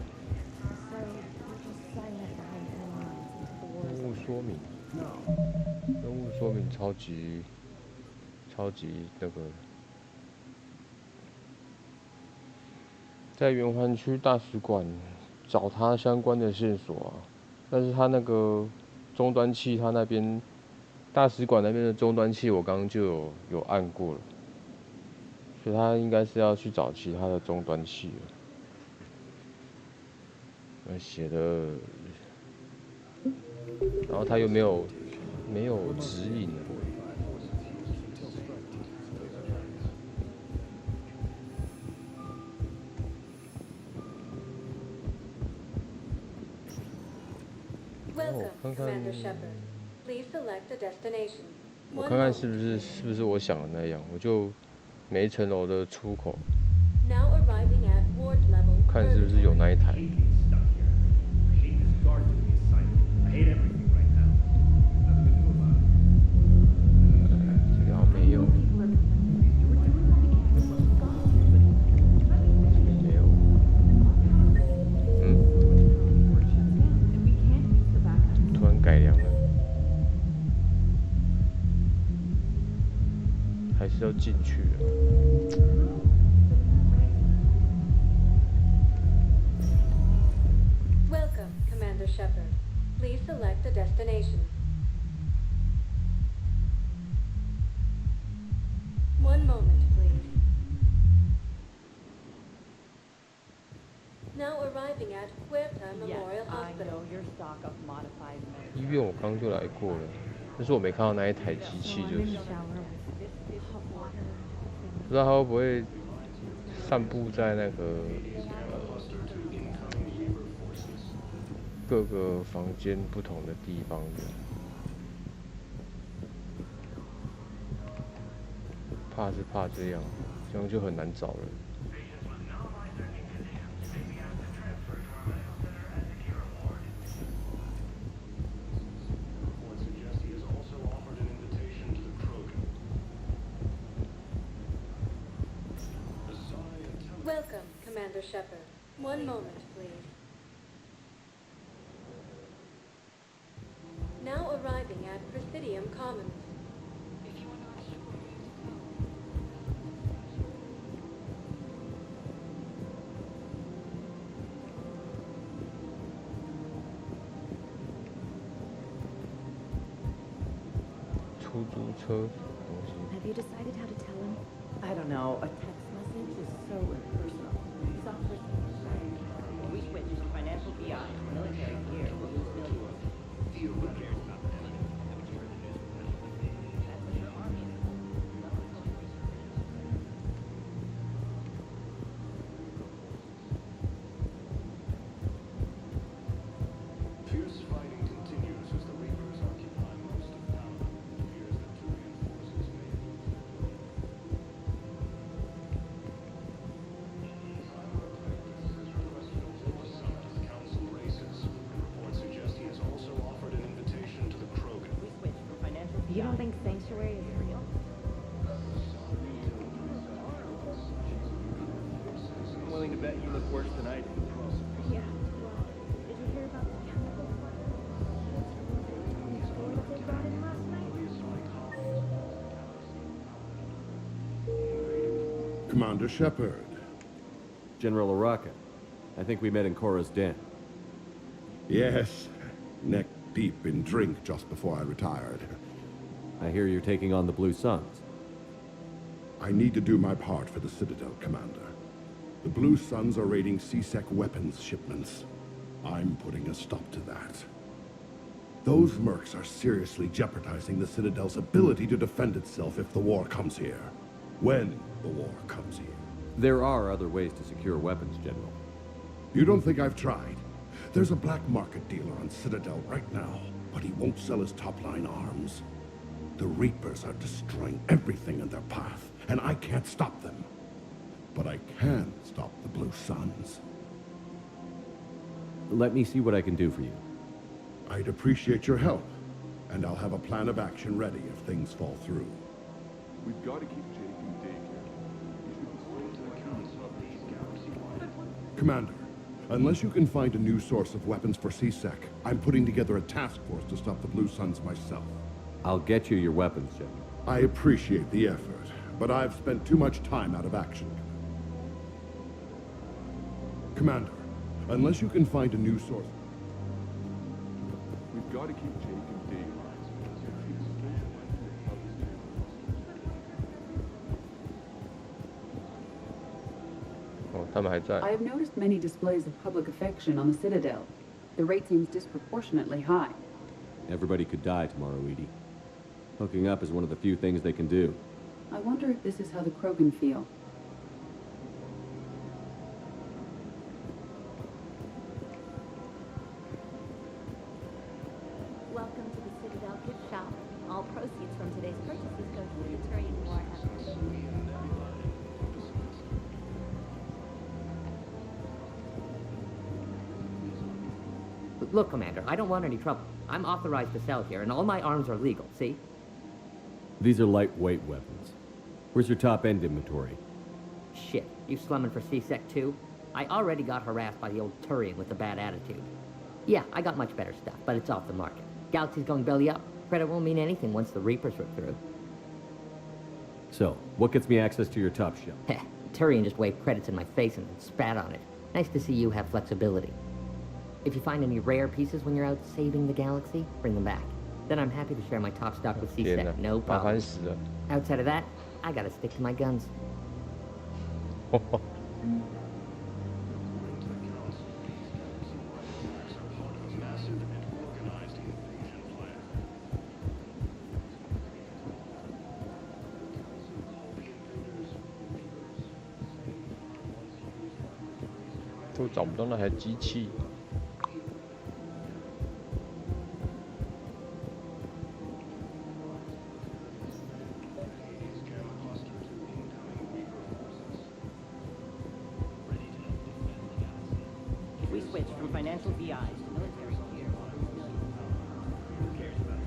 任务说明，任务说明超级那个。在圆环区大使馆找他相关的线索啊，但是他那个终端器，他那边大使馆那边的终端器，我刚刚就有按过了，所以他应该是要去找其他的终端器了。那写的，然后他又没有指引。Welcome, Commander Shepard. Please select a destination. 我看看是不是我想的那样，我就每一层楼的出口， Now arriving at ward level. 看是不是有那一台。这个好像没有。没有。突然改良了。还是要进去的。Welcome, Commander Shepard. Please select a destination. One moment, please. Now arriving at Huerta Memorial Yes, I Hospital. know your stock of modified 医院我刚就来过了，但是我没看到那一台机器，就是不知道它会不会散布在那个各个房间不同的地方的，怕是怕这样，这样就很难找了。Welcome, Commander Shepard. One moment, please. Now arriving at Presidium Commons. 出租车东西。 Have you decided how to tell him? I don't know. A text message is so impersonal. He's off for when we switch to financial BI, military gear will lose millions. Fierce fighting continues as the Reapers occupy most of town. It appears that Turian forces may Council races. Reports suggest he has also offered an invitation willing to bet you look worse than I do. Yeah. Well, did you hear about the chemical they brought in last night? Commander Shepard. General Araka. I think we met in Cora's den. Yes. Neck deep in drink just before I retired. I hear you're taking on the Blue Suns. I need to do my part for the Citadel, Commander. The Blue Suns are raiding C-Sec weapons shipments. I'm putting a stop to that. Those mercs are seriously jeopardizing the Citadel's ability to defend itself if the war comes here. When the war comes here. There are other ways to secure weapons, General. You don't think I've tried? There's a black market dealer on Citadel right now, but he won't sell his top-line arms. The Reapers are destroying everything in their path, and I can't stop them. But I can stop the Blue Suns. Let me see what I can do for you. I'd appreciate your help, and I'll have a plan of action ready if things fall through. We've got to keep Jake in daycare. Commander, unless you can find a new source of weapons for C-Sec, I'm putting together a task force to stop the Blue Suns myself. I'll get you your weapons, General. I appreciate the effort, but I've spent too much time out of action. Commander, unless you can find a new source... We've got to keep Jake in daycare. I have noticed many displays of public affection on the Citadel. The rate seems disproportionately high. Everybody could die tomorrow, Edie. Hooking up is one of the few things they can do. I wonder if this is how the Krogan feel. Welcome to the Citadel gift shop. All proceeds from today's purchases go to the Turian War effort. Look, Commander, I don't want any trouble. I'm authorized to sell here, and all my arms are legal, see? These are lightweight weapons. Where's your top-end inventory? Shit, you slumming for C-Sec too? I already got harassed by the old Turian with a bad attitude. Yeah, I got much better stuff, but it's off the market. Galaxy's going belly up. Credit won't mean anything once the Reapers rip through. So, what gets me access to your top shelf? Heh, Turian just waved credits in my face and spat on it. Nice to see you have flexibility. If you find any rare pieces when you're out saving the galaxy, bring them back. Then I'm happy to share my top stock with C-Sec, no problem. Outside of that, I gotta stick to my guns. 都找不到那台机器。We switched from financial VIs to military gear. Who cares about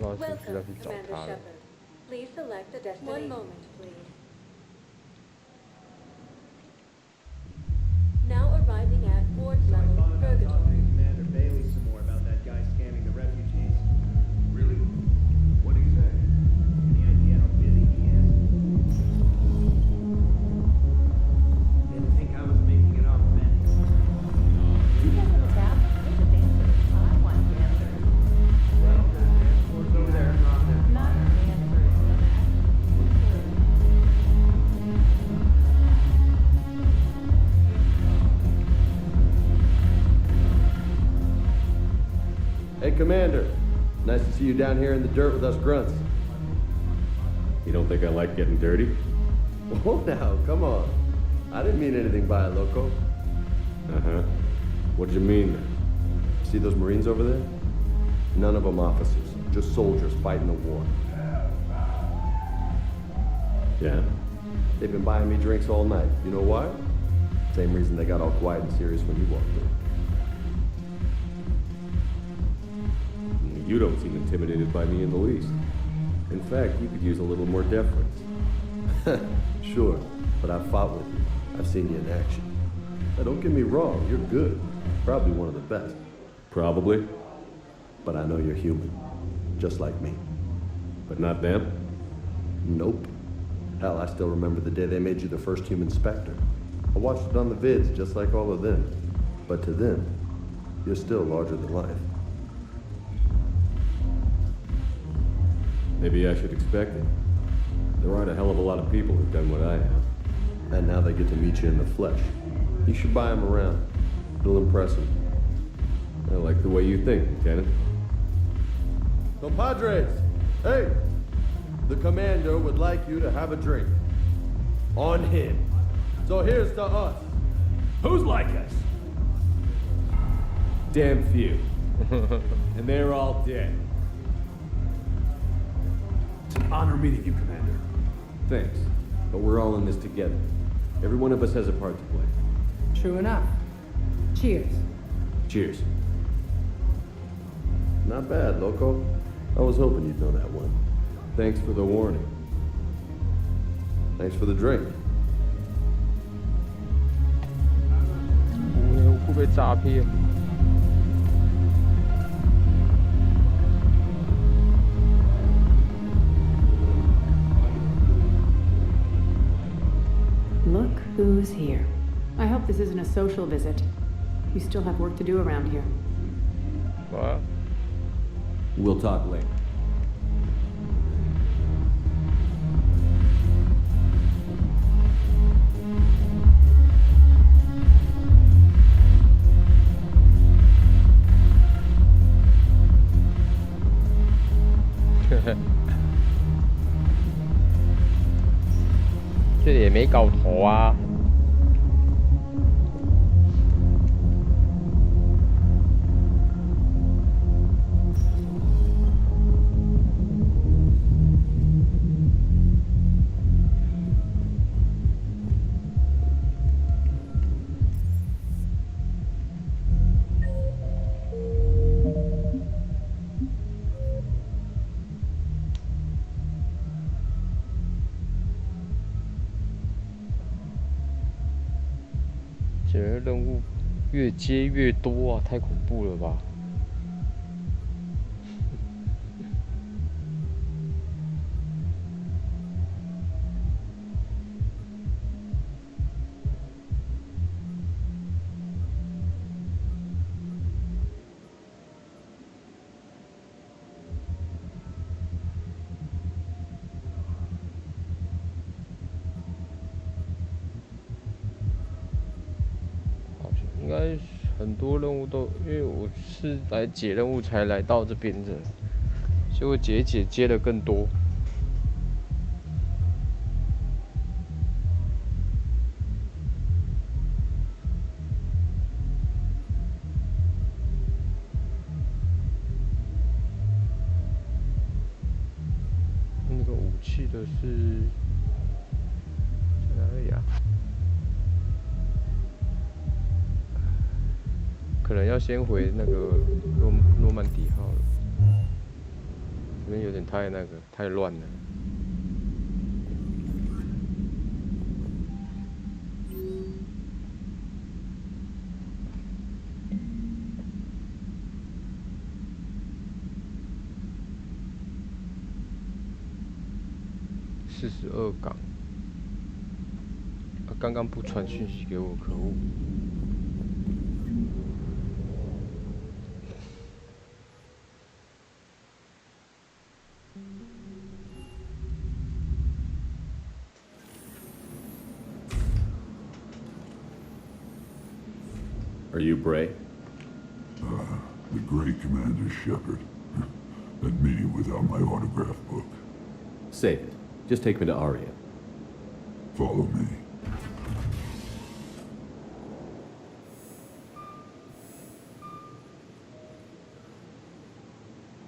Welcome, Commander Shepard. Please select a destination. One moment, please. Now arriving at Ward's level, Purgatory. Commander Bailey some more about that guy scamming the refugees. Really? What did he say? Any idea how busy he is? Didn't think I was making it off many. You guys have a tab? There's a dancer. I want dancer. Well, there's dance floors over there. Not dancers. Hey, Commander. Nice to see you down here in the dirt with us grunts. You don't think I like getting dirty? Oh, now, come on. I didn't mean anything by it, loco. Uh-huh. What did you mean, then? See those Marines over there? None of them officers, just soldiers fighting the war. Yeah? They've been buying me drinks all night. You know why? Same reason they got all quiet and serious when you walked in. You don't seem intimidated by me in the least. In fact, you could use a little more deference. Sure, but I've fought with you. I've seen you in action. Now, don't get me wrong, you're good. Probably one of the best. Probably. But I know you're human. Just like me. But not them? Nope. Hell, I still remember the day they made you the first human Spectre. I watched it on the vids, just like all of them. But to them, you're still larger than life. Maybe I should expect it. There aren't a hell of a lot of people who've done what I have. And now they get to meet you in the flesh. You should buy them around. It'll impress them. I like the way you think, Lieutenant. Compadres! Hey! The commander would like you to have a drink. On him. So here's to us. Who's like us? Damn few. And they're all dead. It's an honor meeting you, Commander. Thanks. But we're all in this together. Every one of us has a part to play. True enough. Cheers. Cheers. Not bad, Loco. I was hoping you'd know that one. Thanks for the warning. Thanks for the drink. 会被诈骗。Look who's here. I hope this isn't a social visit. You still have work to do around here. What? We'll talk later. Hehe 这里也没搞头啊。觉得任务越接越多啊，太恐怖了吧！应该很多任务都，因为我是来解任务才来到这边的，结果解接的更多。那个武器的是在哪里啊？ 可能要先回那个诺曼底号了，这边有点太乱了。42港，刚刚不传讯息给我，可恶！ Are you Bray? The great Commander Shepard. That meeting without my autograph book. Save it. Just take me to Aria. Follow me.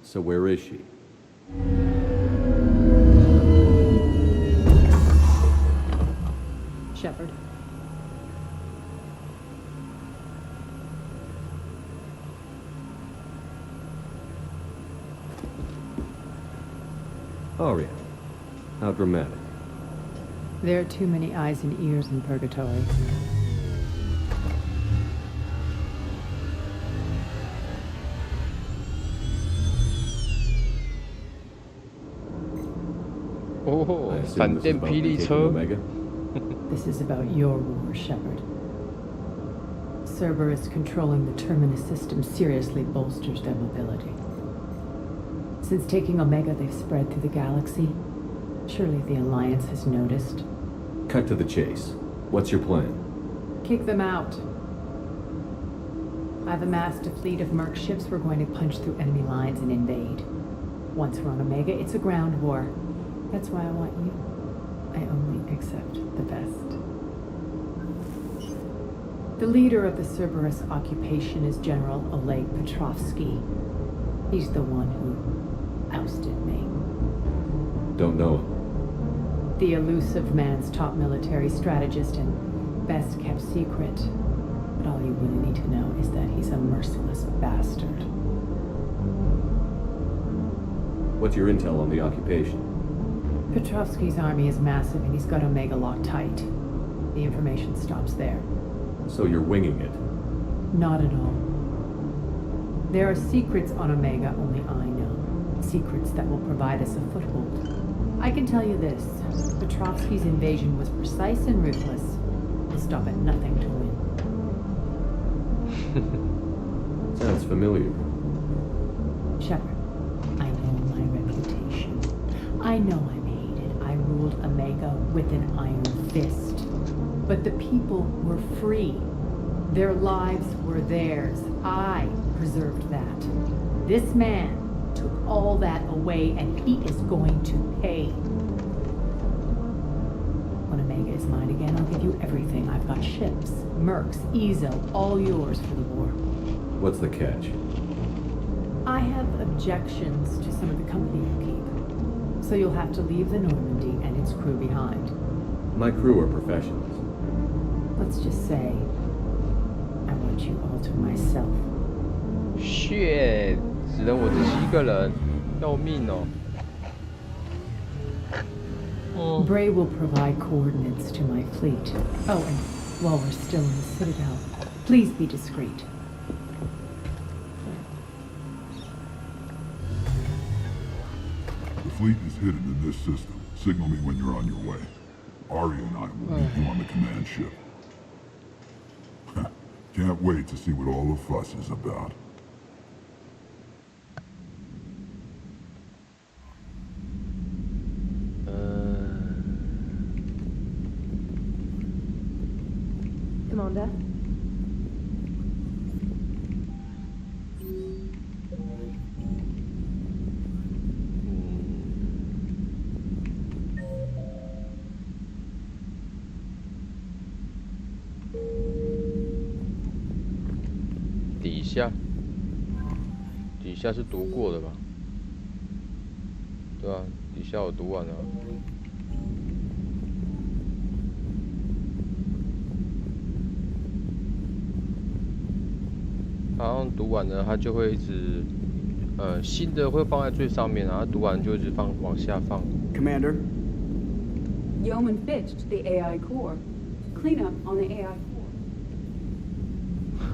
So where is she? Shepard. Aria, how dramatic. There are too many eyes and ears in purgatory. Oh, 闪电霹雳车。 This is about your war, Shepard. Cerberus controlling the Terminus system seriously bolsters their mobility. Since taking Omega, they've spread through the galaxy. Surely the Alliance has noticed. Cut to the chase. What's your plan? Kick them out. I've amassed a fleet of merc ships. We're going to punch through enemy lines and invade. Once we're on Omega, it's a ground war. That's why I want you. I only accept the best. The leader of the Cerberus occupation is General Oleg Petrovsky. He's the one who ousted me. Don't know him. The elusive man's top military strategist and best kept secret. But all you really need to know is that he's a merciless bastard. What's your intel on the occupation? Petrovsky's army is massive and he's got Omega locked tight. The information stops there. So you're winging it? Not at all. There are secrets on Omega only I know. Secrets that will provide us a foothold. I can tell you this. Petrovsky's invasion was precise and ruthless. He'll stop at nothing to win. Sounds familiar. Shepard, I know my reputation. I know I'm hated. I ruled Omega with an iron fist. But the people were free. Their lives were theirs. I preserved that. This man took all that away, and he is going to pay. When Omega is mine again, I'll give you everything. I've got ships, mercs, Ezo, all yours for the war. What's the catch? I have objections to some of the company you keep. So you'll have to leave the Normandy and its crew behind. My crew are professionals. Let's just say, I want you all to myself. Shit, 只能我自己一个人，要命哦。Bray will provide coordinates to my fleet. Oh, and while we're still in the Citadel, please be discreet. The fleet is hidden in this system. Signal me when you're on your way. Aria and I will meet you on the command ship. Can't wait to see what all the fuss is about. Commander?底下是读过的吧？对啊，底下我读完了。好像读完了，它就会一直，新的会放在最上面，然后读完就一直往下放。Commander, Yeoman Fitch to the AI core. Clean up on the AI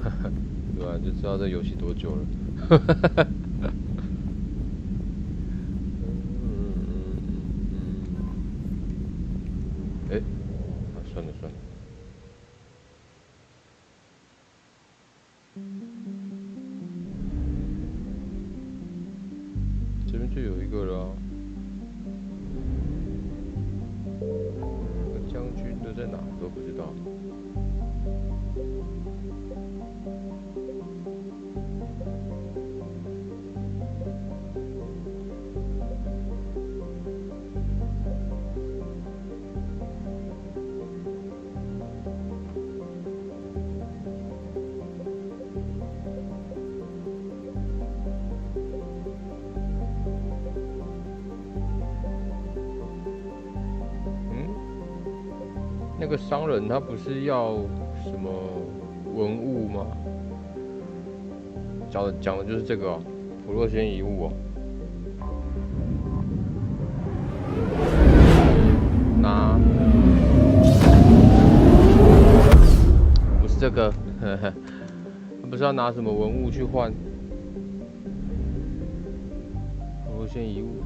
core. 对啊，就知道这游戏多久了。哎，算了。这边就有一个了啊。那个将军的在哪都不知道。那个商人他不是要什么文物吗？讲的就是这个哦，普洛仙遗物哦。这个，不是要拿什么文物去换？无限遗物，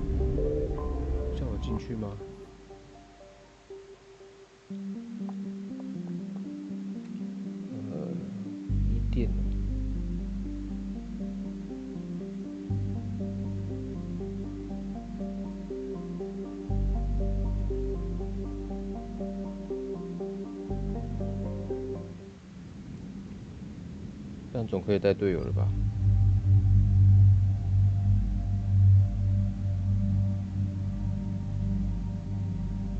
叫我进去吗？一店。这样总可以带队友了吧？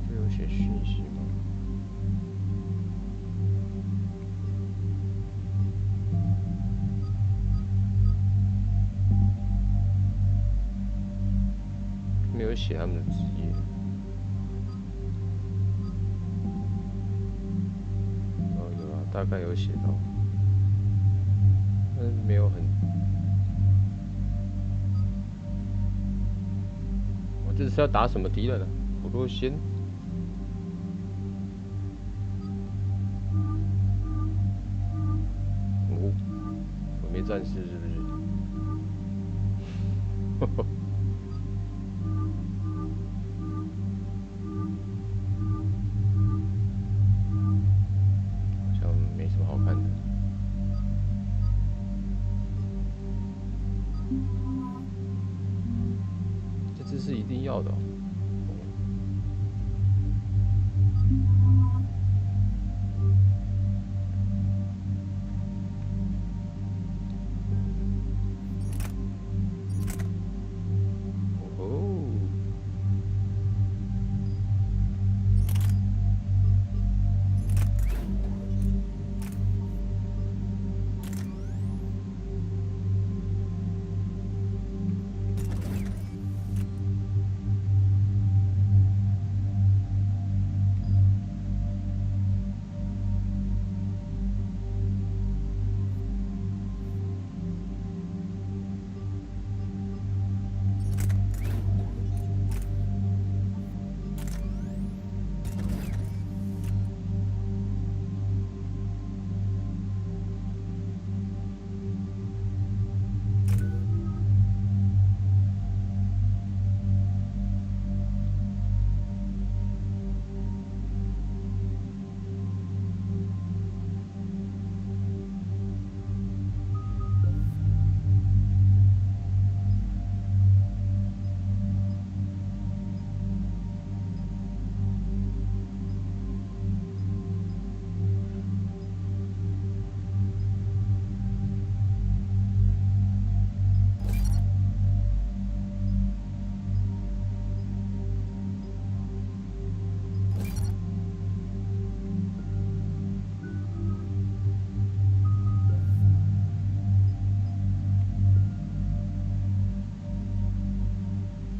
这有写讯息吗？没有写他们的职业。哦，有啊，大概有写到。但是没有很，我这是要打什么敌人呢？普洛仙，哦，毁灭战士是不是？呵呵。好像没什么好看的。这是一定要的哦。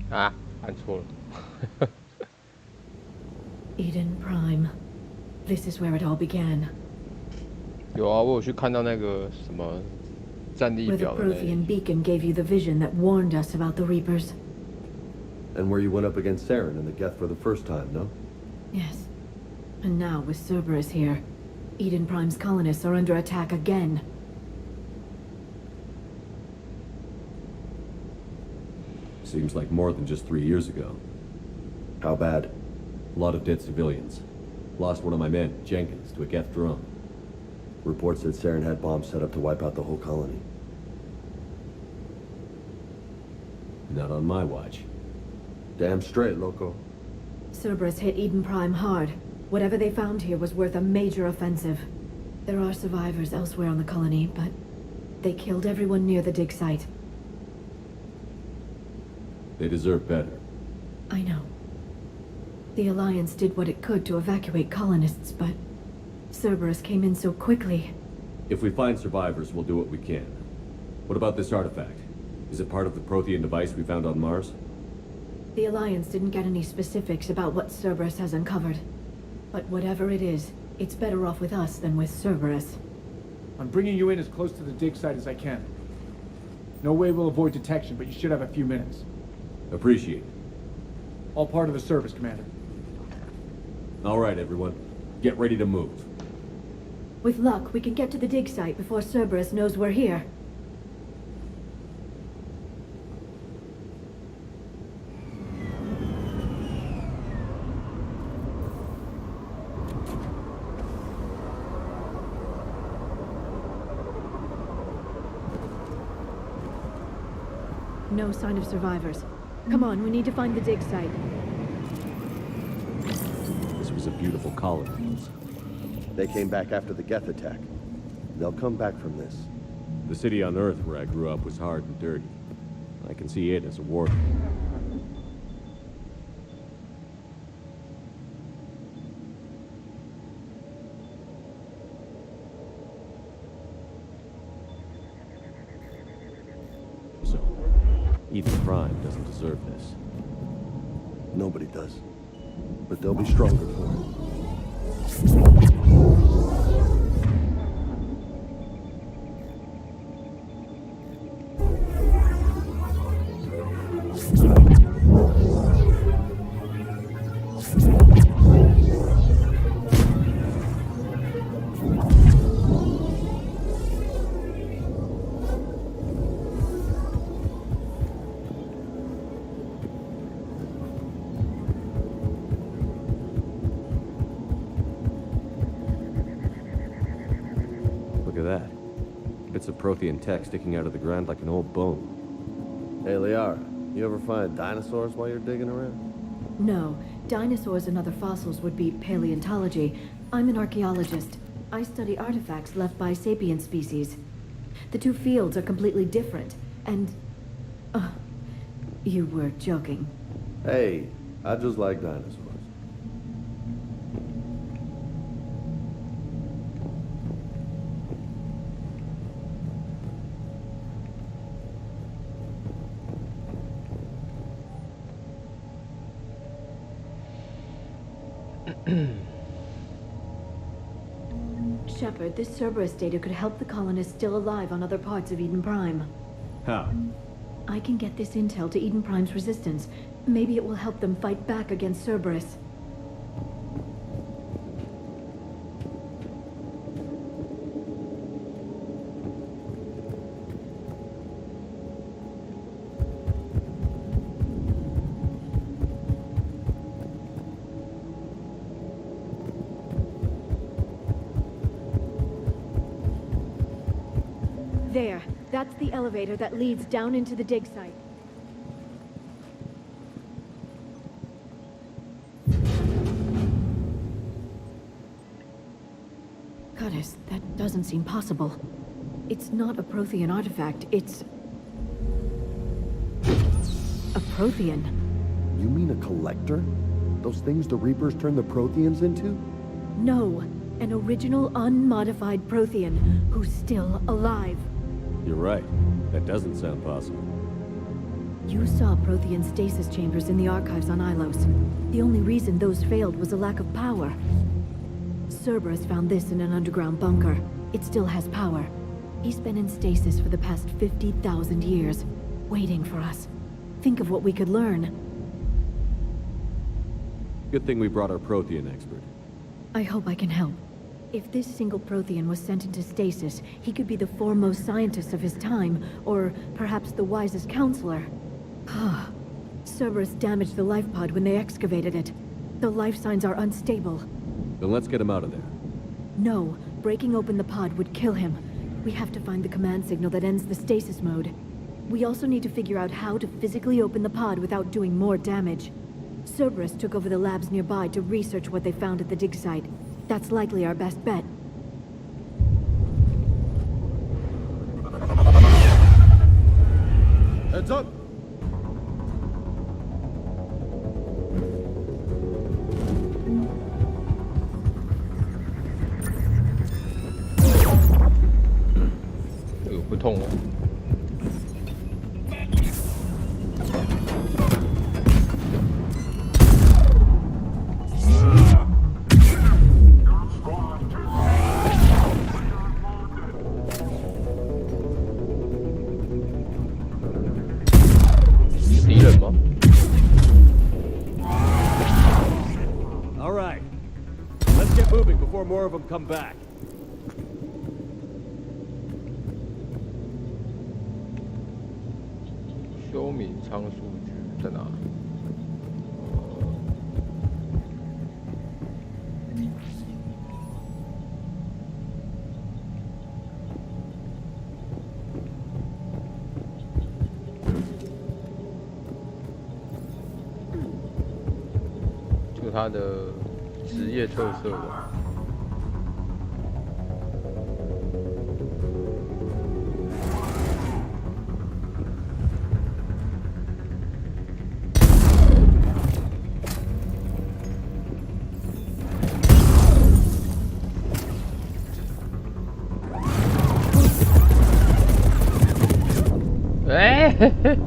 啊，按错了。Eden Prime, this is where it all began. 有啊，我有去看到那个什么战力 Where the 表的那 Prothean beacon gave you the vision that warned us about the Reapers. And where you went up against Saren and the Geth for the first time, no? Yes. And now, with Cerberus here, Eden Prime's colonists are under attack again. Seems like more than just 3 years ago. How bad? A lot of dead civilians. Lost one of my men, Jenkins, to a Geth drone. Reports said Saren had bombs set up to wipe out the whole colony. Not on my watch. Damn straight, loco. Cerberus hit Eden Prime hard. Whatever they found here was worth a major offensive. There are survivors elsewhere on the colony, but they killed everyone near the dig site. They deserve better. I know. The Alliance did what it could to evacuate colonists, but Cerberus came in so quickly. If we find survivors, we'll do what we can. What about this artifact? Is it part of the Prothean device we found on Mars? The Alliance didn't get any specifics about what Cerberus has uncovered. But whatever it is, it's better off with us than with Cerberus. I'm bringing you in as close to the dig site as I can. No way we'll avoid detection, but you should have a few minutes. Appreciate it. All part of the service, Commander. All right, everyone. Get ready to move. With luck, we can get to the dig site before Cerberus knows we're here. No sign of survivors. Come on, we need to find the dig site. This was a beautiful colony. They came back after the Geth attack. They'll come back from this. The city on Earth where I grew up was hard and dirty. I can see it as a war. So, Eden Prime doesn't deserve this. Nobody does. But they'll be stronger for it. Bits of Prothean tech sticking out of the ground like an old bone. Hey, Liara, you ever find dinosaurs while you're digging around? No. Dinosaurs and other fossils would be paleontology. I'm an archaeologist. I study artifacts left by sapient species. The two fields are completely different, and... you were joking. Hey, I just like dinosaurs. Shepard, this Cerberus data could help the colonists still alive on other parts of Eden Prime. How? I can get this intel to Eden Prime's resistance. Maybe it will help them fight back against Cerberus. There. That's the elevator that leads down into the dig site. Goddess, that doesn't seem possible. It's not a Prothean artifact, it's... a Prothean. You mean a collector? Those things the Reapers turn the Protheans into? No, an original unmodified Prothean who's still alive. You're right. That doesn't sound possible. You saw Prothean stasis chambers in the archives on Ilos. The only reason those failed was a lack of power. Cerberus found this in an underground bunker. It still has power. He's been in stasis for the past 50,000 years, waiting for us. Think of what we could learn. Good thing we brought our Prothean expert. I hope I can help. If this single Prothean was sent into stasis, he could be the foremost scientist of his time, or perhaps the wisest counselor. Cerberus damaged the life pod when they excavated it. The life signs are unstable. Then let's get him out of there. No, breaking open the pod would kill him. We have to find the command signal that ends the stasis mode. We also need to figure out how to physically open the pod without doing more damage. Cerberus took over the labs nearby to research what they found at the dig site. That's likely our best bet. Heads up! Ủa, 不痛哦。All right. Let's get moving before more of them come back. 鸣仓数据在哪？就它的职业特色吧。嘿嘿。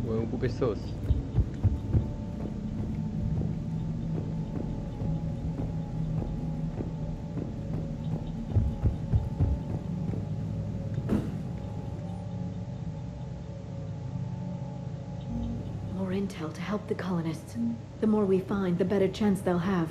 我不被射死。More intel to help the colonists. The more we find, the better chance they'll have.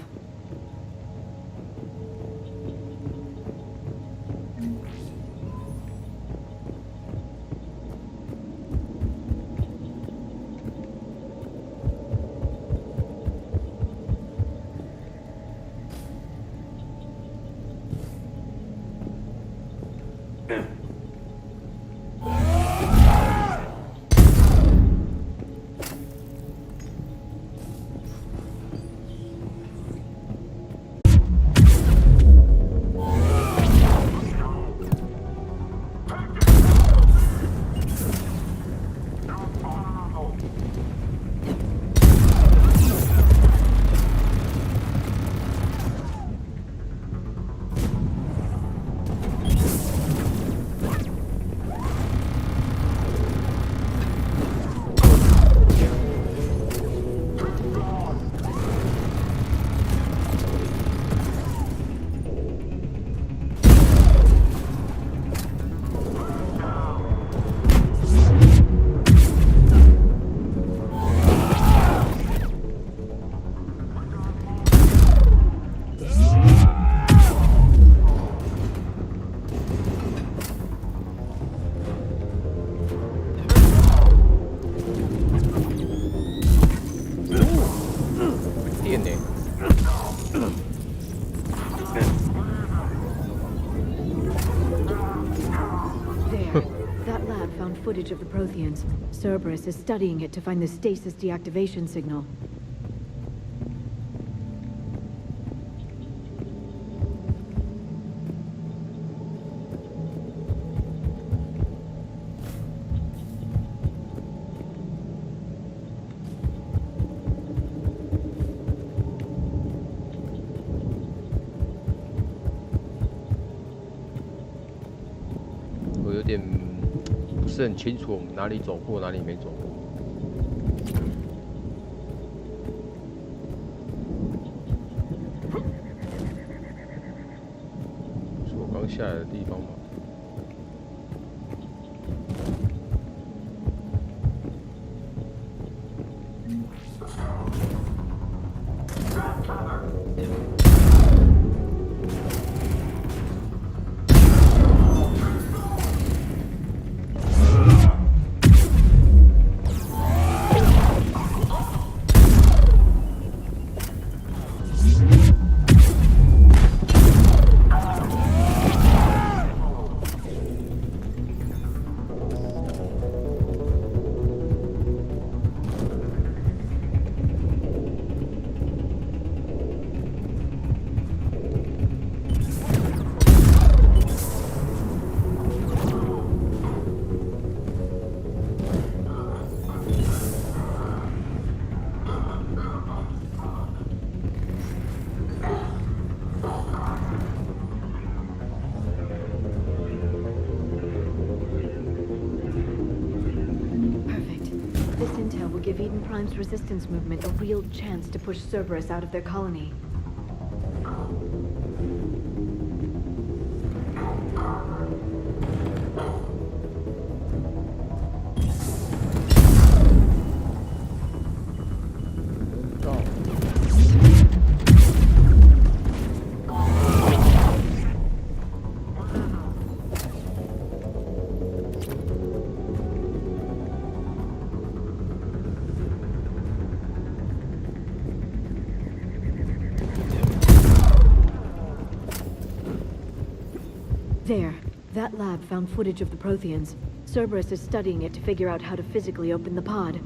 Footage of the Protheans. Cerberus is studying it to find the stasis deactivation signal.我有点不是很清楚我们哪里走过，哪里没走过。是我刚下来的地方吗？Prime's resistance movement a real chance to push Cerberus out of their colony. There. That lab found footage of the Protheans. Cerberus is studying it to figure out how to physically open the pod.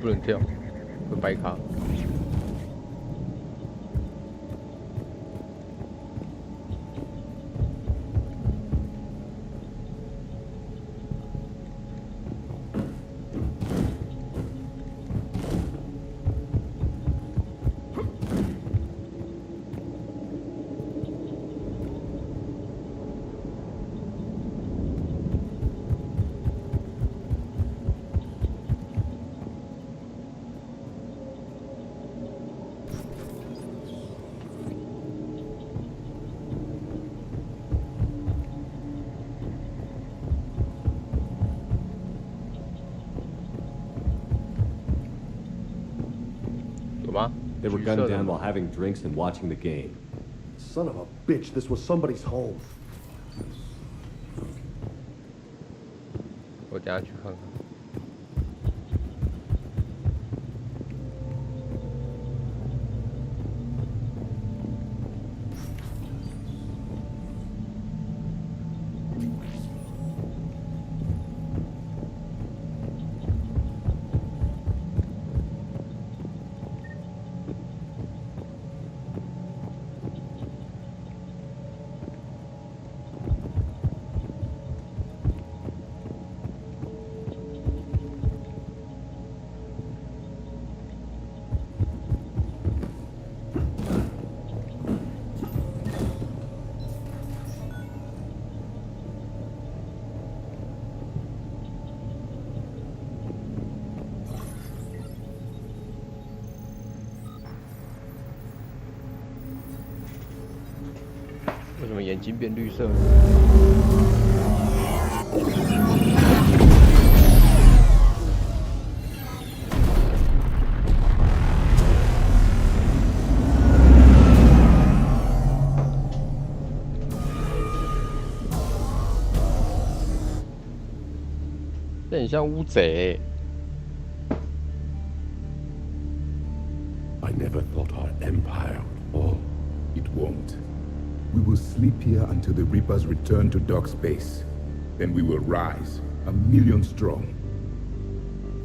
不能跳，会白卡。They were gunned down while having drinks and watching the game. Son of a bitch, this was somebody's home. 我等下去看看。为什么眼睛变绿色了？这很像乌贼。I never thought our empire would fall. It won't. We will sleep here until the Reapers return to dock space. Then we will rise, 1,000,000 strong.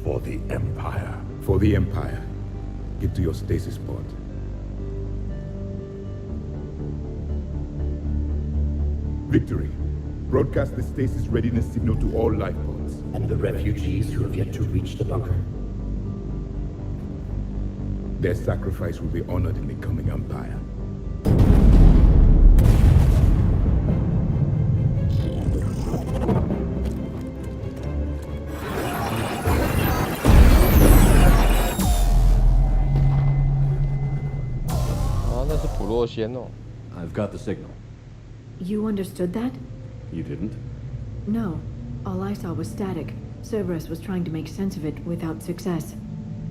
For the Empire. For the Empire. Get to your stasis pod. Victory. Broadcast the stasis readiness signal to all life pods. And the refugees who have yet to reach the bunker? Their sacrifice will be honored in the coming Empire. I've got the signal. You understood that? You didn't? No. All I saw was static. Cerberus was trying to make sense of it without success.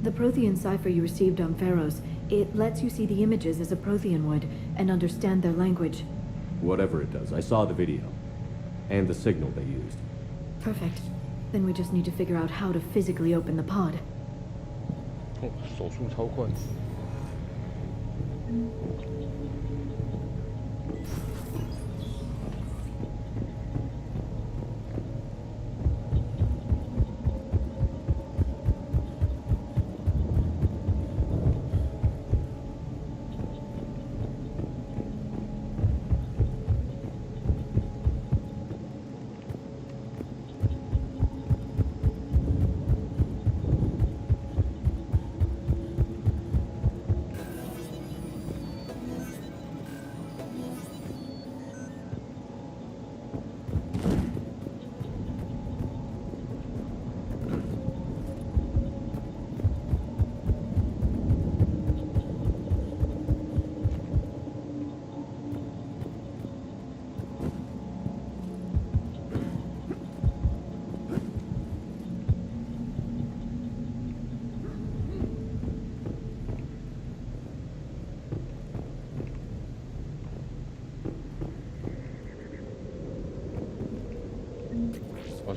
The Prothean cipher you received on Pharaohs, it lets you see the images as a Prothean would and understand their language. Whatever it does, I saw the video. And the signal they used. Perfect. Then we just need to figure out how to physically open the pod. 哦，手速超快。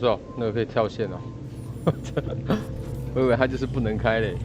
是哦，那个可以跳线哦。我以为它就是不能开嘞。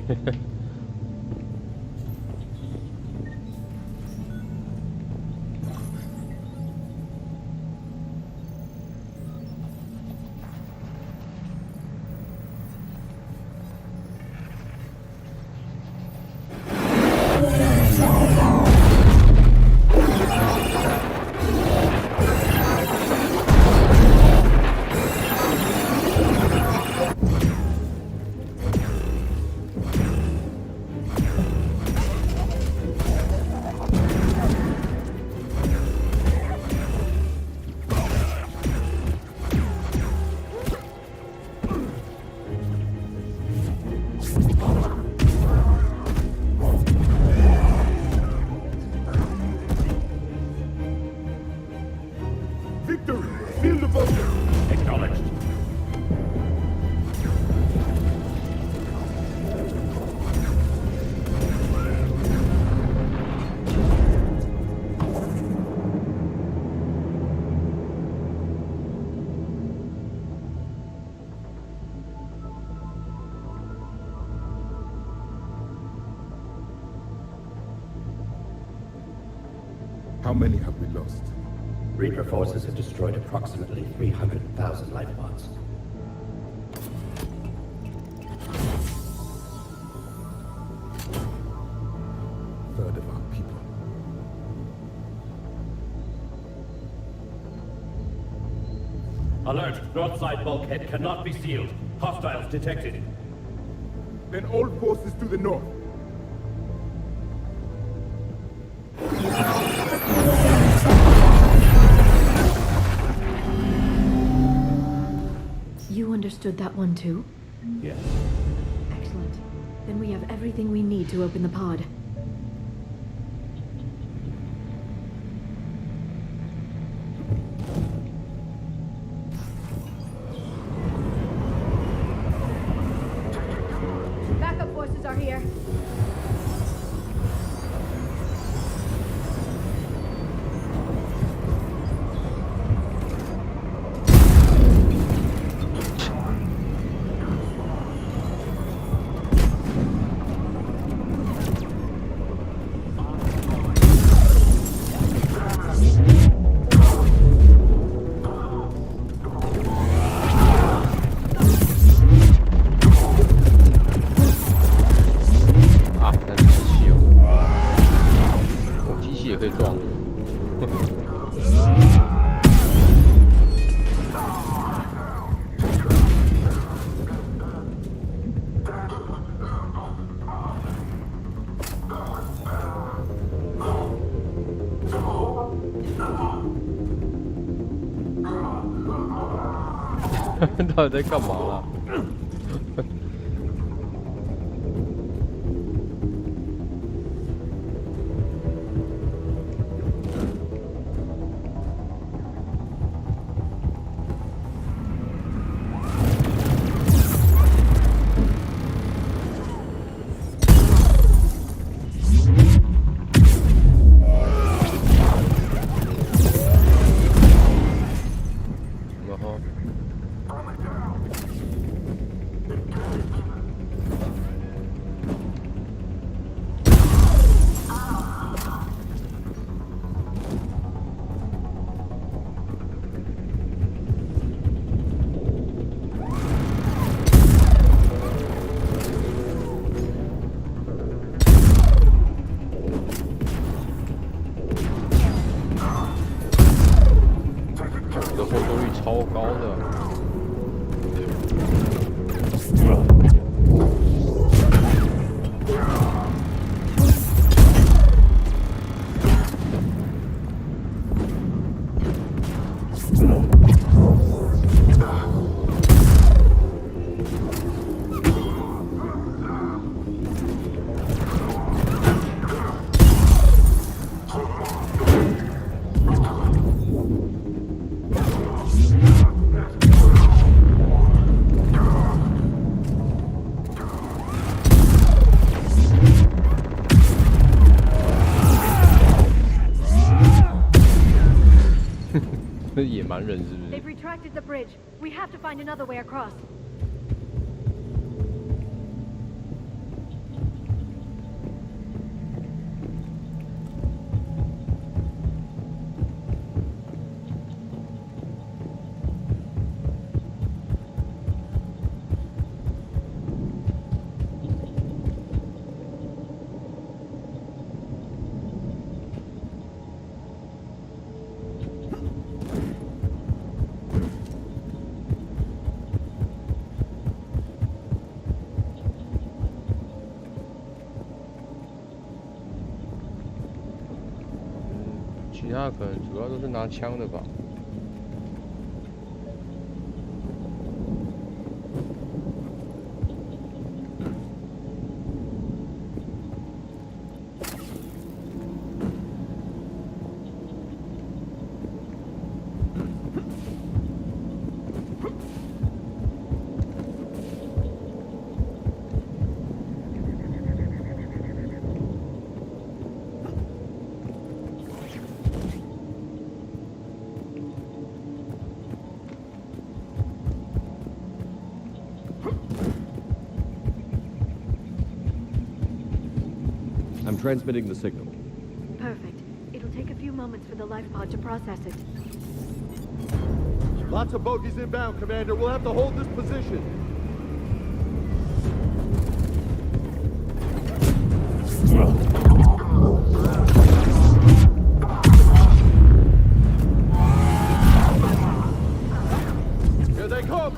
How many have we lost? Reaper forces have destroyed approximately 300,000 life pods. Third of our people. Alert! North side bulkhead cannot be sealed. Hostiles detected. Then all forces to the north. You understood that one too? Yes. Excellent. Then we have everything we need to open the pod. Backup forces are here.到底在干嘛啦？那野蛮人是不是？ They've retracted the bridge. We have to find another way across. 其他可能主要都是拿枪的吧。I'm transmitting the signal. Perfect. It'll take a few moments for the life pod to process it. Lots of bogies inbound, Commander. We'll have to hold this position. Here they come!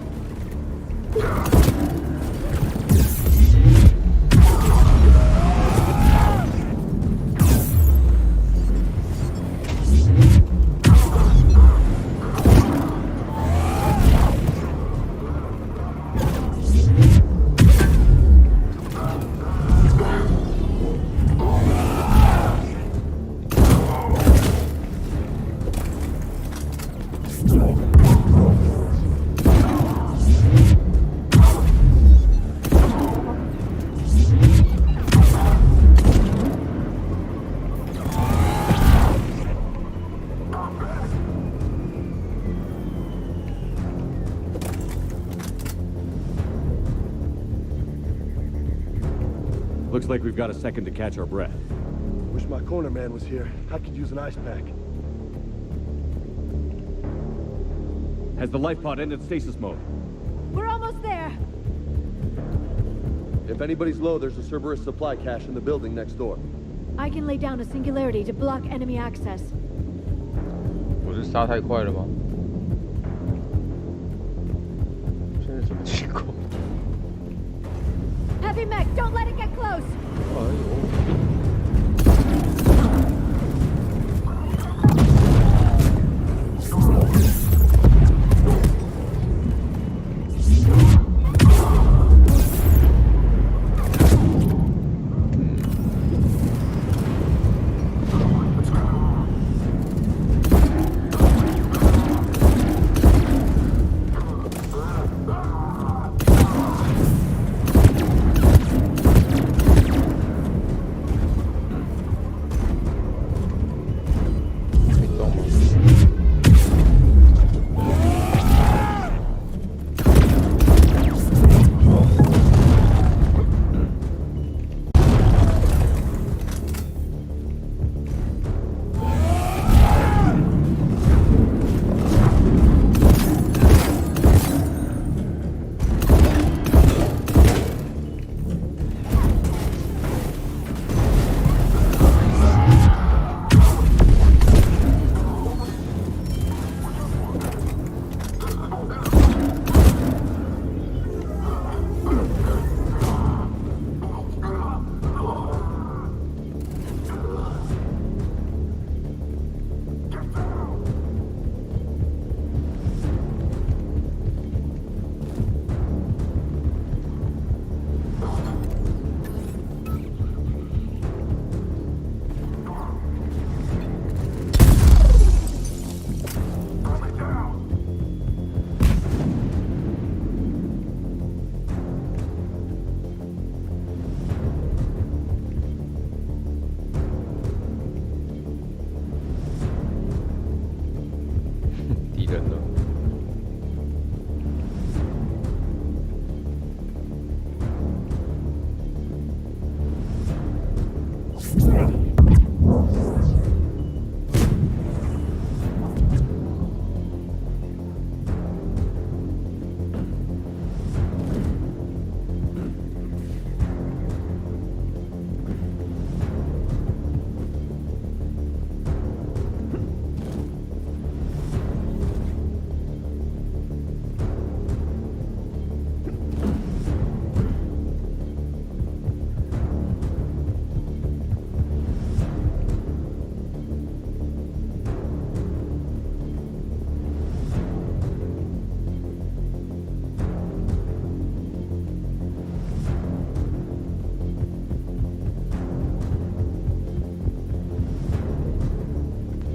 Looks like we've got a second to catch our breath. Wish my corner man was here. I could use an ice pack. Has the life pod ended stasis mode? We're almost there. If anybody's low, there's a Cerberus supply cache in the building next door. I can lay down a singularity to block enemy access. 我是杀太快了吗？现在什么情况？ Heavy mech, don't let it get close. 哎呦！ Reaper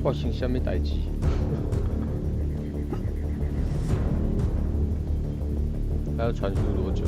发生什么代志？还要传输多久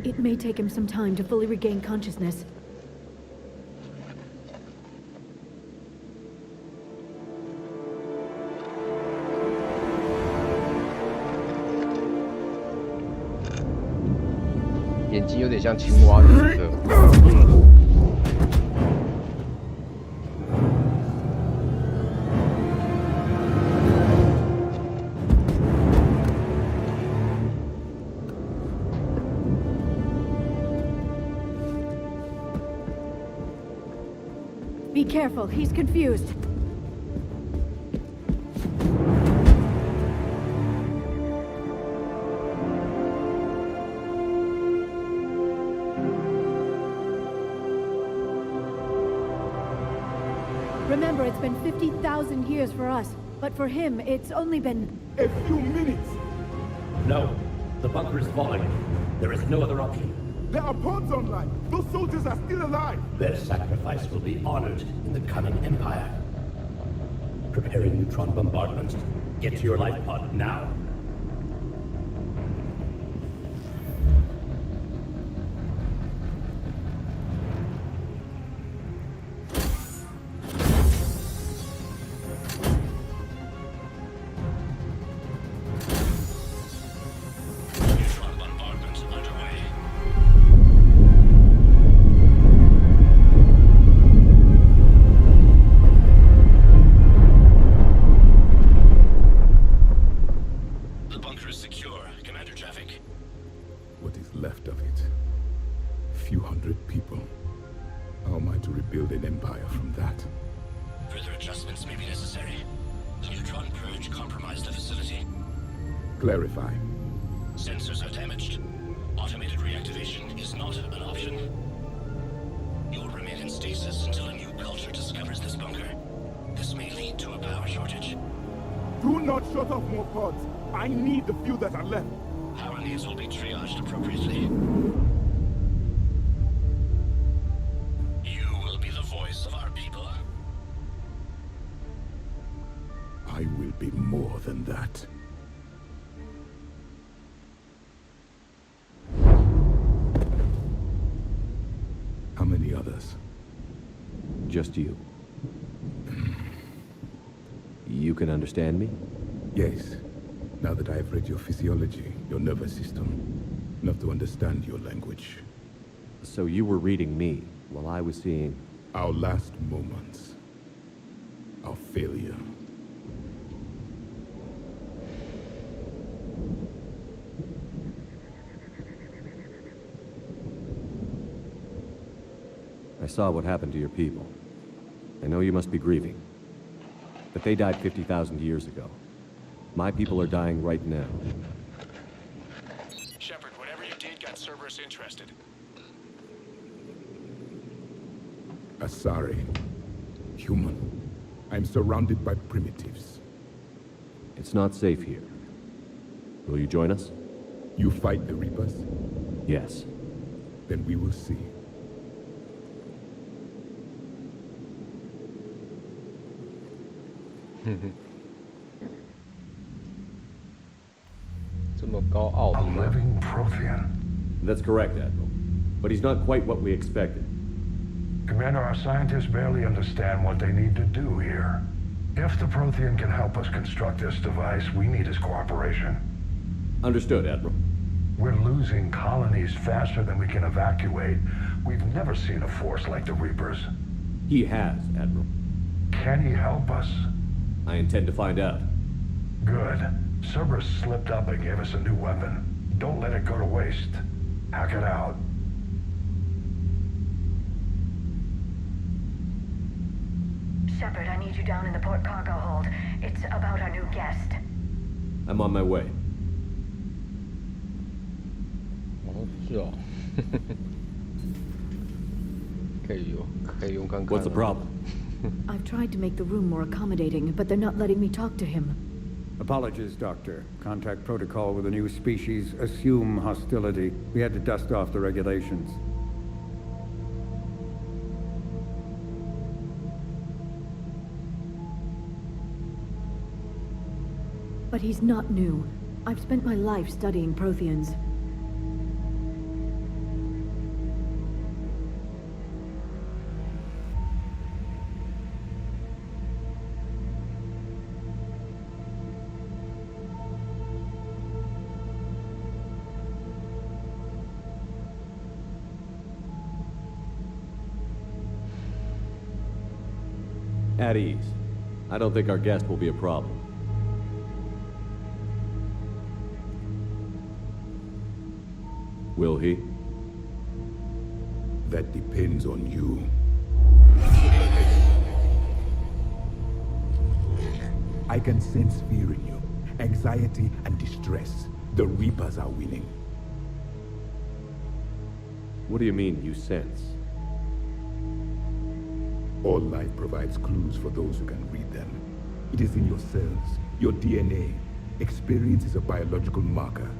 ？It may take him some time to fully regain consciousness.眼睛有点像青蛙的颜色。Be careful, he's confused. Remember, it's been 50,000 years for us, but for him, it's only been... a few minutes! No, the bunker is falling. There is no other option. There are pods online! Those soldiers are still alive! Their sacrifice will be honored in the coming Empire. Preparing neutron bombardments. Get to your life pod now. Clarify. Sensors are damaged. Automated reactivation is not an option. You will remain in stasis until a new culture discovers this bunker. This may lead to a power shortage. Do not shut off more pods. I need the few that are left. Power needs will be triaged appropriately. You will be the voice of our people. I will be more than that. How many others? Just you. You can understand me? Yes. Now that I have read your physiology, your nervous system, enough to understand your language. So you were reading me while I was seeing... Our last moments. Our failure. I saw what happened to your people. I know you must be grieving. But they died 50,000 years ago. My people are dying right now. Shepard, whatever you did got Cerberus interested. Sorry. Human. I'm surrounded by primitives. It's not safe here. Will you join us? You fight the Reapers? Yes. Then we will see. A living Prothean. That's correct, Admiral. But he's not quite what we expected. Commander, our scientists barely understand what they need to do here. If the Prothean can help us construct this device, we need his cooperation. Understood, Admiral. We're losing colonies faster than we can evacuate. We've never seen a force like the Reapers. He has, Admiral. Can he help us? I intend to find out. Good. Cerberus slipped up and gave us a new weapon. Don't let it go to waste. Hack it out. Shepard, I need you down in the port cargo hold. It's about our new guest. I'm on my way. 哦，是哦，可以用看看。 What's the problem? I've tried to make the room more accommodating, but they're not letting me talk to him. Apologies, Doctor. Contact protocol with a new species. Assume hostility. We had to dust off the regulations. But he's not new. I've spent my life studying Protheans. At ease. I don't think our guest will be a problem. Will he? That depends on you. I can sense fear in you, anxiety and distress. The Reapers are winning. What do you mean, you sense? All life provides clues for those who can read them. It is in your cells, your DNA. Experience is a biological marker.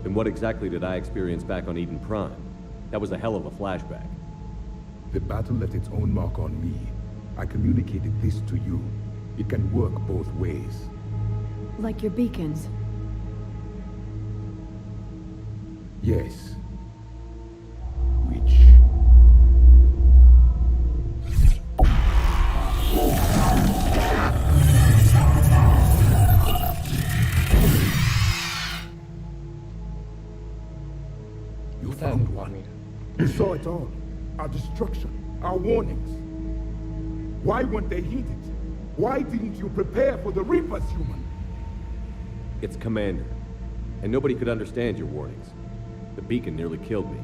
Then what exactly did I experience back on Eden Prime? That was a hell of a flashback. The battle left its own mark on me. I communicated this to you. It can work both ways. Like your beacons? Yes. You found one. You saw it all. Our destruction, our warnings. Why weren't they heeded? Why didn't you prepare for the Reapers, human? It's Commander. And nobody could understand your warnings. The beacon nearly killed me.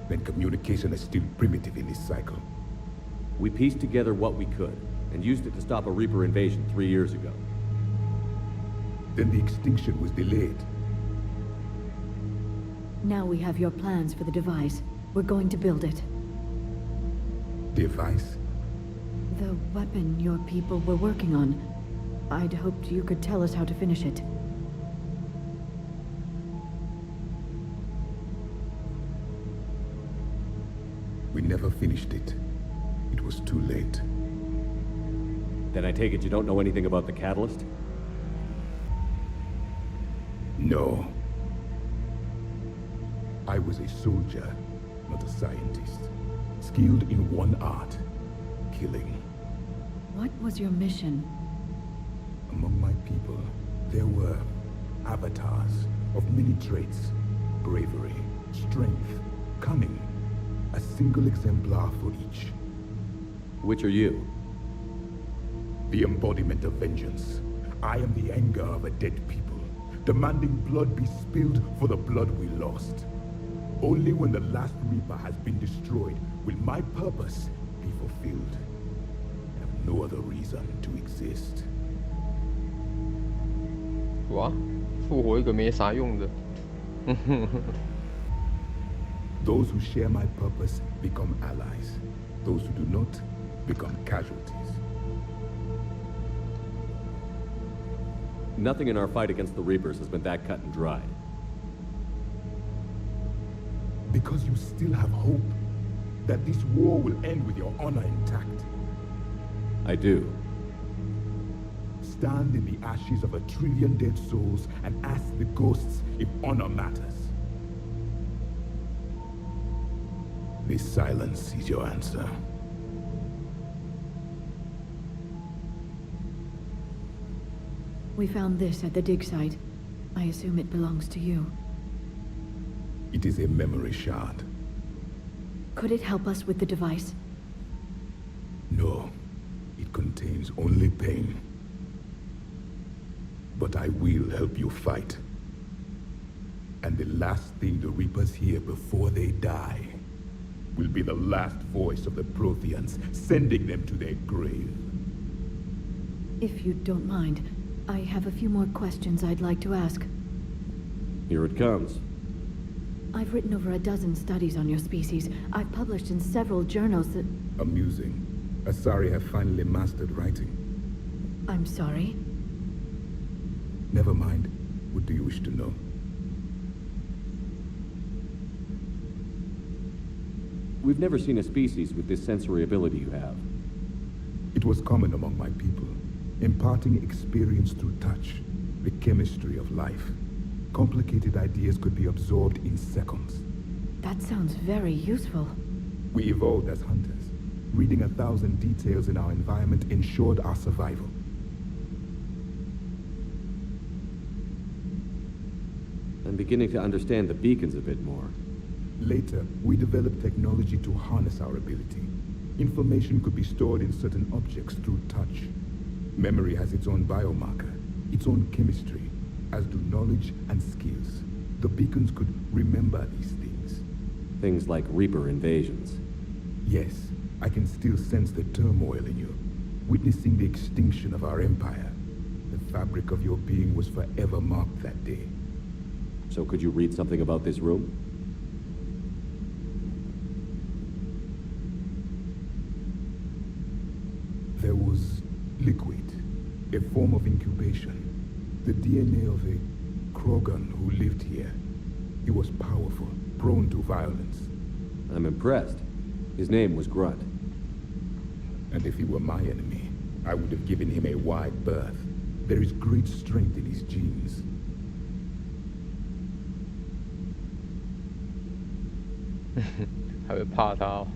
Then communication is still primitive in this cycle. We pieced together what we could, and used it to stop a Reaper invasion 3 years ago. Then the extinction was delayed. Now we have your plans for the device. We're going to build it. Device? The weapon your people were working on. I'd hoped you could tell us how to finish it. We never finished it. It was too late. Then I take it you don't know anything about the catalyst? No. I was a soldier, not a scientist. Skilled in one art, killing. What was your mission? Among my people, there were avatars of many traits. Bravery, strength, cunning. A single exemplar for each. Which are you? The embodiment of vengeance. I am the anger of a dead people, demanding blood be spilled for the blood we lost. Only when the last Reaper has been destroyed will my purpose be fulfilled. I have no other reason to exist. 哇，复活一个没啥用的。Those who share my purpose become allies. Those who do not become casualties. Nothing in our fight against the Reapers has been that cut and dried. Because you still have hope that this war will end with your honor intact. I do. Stand in the ashes of 1 trillion dead souls and ask the ghosts if honor matters. This silence is your answer. We found this at the dig site. I assume it belongs to you. It is a memory shard. Could it help us with the device? No. It contains only pain. But I will help you fight. And the last thing the Reapers hear before they die will be the last voice of the Protheans, sending them to their grave. If you don't mind, I have a few more questions I'd like to ask. Here it comes. I've written over a dozen studies on your species. I've published in several journals that... Amusing. Asari have finally mastered writing. I'm sorry? Never mind. What do you wish to know? We've never seen a species with this sensory ability you have. It was common among my people, imparting experience through touch, the chemistry of life. Complicated ideas could be absorbed in seconds. That sounds very useful. We evolved as hunters. Reading 1,000 details in our environment ensured our survival. I'm beginning to understand the beacons a bit more. Later, we developed technology to harness our ability. Information could be stored in certain objects through touch. Memory has its own biomarker, its own chemistry, as do knowledge and skills. The beacons could remember these things. Things like Reaper invasions. Yes, I can still sense the turmoil in you, witnessing the extinction of our empire. The fabric of your being was forever marked that day. So could you read something about this room? There was liquid, a form of incubation. The DNA of a Krogan who lived here. He was powerful, prone to violence. I'm impressed. His name was Grunt. And if he were my enemy, I would have given him a wide berth. There is great strength in his genes. I would怕他哦。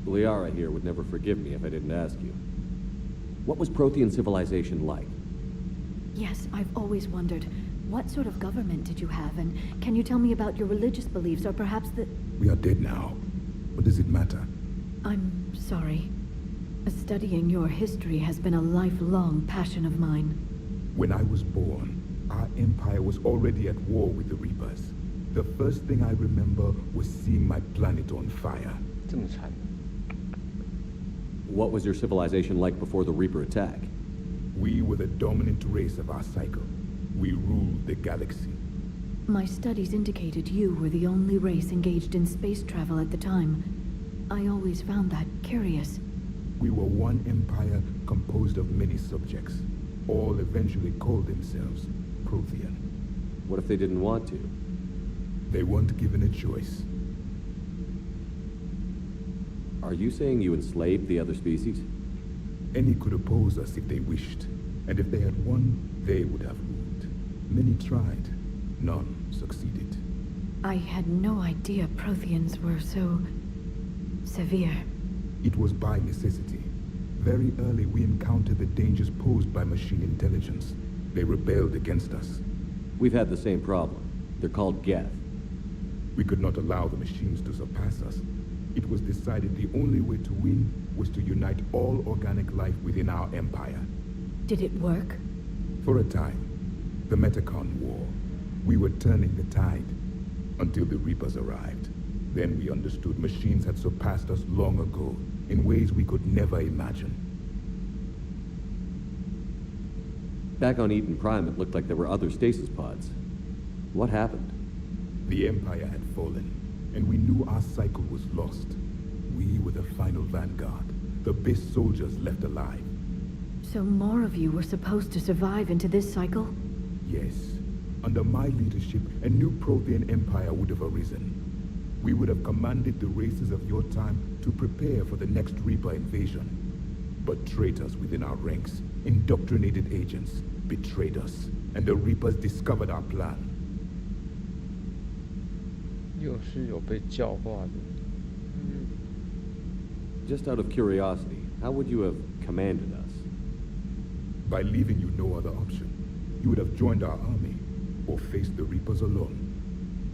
Liara here would never forgive me if I didn't ask you. What was Prothean civilization like? Yes, I've always wondered. What sort of government did you have? And can you tell me about your religious beliefs, or perhaps the... We are dead now. What does it matter? I'm sorry. Studying your history has been a lifelong passion of mine. When I was born, our empire was already at war with the Reapers. The first thing I remember was seeing my planet on fire. What was your civilization like before the Reaper attack? We were the dominant race of our cycle. We ruled the galaxy. My studies indicated you were the only race engaged in space travel at the time. I always found that curious. We were one empire composed of many subjects. All eventually called themselves Prothean. What if they didn't want to? They weren't given a choice. Are you saying you enslaved the other species? Any could oppose us if they wished. And if they had won, they would have ruled. Many tried. None succeeded. I had no idea Protheans were so... severe. It was by necessity. Very early we encountered the dangers posed by machine intelligence. They rebelled against us. We've had the same problem. They're called Geth. We could not allow the machines to surpass us. It was decided the only way to win was to unite all organic life within our empire. Did it work? For a time. The Metacon War. We were turning the tide. Until the Reapers arrived. Then we understood machines had surpassed us long ago, in ways we could never imagine. Back on Eden Prime, it looked like there were other stasis pods. What happened? The Empire had fallen, and we knew our cycle was lost. We were the final vanguard, the best soldiers left alive. So more of you were supposed to survive into this cycle? Yes. Under my leadership, a new Prothean empire would have arisen. We would have commanded the races of your time to prepare for the next Reaper invasion. But traitors within our ranks, indoctrinated agents, betrayed us, and the Reapers discovered our plan. 又是有被教化的。Just out of curiosity, how would you have commanded us? By leaving you no other option. You would have joined our army, or faced the Reapers alone.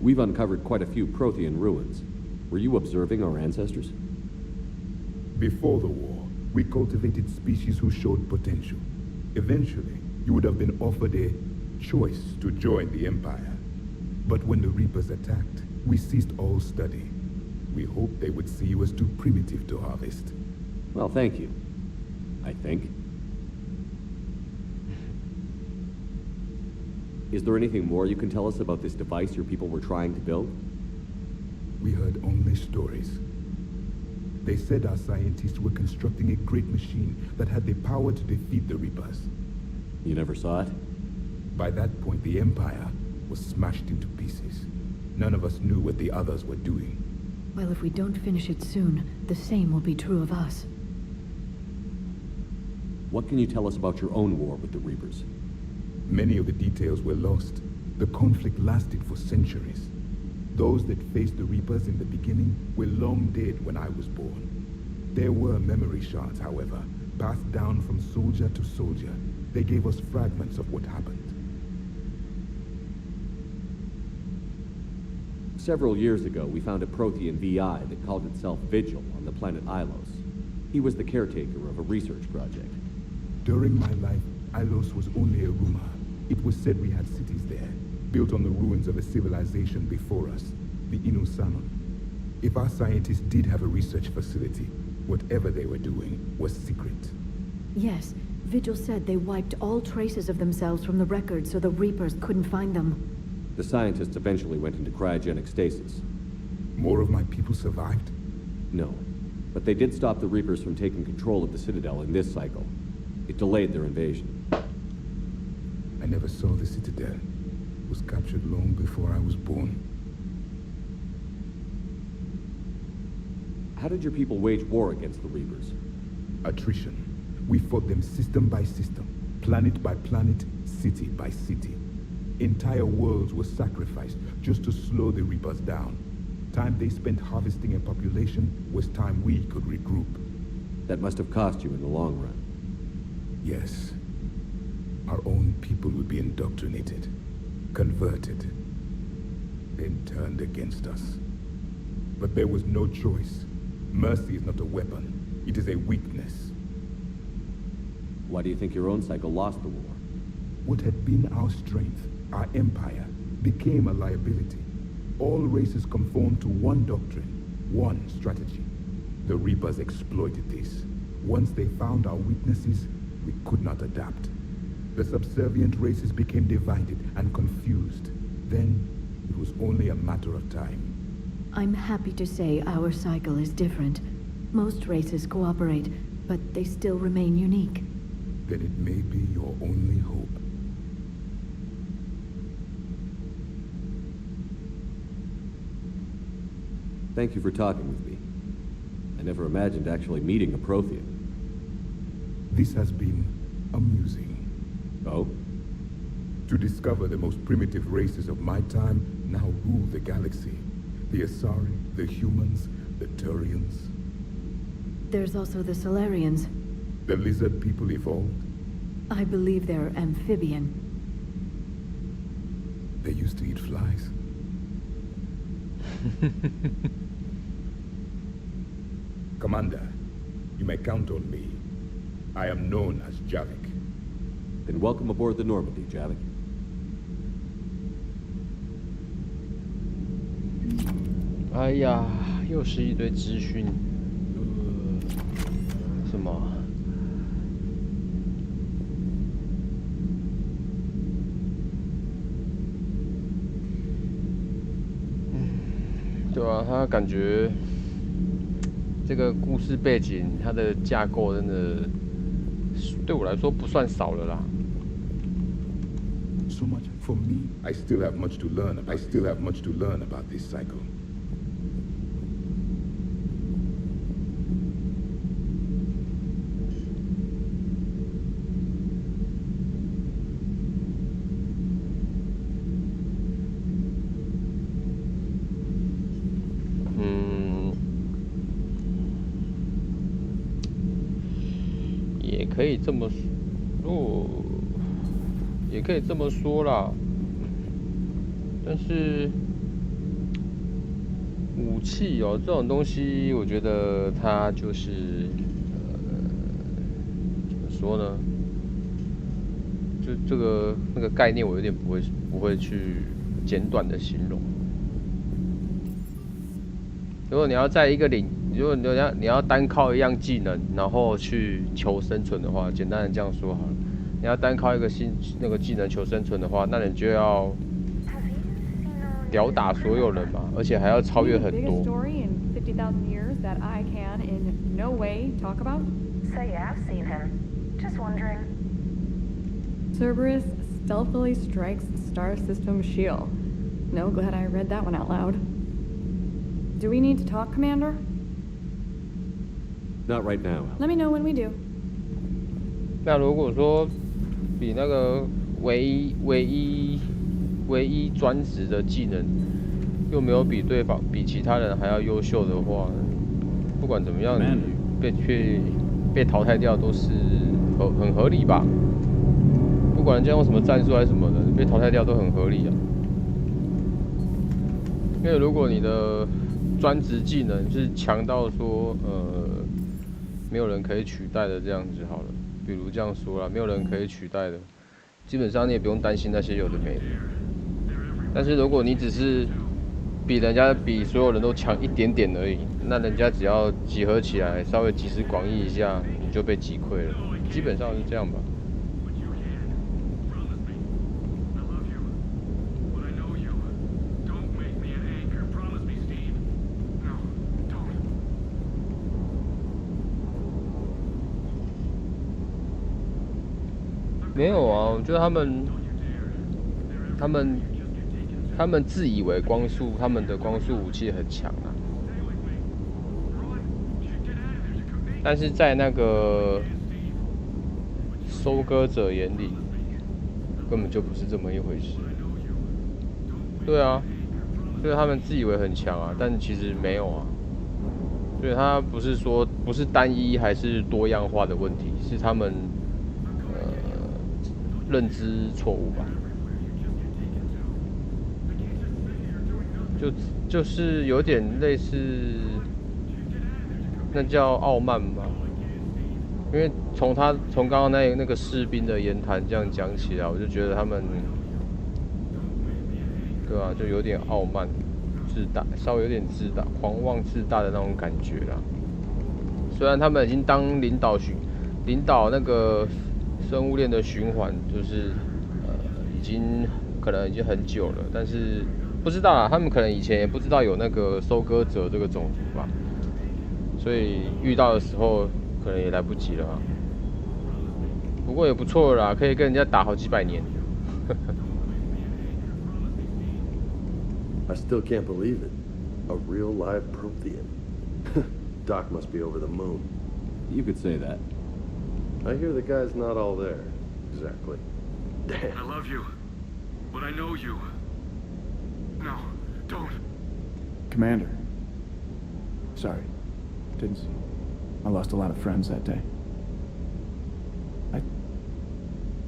We've uncovered quite a few Prothean ruins. Were you observing our ancestors? Before the war, we cultivated species who showed potential. Eventually, you would have been offered a choice to join the Empire. But when the Reapers attacked, we ceased all study. We hoped they would see you as too primitive to harvest. Well, thank you. I think. Is there anything more you can tell us about this device your people were trying to build? We heard only stories. They said our scientists were constructing a great machine that had the power to defeat the Reapers. You never saw it? By that point, the Empire was smashed into pieces. None of us knew what the others were doing. Well, if we don't finish it soon, the same will be true of us. What can you tell us about your own war with the Reapers? Many of the details were lost. The conflict lasted for centuries. Those that faced the Reapers in the beginning were long dead when I was born. There were memory shards, however, passed down from soldier to soldier. They gave us fragments of what happened. Several years ago, we found a Prothean VI that called itself Vigil on the planet Ilos. He was the caretaker of a research project. During my life, Ilos was only a rumor. It was said we had cities there, built on the ruins of a civilization before us, the Inusanon. If our scientists did have a research facility, whatever they were doing was secret. Yes, Vigil said they wiped all traces of themselves from the records so the Reapers couldn't find them. The scientists eventually went into cryogenic stasis. More of my people survived? No, but they did stop the Reapers from taking control of the Citadel in this cycle. It delayed their invasion. I never saw the Citadel. It was captured long before I was born. How did your people wage war against the Reapers? Attrition. We fought them system by system, planet by planet, city by city. Entire worlds were sacrificed just to slow the Reapers down. Time they spent harvesting a population was time we could regroup. That must have cost you in the long run. Yes. Our own people would be indoctrinated, converted, then turned against us. But there was no choice. Mercy is not a weapon. It is a weakness. Why do you think your own cycle lost the war? What had been our strength, our empire, became a liability. All races conformed to one doctrine, one strategy. The Reapers exploited this. Once they found our weaknesses, we could not adapt. The subservient races became divided and confused. Then, it was only a matter of time. I'm happy to say our cycle is different. Most races cooperate, but they still remain unique. Then it may be your only hope. Thank you for talking with me. I never imagined actually meeting a Prothean. This has been amusing. Oh? To discover the most primitive races of my time now rule the galaxy. The Asari, the humans, the Turians. There's also the Solarians. The lizard people evolved. I believe they're amphibian. They used to eat flies. Commander, you may count on me. I am known as Javik. Then welcome aboard the Normandy, Javik. 哎呀，又是一堆资讯。什么？对啊，他感觉这个故事背景，它的架构真的对我来说不算少了啦。So much for me. I still have much to learn. I still have much to learn about this cycle.可以这么说，也可以这么说啦。但是武器哦，这种东西，我觉得它就是怎么说呢？就这个那个概念，我有点不会去简短的形容。如果你要在一个如果你要单靠一样技能，然后去求生存的话，简单的这样说好了，你要单靠一个那个技能求生存的话，那你就要吊打所有人嘛，而且还要超越很多。Cerberus stealthily strikes Star System shield. No, glad I read that one out loud. Do we need to talk, Commander? Not right now. Let me know when we do. 那如果说比那个唯一专职的技能又没有比其他人还要优秀的话，不管怎么样，你被淘汰掉都是很合理吧？不管人家用什么战术还是什么的，被淘汰掉都很合理啊。因为如果你的专职技能是强到说没有人可以取代的这样子好了，比如这样说啦，没有人可以取代的，基本上你也不用担心那些有的没的。但是如果你只是比所有人都强一点点而已，那人家只要集合起来，稍微集思广益一下，你就被击溃了，基本上是这样吧。没有啊，我觉得他们自以为他们的光速武器很强啊，但是在那个收割者眼里，根本就不是这么一回事。对啊，就是他们自以为很强啊，但其实没有啊。所以他不是单一还是多样化的问题，是他们认知错误吧。就是有点类似，那叫傲慢吧。因为从刚刚那个士兵的言谈这样讲起来，我就觉得他们，对啊，就有点傲慢、自大，稍微有点自大、狂妄自大的那种感觉啦。虽然他们已经当领导那个生物链的循环，就是可能已经很久了，但是不知道啊，他们可能以前也不知道有那个收割者这个种族吧，所以遇到的时候可能也来不及了啊。不过也不错啦，可以跟人家打好几百年。I still can't believe it. A real live Prothean. Doc must be over the moon. You could say that. I hear the guy's not all there. Exactly. Damn. I love you, but I know you. No, don't. Commander. Sorry. Didn't see. I lost a lot of friends that day. I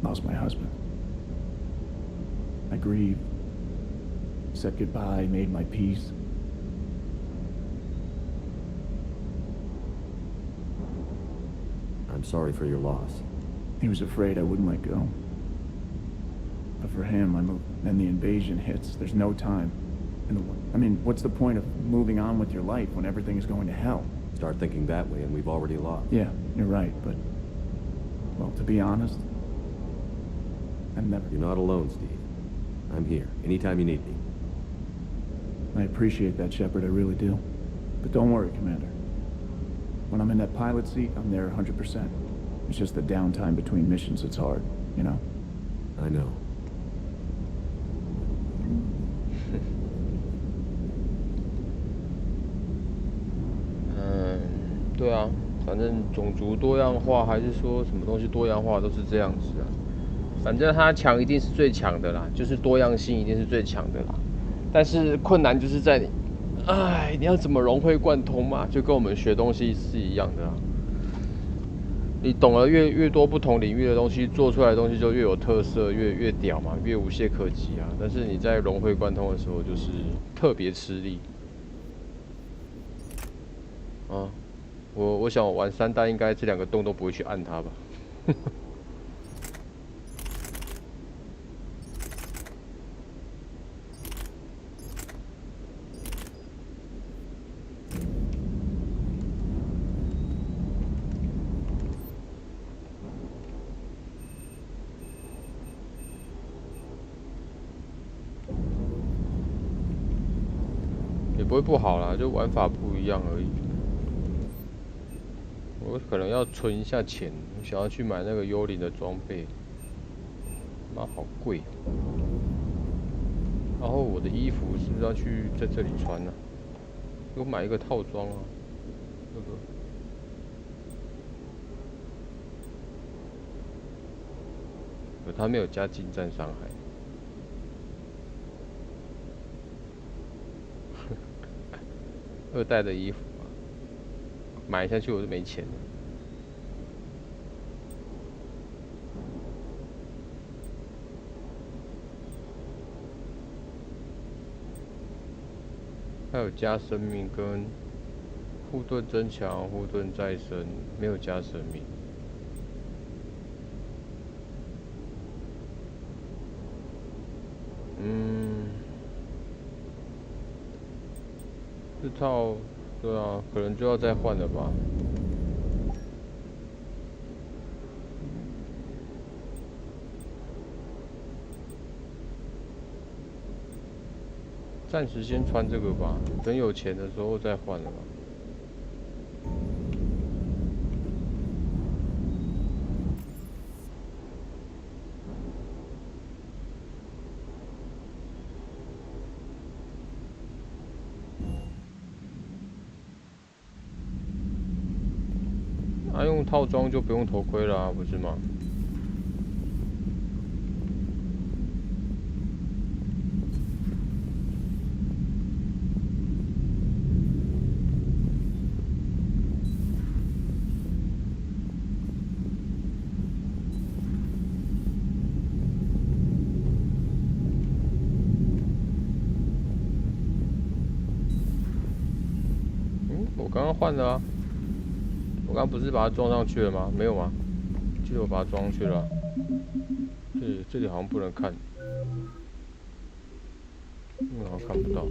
lost my husband. I grieved. Said goodbye, made my peace. I'm sorry for your loss. He was afraid I wouldn't let go. But for him, I moved. Then the invasion hits. There's no time. I mean, what's the point of moving on with your life when everything is going to hell? Start thinking that way and we've already lost. Yeah, you're right, but... Well, to be honest... You're not alone, Steve. I'm here, anytime you need me. I appreciate that, Shepard, I really do. But don't worry, Commander. When I'm in that pilot seat, I'm there 100%. It's just the downtime between missions that's hard, you know? I know. 对啊，反正种族多样化还是说什么东西多样化都是这样子啊。反正它强一定是最强的啦，就是多样性一定是最强的啦。但是困难就是在你，你要怎么融会贯通嘛？就跟我们学东西是一样的啊。你懂了越多不同领域的东西，做出来的东西就越有特色，越屌嘛，越无懈可击啊。但是你在融会贯通的时候，就是特别吃力。啊，我想我玩3代应该这2个洞都不会去按它吧。也不会不好啦，就玩法不一样而已。我可能要存一下钱，我想要去买那个幽灵的装备，妈好贵。然后我的衣服是不是要去在这里穿呢？给我买一个套装啊，那个。可他没有加近战伤害。2代的衣服啊，买下去我就没钱了。还有加生命跟护盾增强、护盾再生，没有加生命。这套，对啊，可能就要再换了吧。暂时先穿这个吧，等有钱的时候再换了吧。用套装就不用头盔了啊，不是吗？我刚刚换了啊。我刚不是把它装上去了吗？没有吗？记得我把它装上去了啊。这里好像不能看，好像看不到。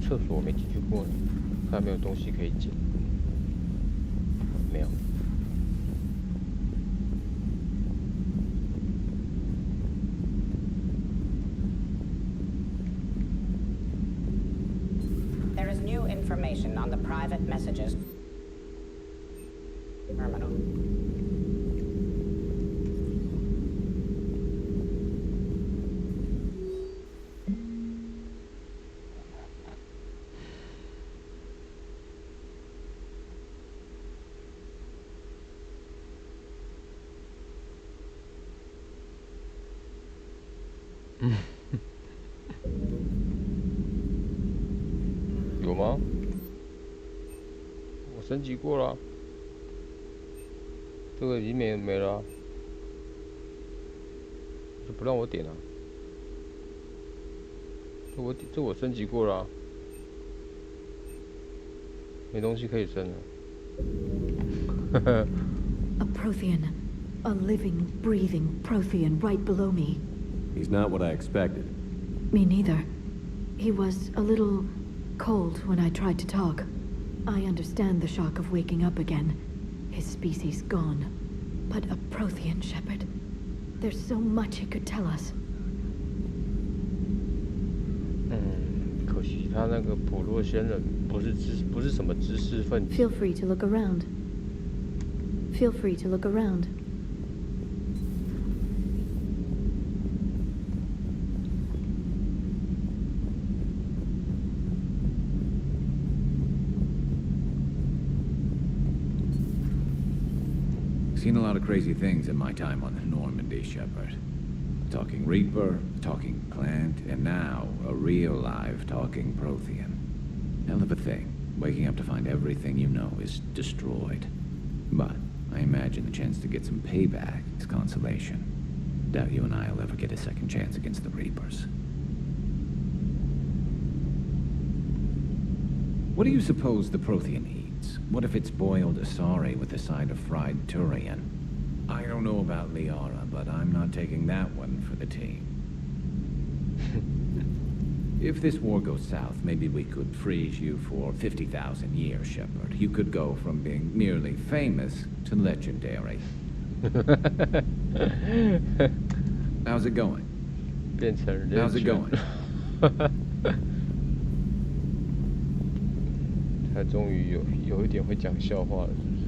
厕所我没进去过呢，看没有东西可以捡。没有。Information on the private messages terminal.有吗？我升级过了，这个已经没了啊，就不让我点了。这我升级过了啊，没东西可以升了。A Prothean. A living, breathing Prothean right below me. He's not what I expected. Me neither. He was a little cold when I tried to talk. I understand the shock of waking up again. His species gone. But a Prothean, Shepard. There's so much he could tell us. 可惜他那个普洛仙人不是什么知识分子。 Feel free to look around. Feel free to look around. Seen a lot of crazy things in my time on the Normandy, Shepard. Talking Reaper, talking plant, and now a real live talking Prothean. Hell of a thing, waking up to find everything you know is destroyed. But I imagine the chance to get some payback is consolation. Doubt you and I'll ever get a second chance against the Reapers. What do you suppose the Prothean eats? What if it's boiled Asari with a side of fried Turian? I don't know about Liara, but I'm not taking that one for the team. If this war goes south, maybe we could freeze you for 50,000 years, Shepard. You could go from being merely famous to legendary. How's it going? How's it going? 他终于有一点会讲笑话了，是不是？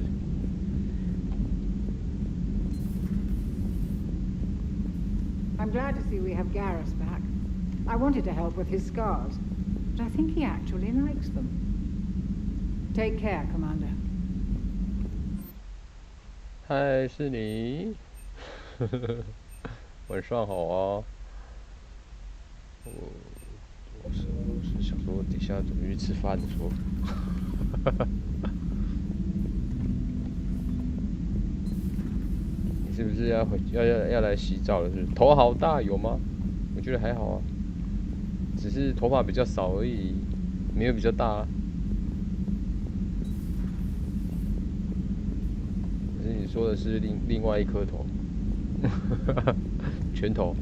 I'm glad to see we have Garrus back. I wanted to help with his scars, but I think he actually likes them. Take care, Commander. 嗨，是你。晚上好啊。我是想说，等一下准备去吃饭的时候。你是不是要来洗澡了？是不是？头好大，有吗？我觉得还好啊，只是头发比较少而已，没有比较大啊。可是你说的是另外一颗头，拳头。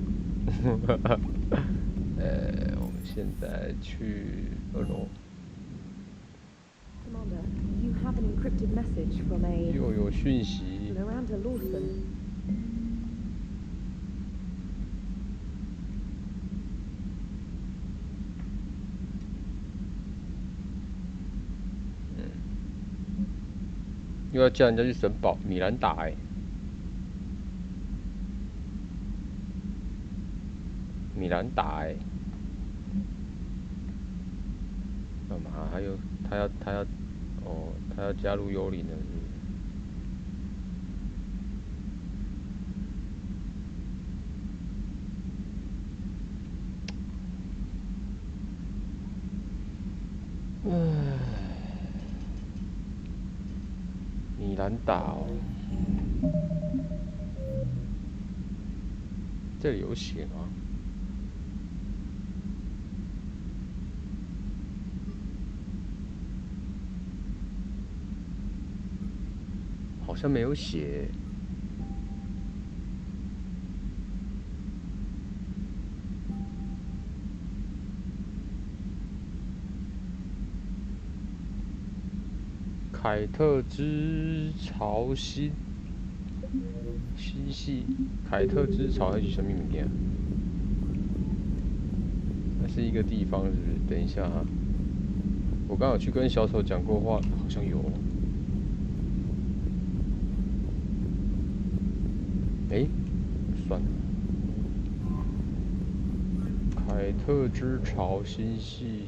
我们现在去2楼。 Commander, you have an encrypted message from a... 又有讯息。 Miranda Lawson. Mm. 又要叫人家去审保米兰达米兰达干嘛？他要加入幽灵了是不是？米兰达哦，这里有写吗？ 好像没有写。凯特之潮星系，凯特之潮还是什么名字啊？那是一个地方，是不是？等一下哈，我刚好去跟小丑讲过话，好像有。 哎，算了，凯特之潮星系。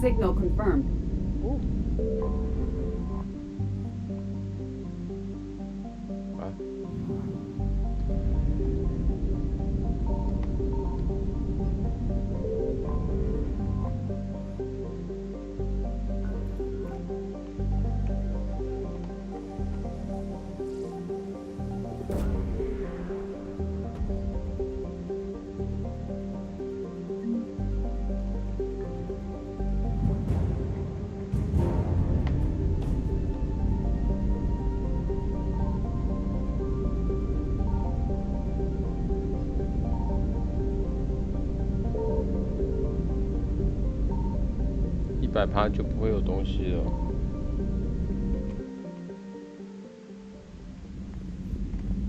Signal confirmed. Ooh. 100%就不会有东西了。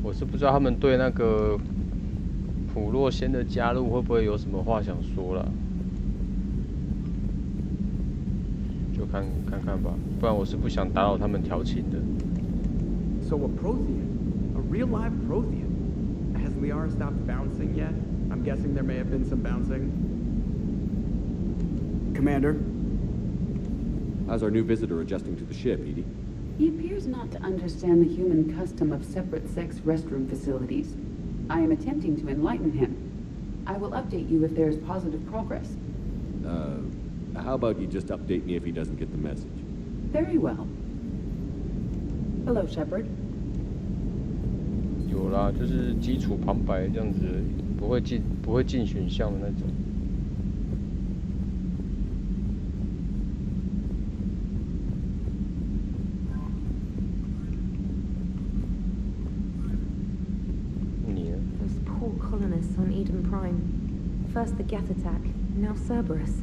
我是不知道他们对那个普洛仙的加入会不会有什么话想说了，就看看吧，不然我是不想打扰他们调情的。So a Prothean, a real live Prothean. Has Liara stopped bouncing yet? I'm guessing there may have been some bouncing. Commander? How's our new visitor adjusting to the ship, Edie? He appears not to understand the human custom of separate-sex restroom facilities. I am attempting to enlighten him. I will update you if there is positive progress. How about you just update me if he doesn't get the message? Very well. Hello, Shepard. 有啦，就是基础旁白这样子而已，不会进选项的那种。Those poor colonists on Eden Prime. First the Geth attack, now Cerberus.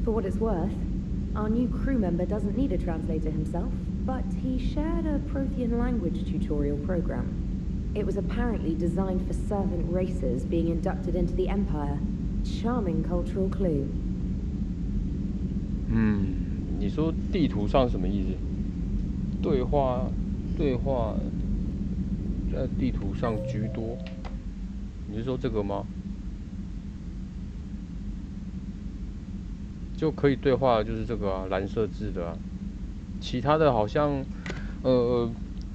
For what it's worth, our new crew member doesn't need a translator himself, but he shared a Prothean language tutorial program. It was apparently designed for servant races being inducted into the Empire. Charming cultural clue. 你说地图上什么意思？对话在地图上居多。你是说这个吗？就可以对话的就是这个啊，蓝色字的啊。其他的好像，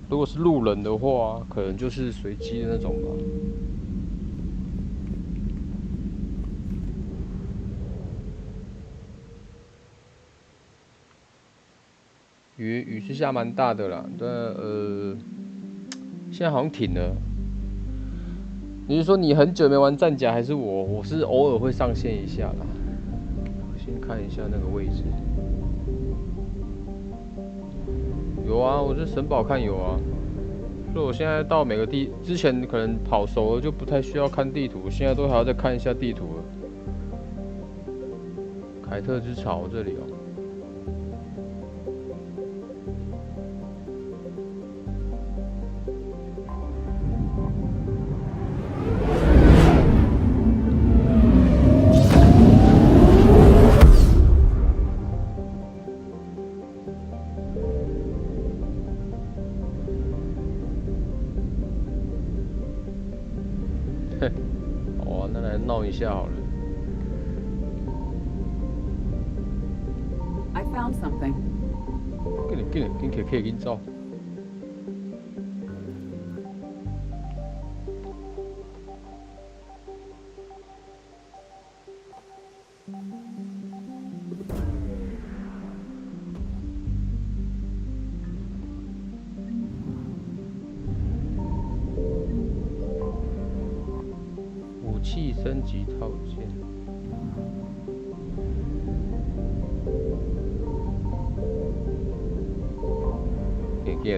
如果是路人的话，可能就是随机的那种吧。雨是下蛮大的啦，但现在好像停了。你是说你很久没玩战甲，还是我？我是偶尔会上线一下啦。我先看一下那个位置。有啊，我这神宝看有啊。所以我现在到每个之前可能跑熟了就不太需要看地图，现在都还要再看一下地图了。凯特之巢这里哦。闹一下好了。I found something. 可以照。武器升级套件。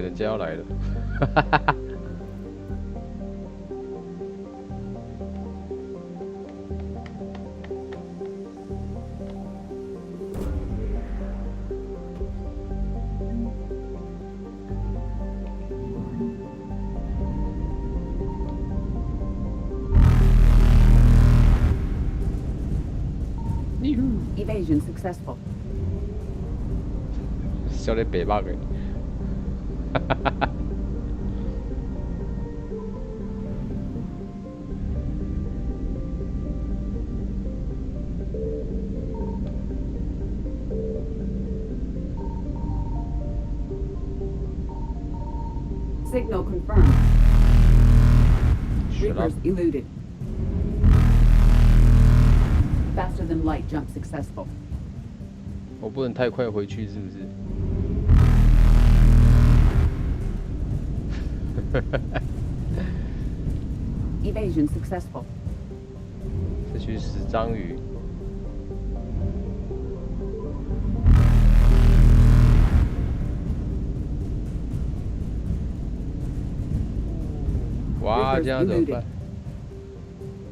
人家要来了，哈哈哈。Evasion successful. 笑得白目的。Signal confirmed. Reapers eluded. Faster than light jump successful. 我不能太快回去，是不是？Evasion successful. 这去死章鱼。哇，这样怎么办？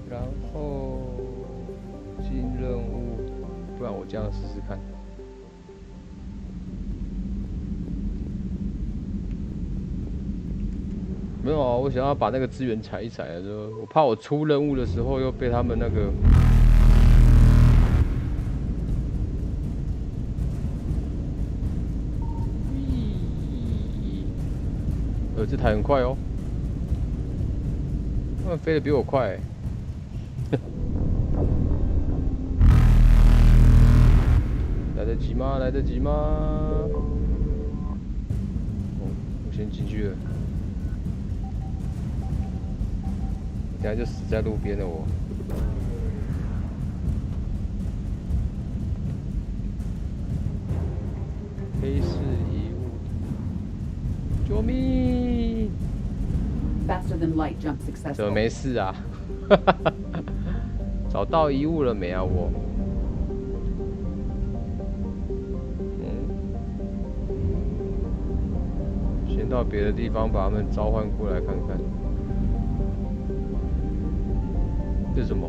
然后进任务，不然我这样试试看。没有啊，我想要把那个资源采一采啊，就我怕我出任务的时候又被他们那个。这台很快哦，他们飞得比我快欸。来得及吗？来得及吗？哦，我先进去了，等下就死在路边了我。黑市遗物，救命！ Faster than light jump 怎么 successful. 没事啊？找到遗物了没啊？我。先到别的地方把他们召唤过来看看。这是什么？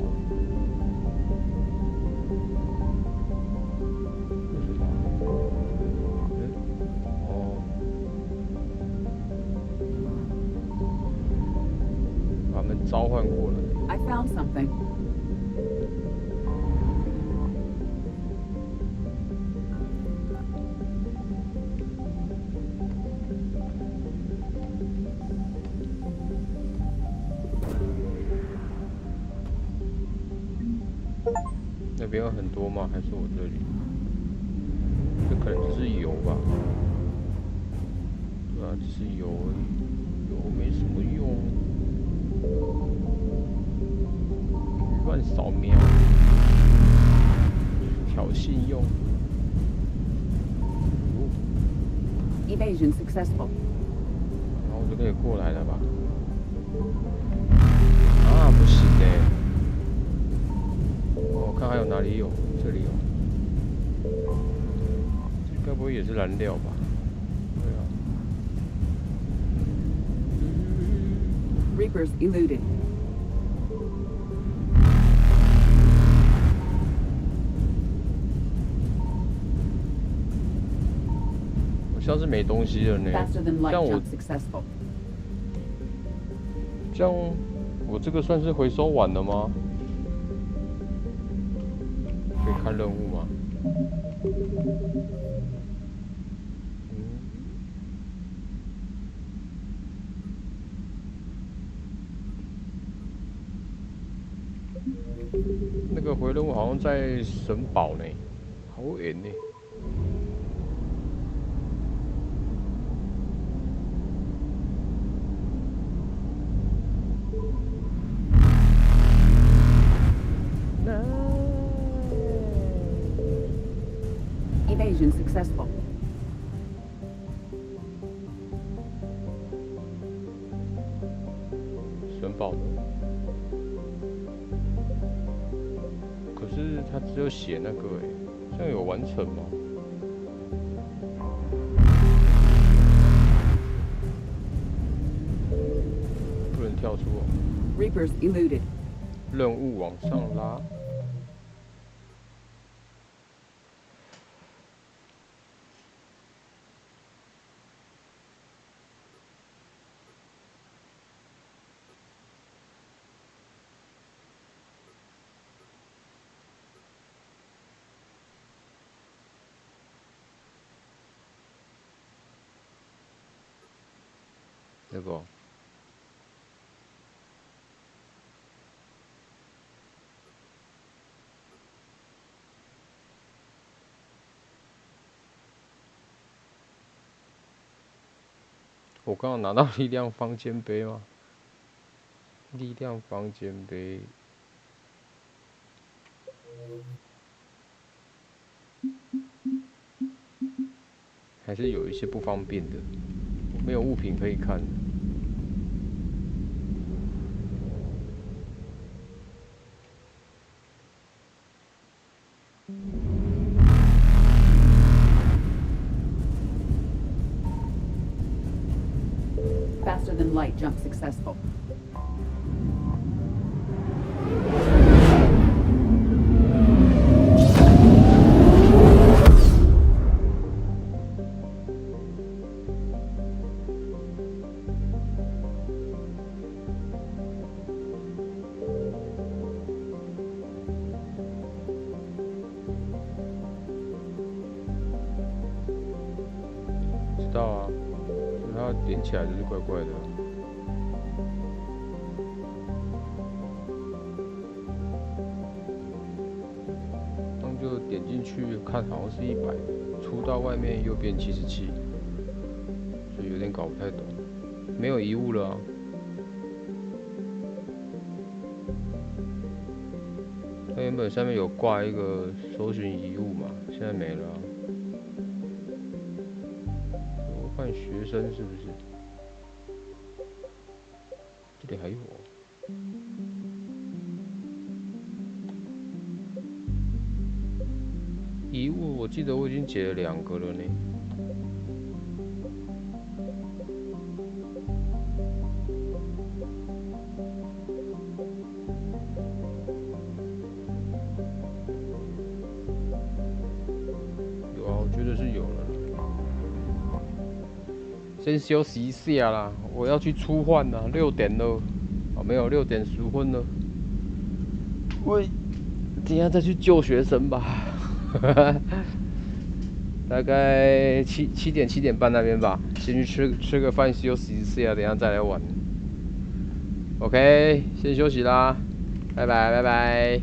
召唤过来。 I found something. 那边有很多吗？还是我这里？这可能只是油吧。对啊，只是油而已，油没什么用。 乱扫描，挑衅用。Evasion successful. 然后我就可以过来了吧？啊，不行哎！我看还有哪里有？这里有。这该不会也是燃料吧？对啊。Reapers eluded. 像是没东西了呢。这样我这个算是回收完了吗？可以看任务吗？那个回任务好像在神堡呢，好远呢。 Evasion successful. 神堡的，可是他只有写那个哎，这样有完成吗？不能跳出哦。Reapers eluded. 任务往上拉。 这个，我刚刚拿到力量方尖碑吗？力量方尖碑，还是有一些不方便的，没有物品可以看。 Faster than light jump successful. 点起来就是怪怪的。然后就点进去看，好像是100，出到外面又变77，所以有点搞不太懂。没有遗物了啊。它原本上面有挂一个搜寻遗物嘛，现在没了啊。我看学生是不是？这里还有哦。遗物我记得我已经解了2个了呢。先休息一下啦，我要去出换啦，6点了，哦没有6点10分了，喂，等一下再去救学生吧，大概7点7点半那边吧，先去吃个饭休息一下，等一下再来玩。OK， 先休息啦，拜拜拜拜。